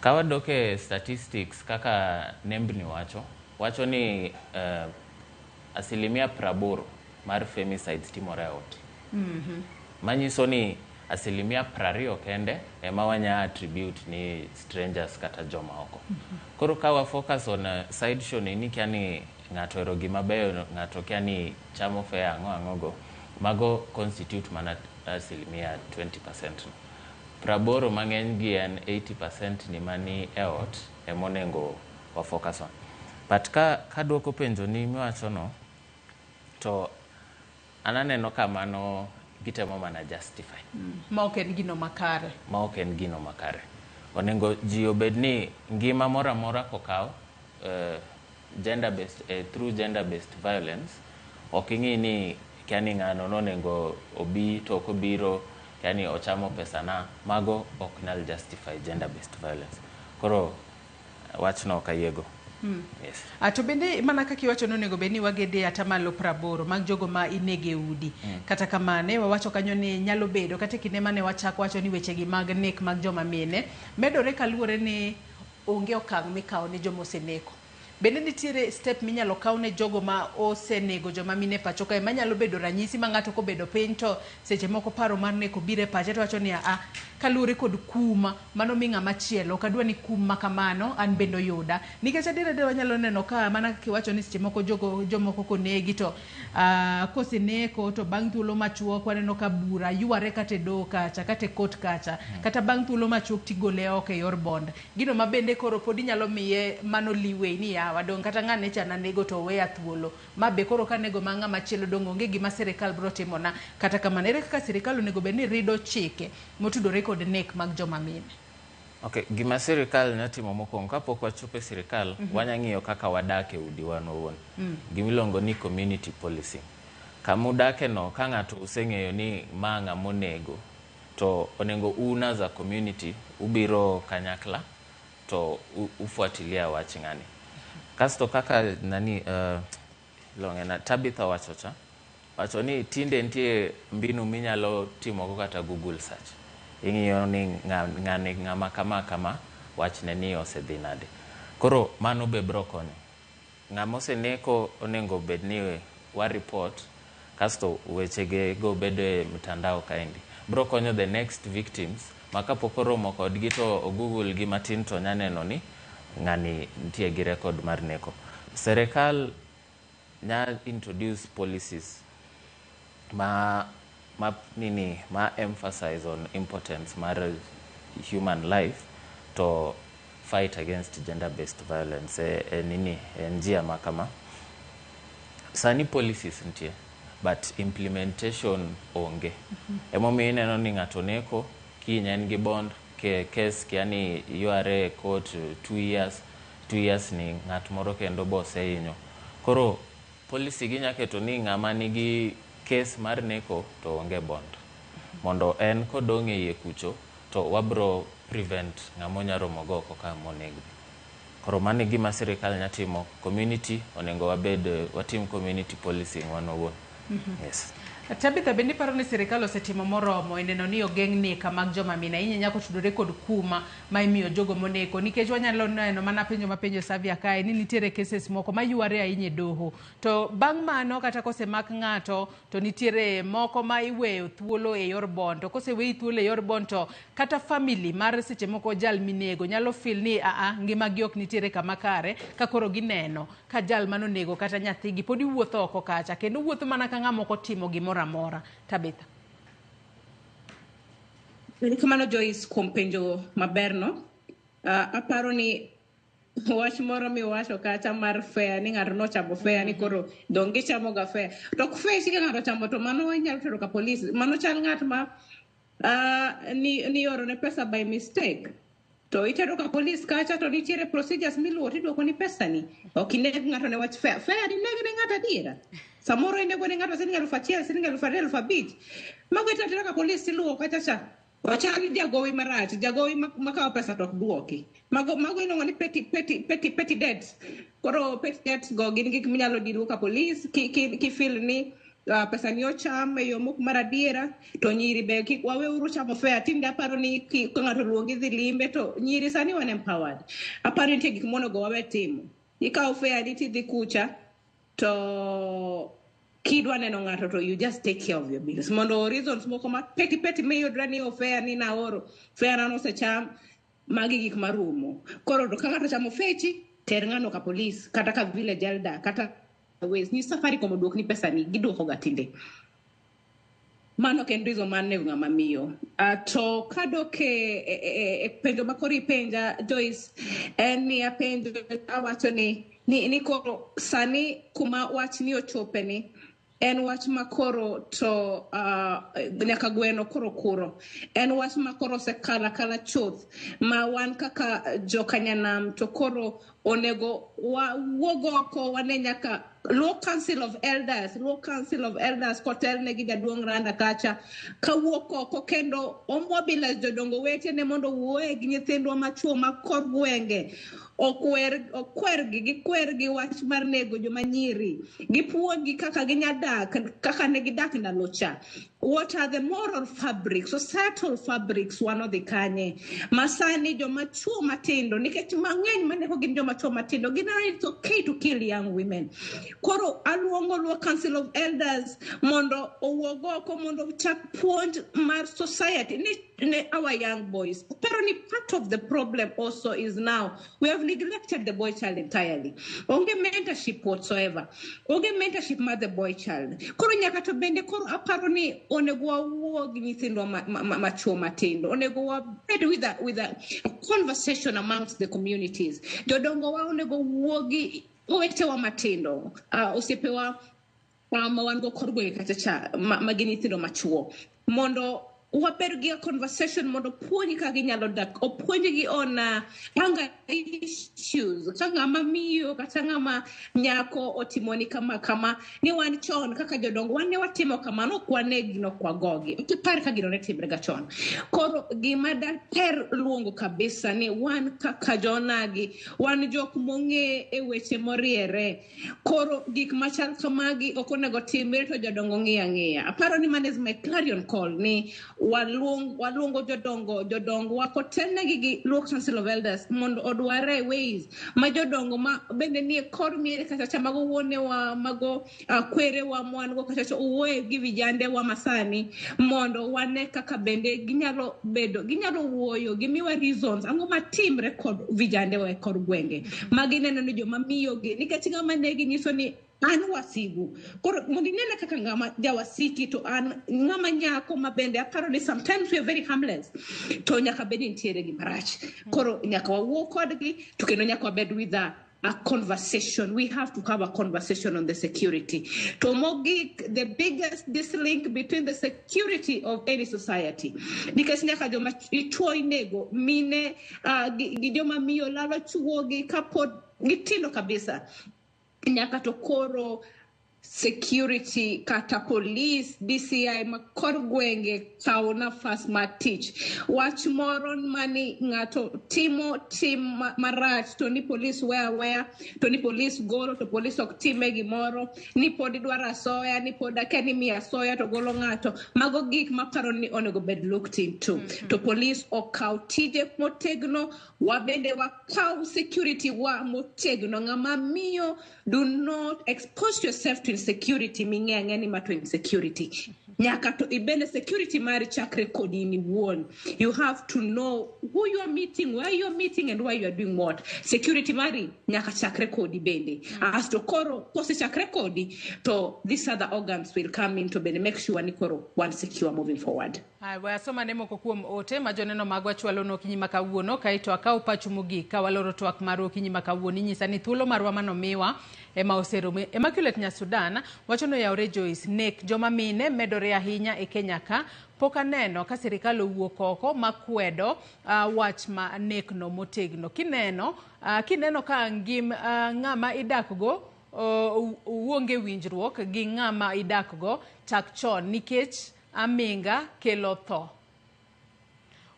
Kawadoke statistics kaka nembni wacho ni 80% mar femicides timore ot. Manyiso ni 20% kende ema wanya attribute ni strangers kata joma oko. Koro kawa focus on side show ni kia ni ng'ato ero gima beyo ng'ato kia ni chamo fea ang'o mago constitute mana 20%. Praboro mang'eny gi en 80% ni mani e ot emonengo wa focus on. But ka duoko penjo ni miwacho no to ananeno kamano gitemo mana justify. Ma ok en gino makare. Ma ok en gino makare. Onengo ji obed ni ngima mora mora kokaw through gender-based violence ok ing'i ni kiani ng'ano nonengo obi to kobiro kiani ochamo pesa na mago ok nal justify gender-based violence. Koro wachno kayego. Yes. To bende mana kaka iwacho nonego bed ni wagede atamalo 80 mag jogo ma inege udi. Kata kamane wawacho kanyo ni nyalo bedo kata kinde mane wachako wacho ni weche gi mag nek mag joma mine medore kaluore ni onge okang' mikawo ne joma oseneko. Bende nitiere step minyalo kaw ne jogo ma osenego joma mine pacho kae manyalo bedo ranyisi ma ng'ato kobedo piny to seche moko paro mar neko bire pache to wacho ni kaluore kod kuma mano mi ng'ama chielo kadwa ni kum makamano an bendo yuda nikech adier wanyalo neno ka mana kiwacho ni seche moko jomoko konegi to koseneko to bang' thuolo machuok waneno ka bura yware kata do kacha kata kot kacha kata bang' thuolo machuok tigole oko e yor bond gino mabende koro pod inyalo miye mano liwe ni wadong kata ng'ane chana nego to weya thuolo mabe koro kanego ma ng'ama chielo dong onge gima sirikal bro timona kata kamano ere kaka sirikal onego bed ni rido chike motudore kod nek mag joma mine. Okay, gima sirikal nyatimo mokwongo kapok wachope sirikal wanya ng'iyo kaka wadake udi wan owuon. Gimiluongo ni community policing. Kamudake no ka ng'ato useng'eyo ni ma ng'amonego to onengo una za community ubiro kanyakla to ufuatilia wach ng'ani. Kasto kaka longena Tabitha wacho ni tinde nitie mbinu minyalo timo kata Google search. Ing'iyo ni ng'ama kama wachne ni osedhi nade. Koro mano be bro konyo. Ng'ama oseneko onengo bed ni wa report kasto wechege go bede mtandao kaendi. Bro konyo the next victims makapok oromo kodgi to Google gi matin to nyaneno ni ng'ani nitie gi record mar neko. Serikal nya introduce policies ma emphasize on importance mar human life to fight against gender-based violence. Njia makama. Sani policies ntie, but implementation onge. Emomi ineno ni ng'ato neko, kinya en gi bond, case kiani URA court 2 years ni ng'at moro kendo bose inyo. Koro policy gi nyaketo ni ng'ama nigi case mar neko to onge bond. Mondo en kodong' e iye kucho to wabro prevent ng'amo nyaro mogo koka monegi. Koro mane gima sirikal nyatimo community onengo watim community policing wanowuon. Yes. Tabitha, bendi paro ni sirikal osetimo moromo neno ni ogeng' nek mag joma mine inya nyako tudore kod kuma ma imiyo jogo moneko nikech wanyalo neno mana penjo mapenjo Savia kae ni nitiere cases moko mayuare ahinya doho to bang' mano kata kosemak ng'ato to nitiere moko ma iweyo thuolo e yor bond to koseweyi thuolo e yor bond to kata family mar seche moko jal minego nyalo feel ni ngima gi ok nitiere kama kare ka koro gineno ka jal manonego kata nyathigi pod iwuotho oko kacha kendo wuotho mana ka ng'ama ok timo gimoro amora. Tabitha. Kamano Joyce kuom penjo maberno. Aparo ni wach moro miwacho kata mar fair ni ng'ato nochamo fair ni koro donge chamo ga fair. To fair sika ng'ato chamo to mano inyalo tero ka police. Mano chal ng'at ma ni oro ne pesa by mistake. To itero ka police kacha to nitiere procedures miluwo tiduoko ni pesa ni. Ok ineg ng'ato ne wach fair. Fair ni neg ne ng'ato adiera. Samoro inego ne ng'ato siling 1,000 siling 2,500. Mago itatero ka police iluwo kacha cha. Wachali jagowi marach, jagowi makawo pesa to duoki. Mago iluongo ni petty debts. Koro petty debts go gin gik minyalo diru ka police ki feel ni pesa ni ocham e yo mok mar adiera to nyiri be kik waweuru chamo fair. Tinde aparo ni ka ng'ato luongi dhi limbe to nyiri sani wan empowered. Aparo ni nitie gik monego wawe timo. Ikawo fair ni tidhi kucha to kidwa neno ng'ato to you just take care of your bills. Mondo reasons moko ma petty miyudra ni fair ni naoro fair no osecham magi gik marumo. Koro to ka ng'ato chamo fechi ter ng'ano ka police kata ka village elder kata ways ni safari komo duok ni pesa ni giduoko ga tinde. Mano kendo reason man ne ng'ama miyo. To kadoke penjo makori penja Joyce en ni apenjo awacho ni koro sani kuma wach ni ochope ni en wach makoro to nyaka gweno koro en wach makoro sekala chuth ma wan kaka jokanyanam to koro onego wuogo ko wane nyaka Law Council of Elders kotel ne gi jaduong' Randa kacha kawuok ko kendo omobilize jodongo wetene mondo wuoye gi nyithindwa machuo makor gwenge okwergi wach mar nego joma nyiri gipuonji kaka ginyadak kaka ne gidak ndalo cha. What are the moral fabrics, societal fabrics wanodhi kanye masani joma chuo matindo nikech mang'eny maneko gin joma chuo matindo it's okay to kill young women. Koro aluongo Law Council of Elders mondo owuogo ko mondo chak puonj mar society ni our young boys. Pero ni part of the problem also is now we have neglected the boy child entirely. Onge mentorship whatsoever. Onge mentorship mar the boy child. Koro nyaka to bende koro aparo ni onego wawuogi nyithindwa machuo matindo. Onego wabed with a conversation amongst the communities. Jodongo wa onego wuogi owetewa matindo. Osiepewa mawango korgwe kachacha magini nyithindo machuo. Mondo wabergi a conversation mondo puonji ka ginyalo dak opuonji gi on anger issues kanga mamiyo kata ngama nyako otimoni kama ni wan chon kaka jodongo wan ne watimo kamano kwane gino kwa gogi par ka gino ne timre ga chon. Koro gima da ter luongo kabisa ni wan kaka jonagi wan jok monge e weche moriere. Koro gik machal kamagi okonego timre to jodongo ng'iya. Aparo ni man is my clarion call ni walungo jodongo wakotelnegi gi Law Council of Elders mondo odware ways ma jodongo ma bende ni kor miere kata chamago wone wa mago kwere wa mwango kata uwe gi vijande wa masani mondo wane kaka bende ginyalo wuoyo gimiwa reasons ango matimre kod vijande wa kor gwenge magineno ni joma miyo gi nikech ngama ne ginyiso ni an wasigu koro mondo inene kaka ng'ama jawasiki to an ng'ama nyako mabende aparo ni sometimes we are very harmless to nyaka bed nitiere gi marach koro nyaka wawuo kodgi to kendo nyaka wabed with a conversation. We have to have a conversation on the security. To Mogik, the biggest dislink between the security of any society. Because nyaka joma ichuo inego, mine, joma miyo lalo chuogi kapod gitindo kabisa. Nyaka to koro security kata police DCI makor gwenge tauna fast matich wach moro mani ngato tim marach to ni police where to ni police golo to police ok time gimoro ni pod dwara soya ni pod akeni miya soya to golo ngato mago gik maparo ni onego bed looked into to police okaw tije motegno wabende wakaw security wa motegno ngama miyo do not expose yourself to insecurity ming'enge ni mato insecurity nyaka to ibende security mari chakre kodi ni wuon you have to know who you are meeting, where you are meeting and why you are doing what. Security mari nyaka chakre kodi bende as to koro kose chakre kodi to these other organs will come in to bende make sure ni koro one secure moving forward. Wasoma nemo kuom ote majoneno magwa chwalo no kinyi makawuono kaito akaw pacho mogik kawaloro twak maro kinyi makawuono nyisa ni thuolo marwa manomiwa ema oserume Immaculate Nyasudan wachono yaore Joyce nek joma mine medore ahinya e Kenya ka poka neno ka sirikal owuok oko makwedo wach ma nek no motegno kineno ka ng'ama idakgo uonge winjruok gi ng'ama idakgo tak chon nikech aminga kelo tho.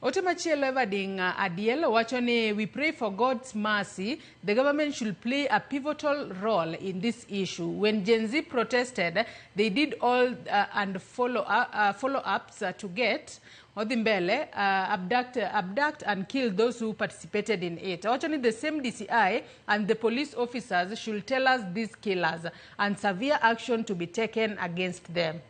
Ote machielo Evading Adiel wachoni we pray for God's mercy. The government should play a pivotal role in this issue. When Gen Z protested, they did all and follow-ups to get Odimbele abduct and kill those who participated in it. Wachoni the same DCI and the police officers should tell us these killers and severe action to be taken against them.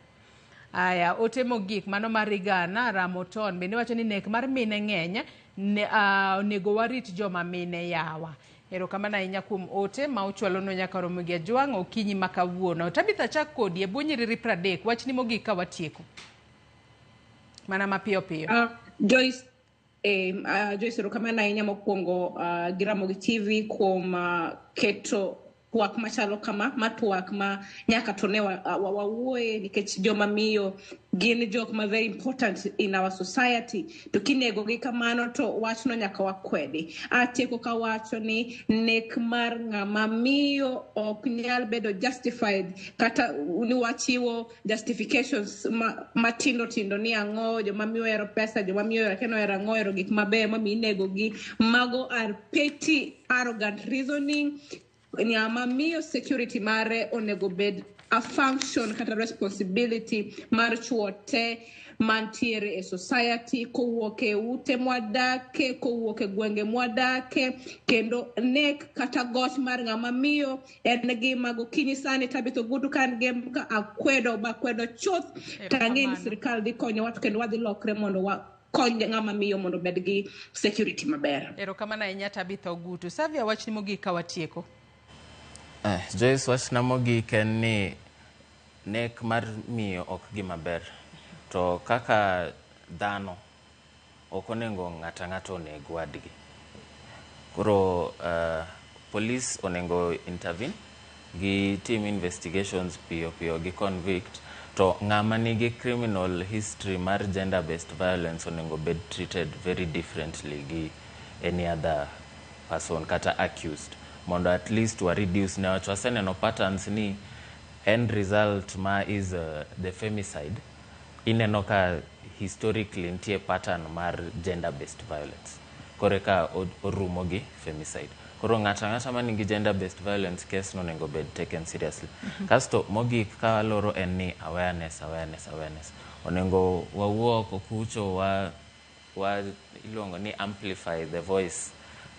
Aya ote mogik mano marigana Ramoton bende wacho ni nek mar mine ng'eny nego warit joma mine yawa. Erokamano ahinya kuom ote ma ochwalo no nyaka Ramogi Ajwang' okinyi makawuono. Tabitha chak kodi e buonyiri 30 wach ni mogik ka watieko. Mana mapiyo piyo. Joyce erokamano ahinya mokwongo gi Ramogi TV kuom keto twak machalo kama matwak ma nyaka to ne wawuoye nikech joma miyo gin jok ma very important in our society to kinego gi kamano to wachno nyaka wakwedi atieko ka wacho ni nek mar ng'ama miyo ok nyal bedo justified kata ni wachiwo justifications matindo ni ang'o joma miyo ero pesa joma miyo keno ero ang'o ero gik mabeyo ma minego gi mago are petty arrogant reasoning. Nyama miyo security mare onego bed a function kata responsibility mar chuote mantiere e society kowuok e ute mwadake kowuok e gwenge mwadake kendo nek kata goch mar ng'ama miyo en gima gokinyi sani Tabitha Ogutu kan gem ka akwedo chuth tang'eni sirikal dhi konyo watu kendo wadhi lokre mondo kony ng'ama miyo mondo bed gi security maber. Erokamano ahinya Tabitha Ogutu. Savia wach ni mogik ka watieko. Joyce wach na mogik en ni nek mar miyo ok gima ber to kaka dhano ok onego ng'ato onego wadgi koro police onego intervene gi team investigations piyo gi convict to ng'ama nigi criminal history mar gender based violence onego bed treated very differently gi any other person kata accused mondo at least wa reduce ne waseneno patterns ni end result ma is the femicide ineno ka historically ntie pattern mar gender based violence kore ka orumo gi femicide koro ng'ata ma nigi gender based violence case no nego bed taken seriously kasto mogik ka loro en ni awareness onengo wawuok okucho wa ilongo ni amplify the voice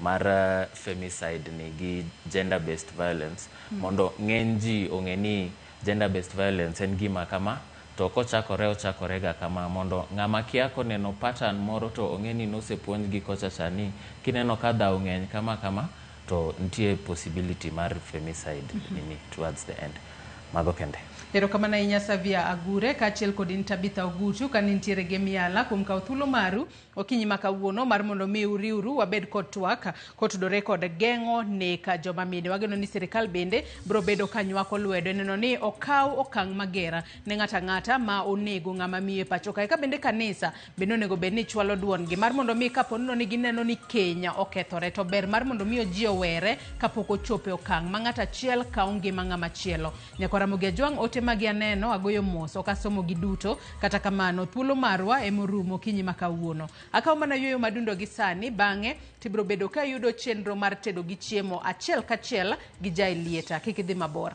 mar femicide ni gi gender based violence mondo ng'eny ji ong'eni gender based violence en gima kama to ochakore ga kama mondo ng'ama kiako neno pattern moro to ong'eni nosepuonj gi kocha chani kineno ka dhaw ng'eny kama to nitie possibility mar femicide towards the end. Mago kende. Erokamano ahinya Savia Agure kaachiel kod in Tabitha Ogutu ka nintiere gi miala kuom kawo thuolo maru okinyi ma kawuono mar mondo mi uriuru wabed kod twak kotudore kod geng'o nek joma mine. Wageno ni sirikal bende bro bedo ka nywako lwedo neno ni okaw okang' magera ne ng'ata ng'ata ma onego ng'ama miyo e pacho kae. Ka bende kanisa bende onego bed ni chwalo duon gi mar mondo mi kapo ni gineno ni Kenya okethore to ber mar mondo mi ji owere kapok ochope okang' ma ng'ata achiel kawo ngima ng'ama chielo. Nyako Ramogi Ajwang' ote magi aneno agoyo mos ok asomo gi duto kata kamano thuolo marwa emorumo kinyi ma kawuono. Akaw mana yueyo madundo gi sani bang'e tibro bedo ka yudo chenro mar tedo gi chiemo achiel kachiel gi Jai Lieta. Kik idhi mabor.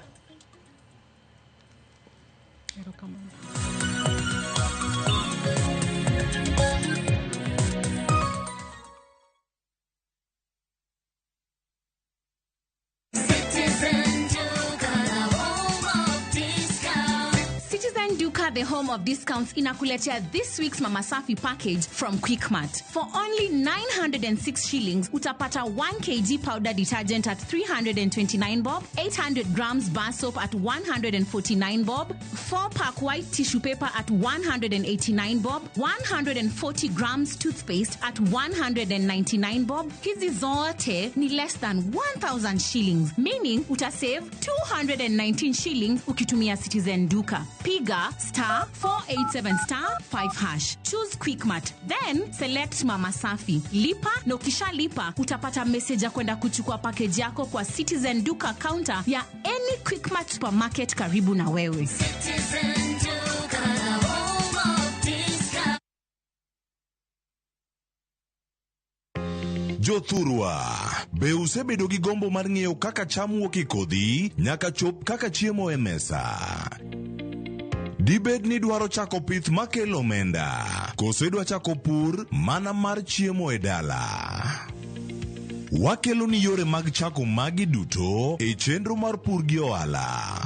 The home of discounts inakuletea this week's Mama Safi package from Quickmart. For only 906 shillings, utapata 1 kg powder detergent at 329 bob, 800 grams bar soap at 149 bob, 4-pack white tissue paper at 189 bob, 140 grams toothpaste at 199 bob. Hizi zote ni less than 1,000 shillings, meaning utasave 219 shillings ukitumia Citizen Duka. Piga *487*5#. Choose Quickmart. Then select Mama Safi. Lipa na ukisha lipa utapata message ya kwenda kuchukua package yako kwa Citizen Duka counter ya any Quickmart supermarket karibu na wewe. Citizen Duka, the home of discount. Jothurwa, be usebedo gi gombo mar ng'eyo kaka cham wuok e kodhi nyaka chop kaka chiemo e mesa? Dibed ni dwaro chako pith makelo omenda, koso idwa chako pur mana mar chiemo e dala? Wakelo ni yore mag chako magi duto e chenro mar pur gi ohala.